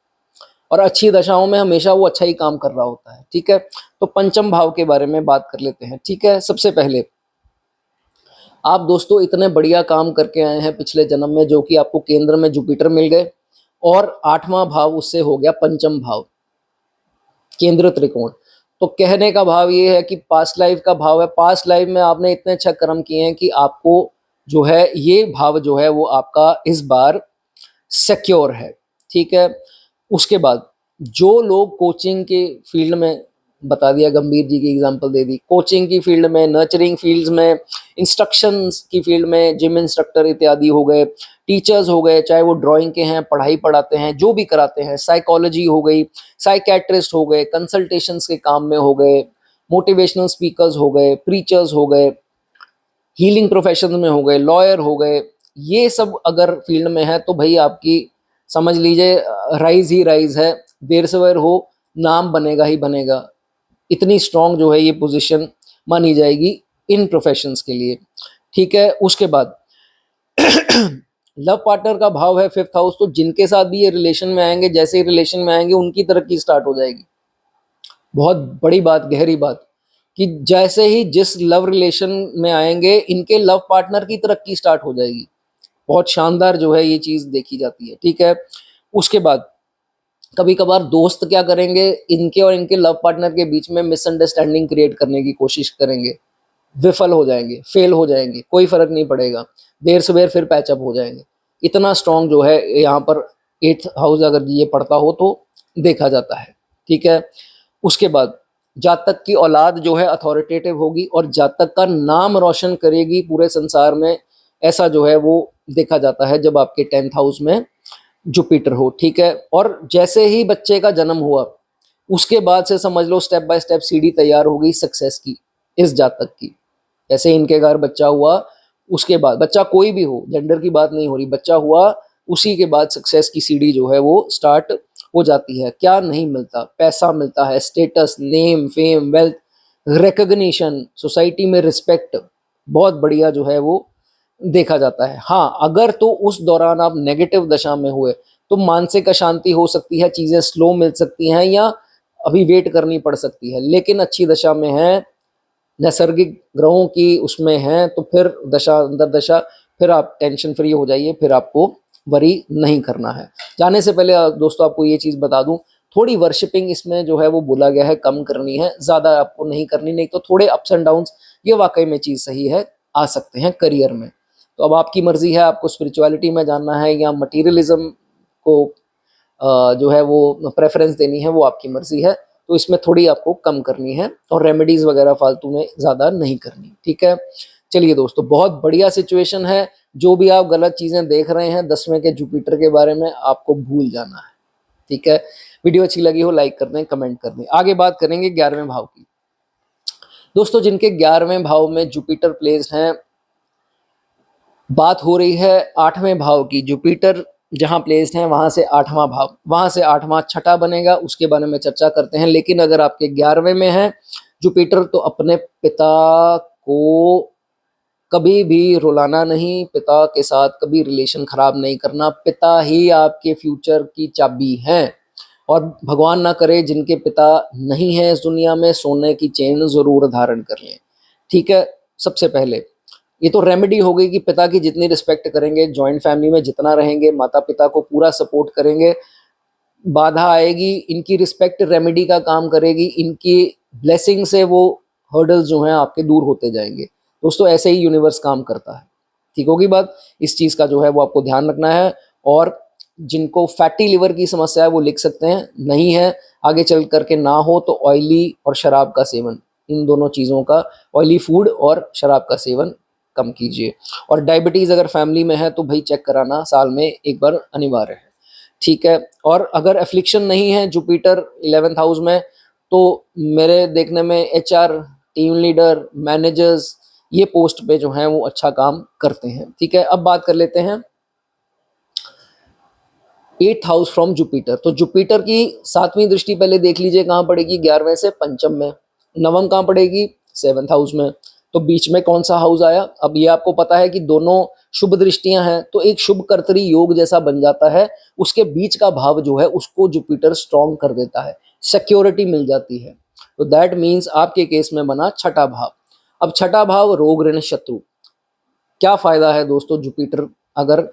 Speaker 1: और अच्छी दशाओं में हमेशा वो अच्छा ही काम कर रहा होता है। ठीक है, तो पंचम भाव के बारे में बात कर लेते हैं। ठीक है, सबसे पहले आप दोस्तों इतने बढ़िया काम करके आए हैं पिछले जन्म में, जो कि आपको केंद्र में जुपिटर मिल गए, और 8वां भाव उससे हो गया पंचम भाव, केंद्र त्रिकोण। तो कहने का भाव ये है कि पास्ट लाइफ का भाव है, पास्ट लाइफ में आपने इतने अच्छा कर्म किए हैं कि आपको जो है ये भाव जो है वो आपका इस बार सिक्योर है। ठीक है, उसके बाद जो लोग कोचिंग के फील्ड में, बता दिया गंभीर जी की एग्जांपल दे दी, कोचिंग की फील्ड में, नर्चरिंग फील्ड्स में, इंस्ट्रक्शंस की फील्ड में, जिम इंस्ट्रक्टर इत्यादि हो गए, टीचर्स हो गए, चाहे वो ड्राइंग के हैं, पढ़ाई पढ़ाते हैं, जो भी कराते हैं, साइकोलॉजी हो गई, साइकेट्रिस्ट हो गए, कंसल्टेशंस के काम में हो गए, मोटिवेशनल स्पीकर्स हो गए, प्रीचर्स हो गए, हीलिंग प्रोफेशन में हो गए, लॉयर हो गए, ये सब अगर फील्ड में है तो भाई आपकी समझ लीजिए राइज ही राइज है, देर सवेर हो नाम बनेगा ही बनेगा। इतनी स्ट्रांग जो है ये पोजीशन मानी जाएगी इन प्रोफेशंस के लिए। ठीक है, उसके बाद लव पार्टनर का भाव है 5th हाउस, तो जिनके साथ भी ये रिलेशन में आएंगे, जैसे ही रिलेशन में आएंगे उनकी तरक्की स्टार्ट हो जाएगी। बहुत बड़ी बात, गहरी बात, कि जैसे ही जिस लव रिलेशन में आएंगे इनके लव पार्टनर की तरक्की स्टार्ट हो जाएगी। बहुत शानदार जो है ये चीज देखी जाती है। ठीक है, उसके बाद कभी कभार दोस्त क्या करेंगे, इनके और इनके लव पार्टनर के बीच में मिसअंडरस्टैंडिंग क्रिएट करने की कोशिश करेंगे, विफल हो जाएंगे, फेल हो जाएंगे, कोई फर्क नहीं पड़ेगा, देर सवेर फिर पैचअप हो जाएंगे। इतना स्ट्रांग जो है यहाँ पर 8th हाउस अगर ये पढ़ता हो तो देखा जाता है। ठीक है, उसके बाद जातक की औलाद जो है अथॉरिटेटिव होगी, और जातक का नाम रोशन करेगी पूरे संसार में, ऐसा जो है वो देखा जाता है जब आपके 10th हाउस में जुपिटर हो। ठीक है, और जैसे ही बच्चे का जन्म हुआ उसके बाद से समझ लो स्टेप बाय स्टेप सीढ़ी तैयार हो गई सक्सेस की इस जातक की। जैसे इनके घर बच्चा हुआ, उसके बाद बच्चा कोई भी हो, जेंडर की बात नहीं हो रही, बच्चा हुआ उसी के बाद सक्सेस की सीढ़ी जो है वो स्टार्ट हो जाती है। क्या नहीं मिलता, पैसा मिलता है, status, name, fame, wealth, recognition, society में रिस्पेक्ट, बहुत बढ़िया जो है वो देखा जाता है। हाँ, अगर तो उस दौरान आप नेगेटिव दशा में हुए तो मानसिक अशांति हो सकती है, चीजें स्लो मिल सकती हैं, या अभी वेट करनी पड़ सकती है। लेकिन अच्छी दशा में है, नैसर्गिक ग्रहों की उसमें है, तो फिर दशा अंदर दशा, फिर आप टेंशन फ्री हो जाइए, फिर आपको वरी नहीं करना है। जाने से पहले दोस्तों आपको ये चीज़ बता दूं, थोड़ी वर्शिपिंग इसमें जो है वो बोला गया है कम करनी है, ज़्यादा आपको नहीं करनी, नहीं तो थोड़े अप्स एंड डाउन्स ये वाकई में चीज़ सही है, आ सकते हैं करियर में। तो अब आपकी मर्जी है, आपको स्पिरिचुअलिटी में जानना है या मटीरियलिज्म को जो है वो प्रेफरेंस देनी है, वो आपकी मर्जी है। तो इसमें थोड़ी आपको कम करनी है, और रेमेडीज वगैरह फालतू में ज़्यादा नहीं करनी। ठीक है, चलिए दोस्तों, बहुत बढ़िया सिचुएशन है। जो भी आप गलत चीज़ें देख रहे हैं 10वें के जुपिटर के बारे में, आपको भूल जाना है। ठीक है, वीडियो अच्छी लगी हो लाइक कर दें, कमेंट कर दें। आगे बात करेंगे 11वें भाव की। दोस्तों जिनके 11वें भाव में जुपिटर प्लेस्ड हैं, बात हो रही है 8वें भाव की। जुपिटर जहां प्लेस्ड है वहां से 8वां भाव, वहां से 8वां छठा बनेगा, उसके बारे में चर्चा करते हैं। लेकिन अगर आपके 11वें में है जुपिटर, तो अपने पिता को कभी भी रुलाना नहीं, पिता के साथ कभी रिलेशन खराब नहीं करना। पिता ही आपके फ्यूचर की चाबी हैं। और भगवान ना करे जिनके पिता नहीं है इस दुनिया में, सोने की चेन जरूर धारण कर लें। ठीक है, सबसे पहले ये तो रेमेडी हो गई कि पिता की जितनी रिस्पेक्ट करेंगे, जॉइंट फैमिली में जितना रहेंगे, माता पिता को पूरा सपोर्ट करेंगे, बाधा आएगी इनकी रिस्पेक्ट रेमेडी का काम करेगी, इनकी ब्लेसिंग से वो हर्डल्स जो हैं आपके दूर होते जाएंगे। दोस्तों ऐसे ही यूनिवर्स काम करता है। ठीक होगी बात, इस चीज़ का जो है वो आपको ध्यान रखना है। और जिनको फैटी लिवर की समस्या है वो लिख सकते हैं, नहीं है आगे चल करके ना हो तो ऑयली और शराब का सेवन, इन दोनों चीज़ों का, ऑयली फूड और शराब का सेवन कम कीजिए। और डायबिटीज़ अगर फैमिली में है तो भाई चेक कराना साल में एक बार अनिवार्य है। ठीक है, और अगर एफ्लिक्शन नहीं है जुपिटर 11th हाउस में, तो मेरे देखने में एचआर, टीम लीडर, मैनेजर्स, ये पोस्ट पे जो हैं वो अच्छा काम करते हैं। ठीक है, अब बात कर लेते हैं 8th हाउस फ्रॉम जुपिटर। तो जुपिटर की 7वीं दृष्टि पहले देख लीजिए कहाँ पड़ेगी, 11वें से पंचम में। नवम कहाँ पड़ेगी, 7th हाउस में। तो बीच में कौन सा हाउस आया, अब ये आपको पता है कि दोनों शुभ दृष्टियां हैं, तो एक शुभ कर्तरी योग जैसा बन जाता है। उसके बीच का भाव जो है उसको जुपिटर स्ट्रॉन्ग कर देता है, सिक्योरिटी मिल जाती है। तो दैट मीन्स आपके केस में बना छठा भाव। अब छठा भाव रोग ऋण शत्रु, क्या फायदा है दोस्तों जुपिटर अगर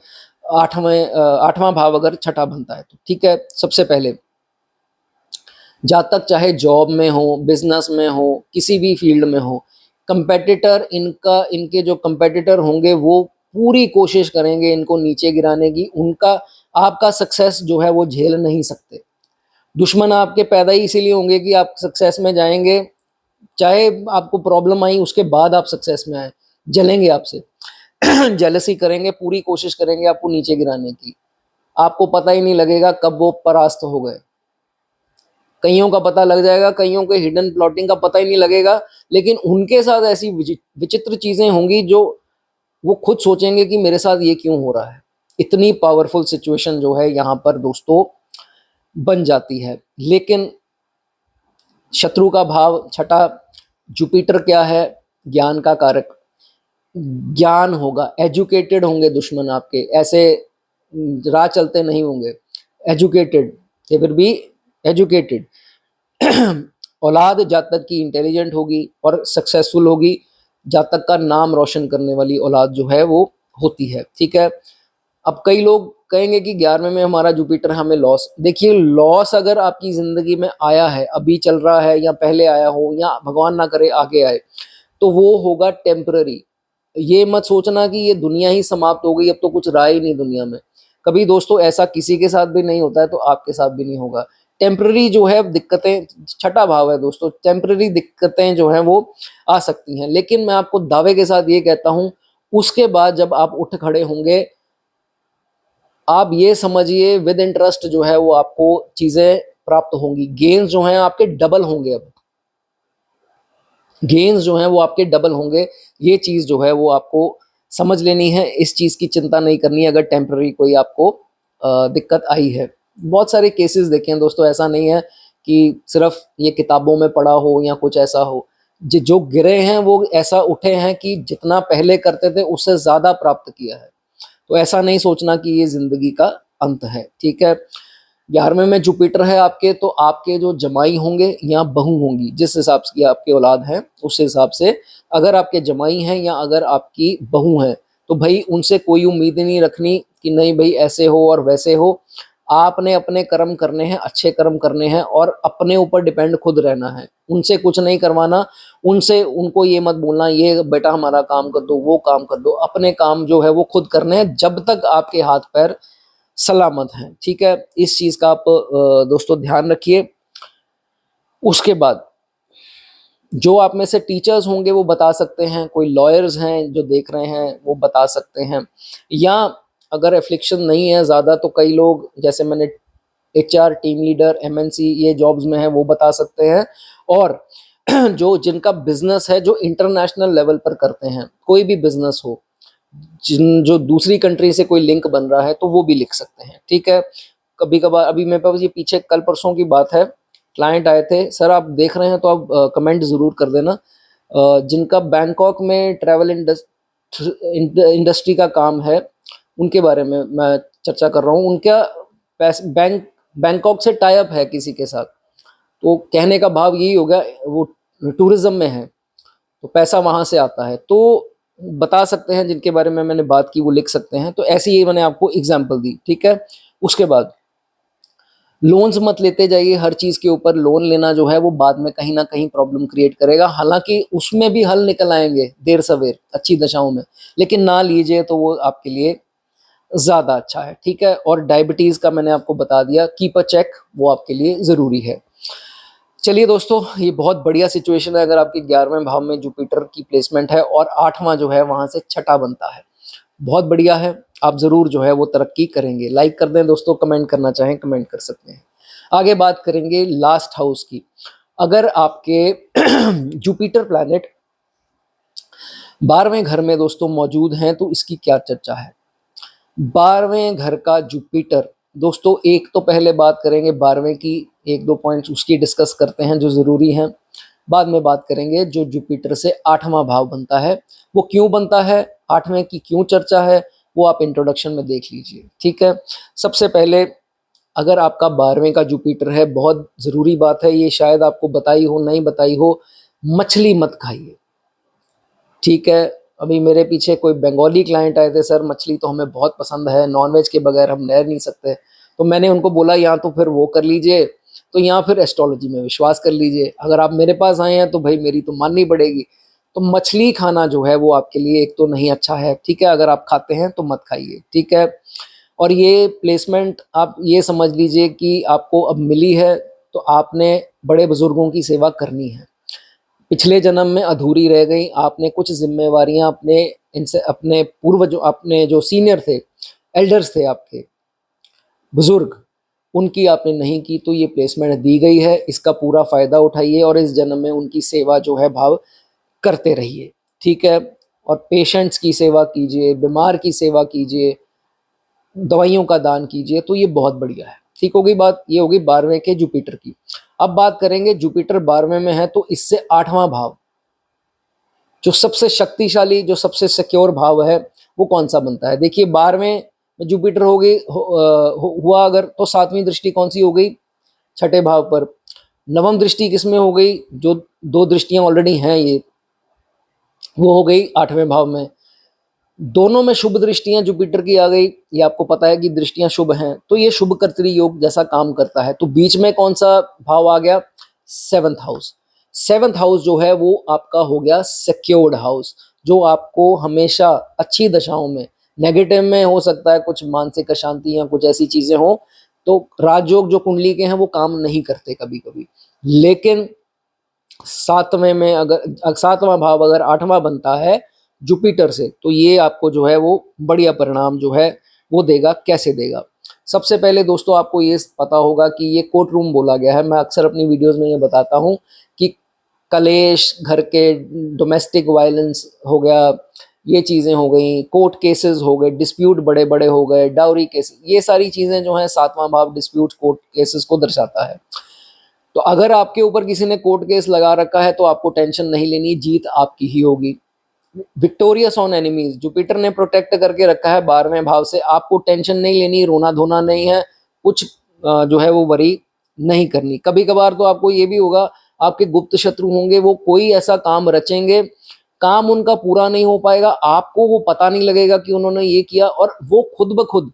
Speaker 1: 8वां भाव अगर छठा बनता है तो। ठीक है, सबसे पहले जातक चाहे जॉब में हो, बिजनेस में हो, किसी भी फील्ड में हो, कंपेटिटर इनके जो कंपेटिटर होंगे वो पूरी कोशिश करेंगे इनको नीचे गिराने की। उनका आपका सक्सेस जो है वो झेल नहीं सकते। दुश्मन आपके पैदा ही इसीलिए होंगे कि आप सक्सेस में जाएंगे, चाहे आपको प्रॉब्लम आई उसके बाद आप सक्सेस में आए, जलेंगे आपसे जेलसी करेंगे, पूरी कोशिश करेंगे आपको नीचे गिराने की। आपको पता ही नहीं लगेगा कब वो परास्त हो गए। कईयों का पता लग जाएगा, कईयों के हिडन प्लॉटिंग का पता ही नहीं लगेगा, लेकिन उनके साथ ऐसी विचित्र चीजें होंगी जो वो खुद सोचेंगे कि मेरे साथ ये क्यों हो रहा है। इतनी पावरफुल सिचुएशन जो है यहाँ पर दोस्तों बन जाती है। लेकिन शत्रु का भाव छठा, जुपिटर क्या है, ज्ञान का कारक। ज्ञान होगा, एजुकेटेड होंगे दुश्मन आपके, ऐसे राह चलते नहीं होंगे, educated, they will be educated. औलाद जातक की इंटेलिजेंट होगी और सक्सेसफुल होगी, जातक का नाम रोशन करने वाली औलाद जो है वो होती है। ठीक है, अब कई लोग कहेंगे कि 11वें में हमारा जुपिटर हमें लॉस। देखिए लॉस अगर आपकी जिंदगी में आया है, अभी चल रहा है या पहले आया हो या भगवान ना करे आगे आए, तो वो होगा टेम्पररी। ये मत सोचना कि ये दुनिया ही समाप्त हो गई, अब तो कुछ रहा ही नहीं दुनिया में। कभी दोस्तों ऐसा किसी के साथ भी नहीं होता है, तो आपके साथ भी नहीं होगा। टेम्पररी जो है दिक्कतें, छठा भाव है दोस्तों, टेम्पररी दिक्कतें जो हैं वो आ सकती हैं। लेकिन मैं आपको दावे के साथ ये कहता हूं, उसके बाद जब आप उठ खड़े होंगे, आप ये समझिए विद इंटरेस्ट जो है वो आपको चीजें प्राप्त होंगी। गेन्स जो हैं आपके डबल होंगे, अब गेन्स जो हैं वो आपके डबल होंगे। ये चीज जो है वो आपको समझ लेनी है, इस चीज की चिंता नहीं करनी है अगर टेम्पररी कोई आपको दिक्कत आई है। बहुत सारे केसेस देखे हैं दोस्तों, ऐसा नहीं है कि सिर्फ ये किताबों में पढ़ा हो या कुछ ऐसा हो। जो गिरे हैं वो ऐसा उठे हैं कि जितना पहले करते थे उससे ज्यादा प्राप्त किया है। तो ऐसा नहीं सोचना कि ये जिंदगी का अंत है। ठीक है, 11वें में जुपिटर है आपके, तो आपके जो जमाई होंगे या बहू होंगी, जिस हिसाब से आपके औलाद हैं उस हिसाब से, अगर आपके जमाई हैं या अगर आपकी बहू हैं, तो भाई उनसे कोई उम्मीद नहीं रखनी कि नहीं भाई ऐसे हो और वैसे हो। आपने अपने कर्म करने हैं, अच्छे कर्म करने हैं और अपने ऊपर डिपेंड खुद रहना है, उनसे कुछ नहीं करवाना। उनसे उनको ये मत बोलना ये बेटा हमारा काम कर दो, वो काम कर दो। अपने काम जो है वो खुद करने हैं जब तक आपके हाथ पैर सलामत हैं। ठीक है, इस चीज का आप दोस्तों ध्यान रखिए। उसके बाद जो आप में से टीचर्स होंगे वो बता सकते हैं, कोई लॉयर्स हैं जो देख रहे हैं वो बता सकते हैं, या अगर एफ्लिक्शन नहीं है ज़्यादा तो कई लोग जैसे मैंने एचआर, टीम लीडर, एमएनसी ये जॉब्स में है वो बता सकते हैं। और जो जिनका बिजनेस है, जो इंटरनेशनल लेवल पर करते हैं, कोई भी बिजनेस हो, जो दूसरी कंट्री से कोई लिंक बन रहा है, तो वो भी लिख सकते हैं। ठीक है, कभी कभार, अभी मेरे पास ये पीछे कल परसों की बात है, क्लाइंट आए थे, सर आप देख रहे हैं तो आप कमेंट ज़रूर कर देना, जिनका बैंकॉक में ट्रैवल इंडस्ट्री का काम है, उनके बारे में मैं चर्चा कर रहा हूँ। उनका बैंकॉक से टाई अप है किसी के साथ, तो कहने का भाव यही होगा, वो टूरिज्म में है तो पैसा वहाँ से आता है, तो बता सकते हैं, जिनके बारे में मैंने बात की वो लिख सकते हैं। तो ऐसी ही मैंने आपको एग्जांपल दी। ठीक है, उसके बाद लोन्स मत लेते जाइए हर चीज़ के ऊपर। लोन लेना जो है वो बाद में कहीं ना कहीं प्रॉब्लम क्रिएट करेगा, हालांकि उसमें भी हल निकल आएंगे देर सवेर अच्छी दशाओं में, लेकिन ना लीजिए तो वो आपके लिए ज़्यादा अच्छा है। ठीक है, और डायबिटीज़ का मैंने आपको बता दिया, कीप अ चेक, वो आपके लिए ज़रूरी है। चलिए दोस्तों, ये बहुत बढ़िया सिचुएशन है अगर आपके 11वें भाव में जुपिटर की प्लेसमेंट है और 8वां जो है वहाँ से छठा बनता है, बहुत बढ़िया है। आप ज़रूर जो है वो तरक्की करेंगे। लाइक कर दें दोस्तों, कमेंट करना चाहें कमेंट कर सकते हैं। आगे बात करेंगे लास्ट हाउस की। अगर आपके जुपिटर प्लैनेट 12वें घर में दोस्तों मौजूद हैं तो इसकी क्या चर्चा है। 12वें घर का जुपिटर दोस्तों, एक तो पहले बात करेंगे 12वें की, एक दो पॉइंट्स उसकी डिस्कस करते हैं जो ज़रूरी हैं। बाद में बात करेंगे जो जुपिटर से 8वां भाव बनता है, वो क्यों बनता है, 8वें की क्यों चर्चा है, वो आप इंट्रोडक्शन में देख लीजिए। ठीक है, सबसे पहले अगर आपका 12वें का जुपिटर है, बहुत ज़रूरी बात है ये, शायद आपको बताई हो नहीं बताई हो, मछली मत खाइए। ठीक है, अभी मेरे पीछे कोई बंगाली क्लाइंट आए थे, सर मछली तो हमें बहुत पसंद है, नॉनवेज के बगैर हम रह नहीं सकते। तो मैंने उनको बोला या तो फिर वो कर लीजिए, तो या फिर एस्ट्रोलॉजी में विश्वास कर लीजिए। अगर आप मेरे पास आए हैं तो भाई मेरी तो माननी पड़ेगी। तो मछली खाना जो है वो आपके लिए एक तो नहीं अच्छा है। ठीक है, अगर आप खाते हैं तो मत खाइए। ठीक है, और ये प्लेसमेंट आप ये समझ लीजिए कि आपको अब मिली है, तो आपने बड़े बुजुर्गों की सेवा करनी है। पिछले जन्म में अधूरी रह गई, आपने कुछ जिम्मेवारियां अपने इनसे, अपने पूर्वजों, अपने जो सीनियर थे, एल्डर्स थे आपके बुजुर्ग, उनकी आपने नहीं की, तो ये प्लेसमेंट दी गई है, इसका पूरा फ़ायदा उठाइए और इस जन्म में उनकी सेवा जो है भाव करते रहिए। ठीक है, और पेशेंट्स की सेवा कीजिए, बीमार की सेवा कीजिए, दवाइयों का दान कीजिए, तो ये बहुत बढ़िया है। ठीक होगी बात, ये होगी 12वें के जुपिटर की। अब बात करेंगे, जुपिटर 12वें में है तो इससे 8वां भाव, जो सबसे शक्तिशाली, जो सबसे सिक्योर भाव है, वो कौन सा बनता है। देखिए 12वें में जुपिटर हो गई हुआ अगर, तो 7वीं दृष्टि कौन सी हो गई, छठे भाव पर। नवम दृष्टि किसमें हो गई, जो दो दृष्टियां ऑलरेडी हैं ये, वो हो गई 8वें भाव में। दोनों में शुभ दृष्टियां जुपिटर की आ गई, ये आपको पता है कि दृष्टियां शुभ हैं, तो ये शुभ कर्तरी योग जैसा काम करता है। तो बीच में कौन सा भाव आ गया, 7th हाउस। 7th हाउस जो है वो आपका हो गया सिक्योर्ड हाउस, जो आपको हमेशा अच्छी दशाओं में, नेगेटिव में हो सकता है कुछ मानसिक अशांति या कुछ ऐसी चीजें हो, तो राजयोग जो कुंडली के हैं वो काम नहीं करते कभी कभी, लेकिन 7वें में अगर 7वां भाव अगर 8वां बनता है जुपिटर से, तो ये आपको जो है वो बढ़िया परिणाम जो है वो देगा। कैसे देगा, सबसे पहले दोस्तों आपको ये पता होगा कि ये कोर्ट रूम बोला गया है। मैं अक्सर अपनी वीडियोस में ये बताता हूँ कि कलेश, घर के डोमेस्टिक वायलेंस हो गया, ये चीज़ें हो गई, कोर्ट केसेस हो गए, डिस्प्यूट बड़े बड़े हो गए, डाउरी केसेस, ये सारी चीज़ें जो हैं 7वां भाव डिस्प्यूट कोर्ट केसेस को दर्शाता है। तो अगर आपके ऊपर किसी ने कोर्ट केस लगा रखा है तो आपको टेंशन नहीं लेनी, जीत आपकी ही होगी। विक्टोरियस ऑन एनिमीज, जुपिटर ने प्रोटेक्ट करके रखा है 12वें भाव से, आपको टेंशन नहीं लेनी, रोना धोना नहीं है, कुछ जो है वो वरी नहीं करनी। कभी कभार तो आपको ये भी होगा, आपके गुप्त शत्रु होंगे, वो कोई ऐसा काम रचेंगे, काम उनका पूरा नहीं हो पाएगा, आपको वो पता नहीं लगेगा कि उन्होंने ये किया, और वो खुद ब खुद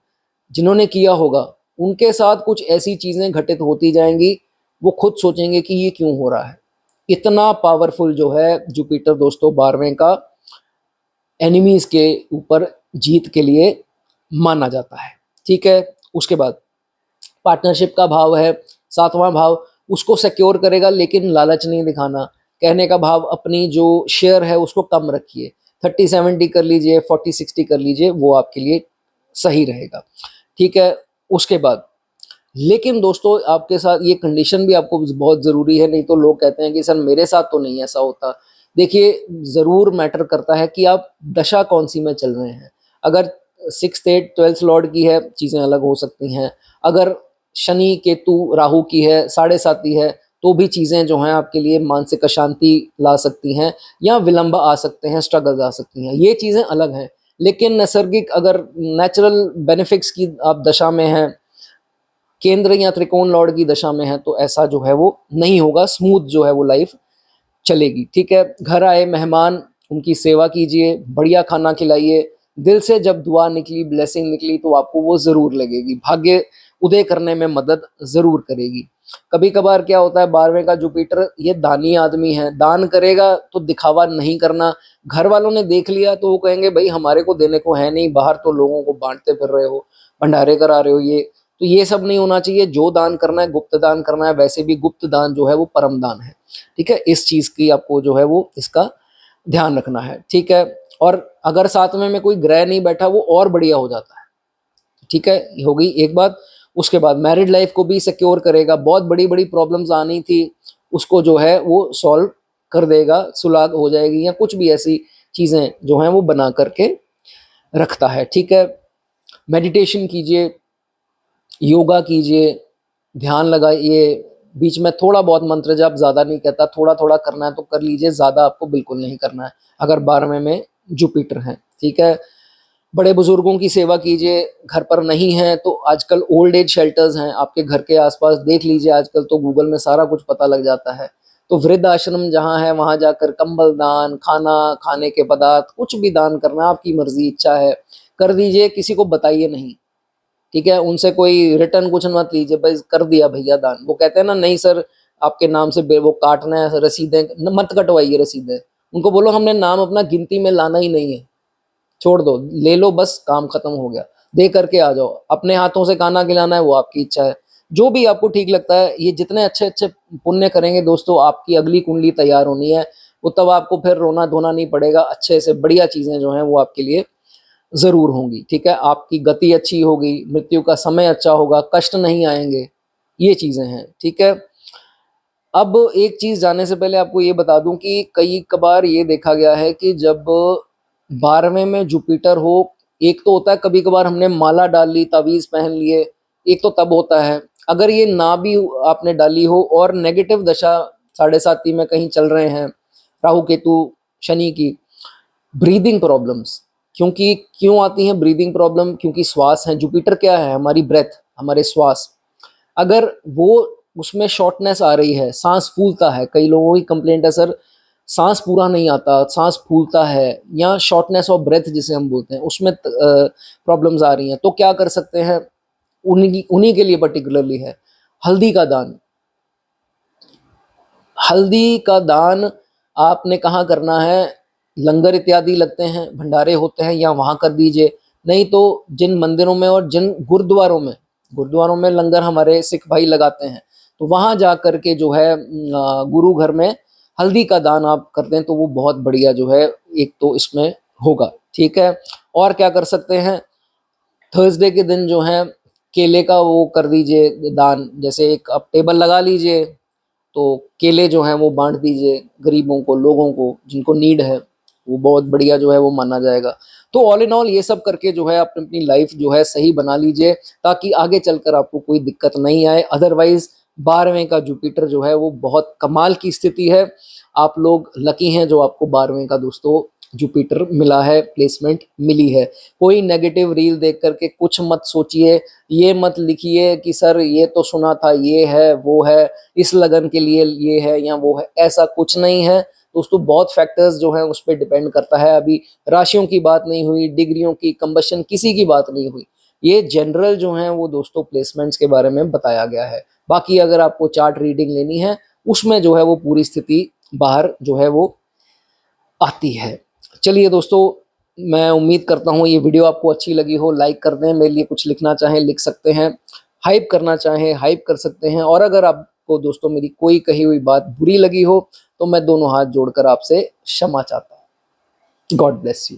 Speaker 1: जिन्होंने किया होगा उनके साथ कुछ ऐसी चीजें घटित होती जाएंगी, वो खुद सोचेंगे कि ये क्यों हो रहा है। इतना पावरफुल जो है जुपिटर दोस्तों 12वें का एनिमीज के ऊपर जीत के लिए माना जाता है। ठीक है, उसके बाद पार्टनरशिप का भाव है 7वां भाव, उसको सिक्योर करेगा, लेकिन लालच नहीं दिखाना। कहने का भाव, अपनी जो शेयर है उसको कम रखिए, 30-70 कर लीजिए, 40-60 कर लीजिए, वो आपके लिए सही रहेगा। ठीक है, उसके बाद लेकिन दोस्तों आपके साथ ये कंडीशन भी आपको बहुत ज़रूरी है, नहीं तो लोग कहते हैं कि सर मेरे साथ तो नहीं ऐसा होता। देखिए, ज़रूर मैटर करता है कि आप दशा कौन-सी में चल रहे हैं। अगर 6th 8th 12th लॉर्ड की है, चीज़ें अलग हो सकती हैं। अगर शनि, केतु, राहु की है, साढ़े साती है, तो भी चीज़ें जो हैं आपके लिए मानसिक अशांति ला सकती हैं या विलंब आ सकते हैं, स्ट्रगल्स आ सकती हैं। ये चीज़ें अलग हैं। लेकिन नैसर्गिक अगर नेचुरल बेनिफिट्स की आप दशा में हैं, केंद्र या त्रिकोण लॉर्ड की दशा में है, तो ऐसा जो है वो नहीं होगा, स्मूथ जो है वो लाइफ चलेगी। ठीक है, घर आए मेहमान, उनकी सेवा कीजिए, बढ़िया खाना खिलाइए, दिल से जब दुआ निकली, ब्लेसिंग निकली, तो आपको वो ज़रूर लगेगी, भाग्य उदय करने में मदद ज़रूर करेगी। कभी कभार क्या होता है, 12वें का जुपिटर ये दानी आदमी है, दान करेगा तो दिखावा नहीं करना। घर वालों ने देख लिया तो वो कहेंगे भाई हमारे को देने को है नहीं, बाहर तो लोगों को बांटते फिर रहे हो, भंडारे करा रहे हो, ये तो ये सब नहीं होना चाहिए। जो दान करना है गुप्त दान करना है, वैसे भी गुप्त दान जो है वो परम दान है। ठीक है, इस चीज़ की आपको जो है वो इसका ध्यान रखना है। ठीक है, और अगर साथ में कोई ग्रह नहीं बैठा वो और बढ़िया हो जाता है। ठीक है, ये हो गई एक बात। उसके बाद मैरिड लाइफ को भी सिक्योर करेगा, बहुत बड़ी बड़ी प्रॉब्लम्स आनी थी उसको जो है वो सॉल्व कर देगा, सुलह हो जाएगी, या कुछ भी ऐसी चीज़ें जो हैं वो बना करके रखता है। ठीक है, मेडिटेशन कीजिए, योगा कीजिए, ध्यान लगाइए, बीच में थोड़ा बहुत मंत्र जाप, ज़्यादा नहीं कहता, थोड़ा थोड़ा करना है तो कर लीजिए, ज़्यादा आपको बिल्कुल नहीं करना है अगर 12वें में जुपिटर है। ठीक है, बड़े बुजुर्गों की सेवा कीजिए, घर पर नहीं है तो आजकल ओल्ड एज शेल्टर्स हैं आपके घर के आसपास, देख लीजिए, आजकल तो गूगल में सारा कुछ पता लग जाता है। तो वृद्ध आश्रम जहाँ है वहाँ जाकर कंबल दान, खाना, खाने के पदार्थ, कुछ भी दान करना आपकी मर्जी, इच्छा है कर दीजिए, किसी को बताइए नहीं। ठीक है, उनसे कोई रिटर्न कुछ मत लीजिए, बस कर दिया भैया दान। वो कहते हैं ना, नहीं सर आपके नाम से वो काटना है रसीदें, मत कटवाइए रसीदें। उनको बोलो हमने नाम अपना गिनती में लाना ही नहीं है, छोड़ दो, ले लो, बस काम खत्म हो गया, दे करके आ जाओ। अपने हाथों से खाना खिलाना है वो आपकी इच्छा है, जो भी आपको ठीक लगता है। ये जितने अच्छे अच्छे पुण्य करेंगे दोस्तों, आपकी अगली कुंडली तैयार होनी है, वो तब आपको फिर रोना धोना नहीं पड़ेगा, अच्छे से बढ़िया चीज़ें जो हैं वो आपके लिए ज़रूर होंगी। ठीक है, आपकी गति अच्छी होगी, मृत्यु का समय अच्छा होगा, कष्ट नहीं आएंगे, ये चीज़ें हैं। ठीक है, अब एक चीज़ जानने से पहले आपको ये बता दूं कि कई कबार ये देखा गया है कि जब 12वें में जुपिटर हो, एक तो होता है कभी कभार हमने माला डाल ली, ताबीज़ पहन लिए, एक तो तब होता है। अगर ये ना भी आपने डाली हो और नेगेटिव दशा साढ़े साती में कहीं चल रहे हैं, राहु केतु शनि की, ब्रीदिंग प्रॉब्लम्स, क्योंकि क्यों आती हैं ब्रीदिंग प्रॉब्लम, क्योंकि श्वास है, जुपिटर क्या है, हमारी ब्रेथ, हमारे श्वास, अगर वो उसमें शॉर्टनेस आ रही है, सांस फूलता है, कई लोगों की कंप्लेंट है सर सांस पूरा नहीं आता, सांस फूलता है, या शॉर्टनेस ऑफ ब्रेथ जिसे हम बोलते हैं, उसमें प्रॉब्लम्स आ रही हैं, तो क्या कर सकते हैं, उन्हीं उन्हीं के लिए पर्टिकुलरली है हल्दी का दान। हल्दी का दान आपने कहाँ करना है, लंगर इत्यादि लगते हैं, भंडारे होते हैं, या वहाँ कर दीजिए। नहीं तो जिन मंदिरों में और जिन गुरुद्वारों में लंगर हमारे सिख भाई लगाते हैं, तो वहाँ जा कर के जो है गुरु घर में हल्दी का दान आप करते हैं तो वो बहुत बढ़िया जो है एक तो इसमें होगा। ठीक है, और क्या कर सकते हैं, थर्सडे के दिन जो है केले का वो कर दीजिए दान, जैसे एक आप टेबल लगा लीजिए, तो केले जो हैं वो बांट दीजिए गरीबों को, लोगों को जिनको नीड है, वो बहुत बढ़िया जो है वो माना जाएगा। तो ऑल इन ऑल ये सब करके जो है अपनी अपनी लाइफ जो है सही बना लीजिए, ताकि आगे चलकर आपको कोई दिक्कत नहीं आए। अदरवाइज 12वें का जुपिटर जो है वो बहुत कमाल की स्थिति है, आप लोग लकी हैं जो आपको 12वें का दोस्तों जुपिटर मिला है, प्लेसमेंट मिली है। कोई नेगेटिव रील देख करके कुछ मत सोचिए, ये मत लिखिए कि सर ये तो सुना था, ये है वो है, इस लगन के लिए ये है या वो है, ऐसा कुछ नहीं है दोस्तों। बहुत फैक्टर्स जो हैं उस पर डिपेंड करता है। अभी राशियों की बात नहीं हुई, डिग्रियों की, कंबशन किसी की बात नहीं हुई, ये जनरल जो हैं वो दोस्तों प्लेसमेंट्स के बारे में बताया गया है। बाकी अगर आपको चार्ट रीडिंग लेनी है उसमें जो है वो पूरी स्थिति बाहर जो है वो आती है। चलिए दोस्तों, मैं उम्मीद करता हूँ ये वीडियो आपको अच्छी लगी हो, लाइक कर दें, मेरे लिए कुछ लिखना चाहें लिख सकते हैं, हाइप करना चाहें हाइप कर सकते हैं, और अगर आपको दोस्तों मेरी कोई कही हुई बात बुरी लगी हो तो मैं दोनों हाथ जोड़कर आपसे क्षमा चाहता हूँ। God bless you.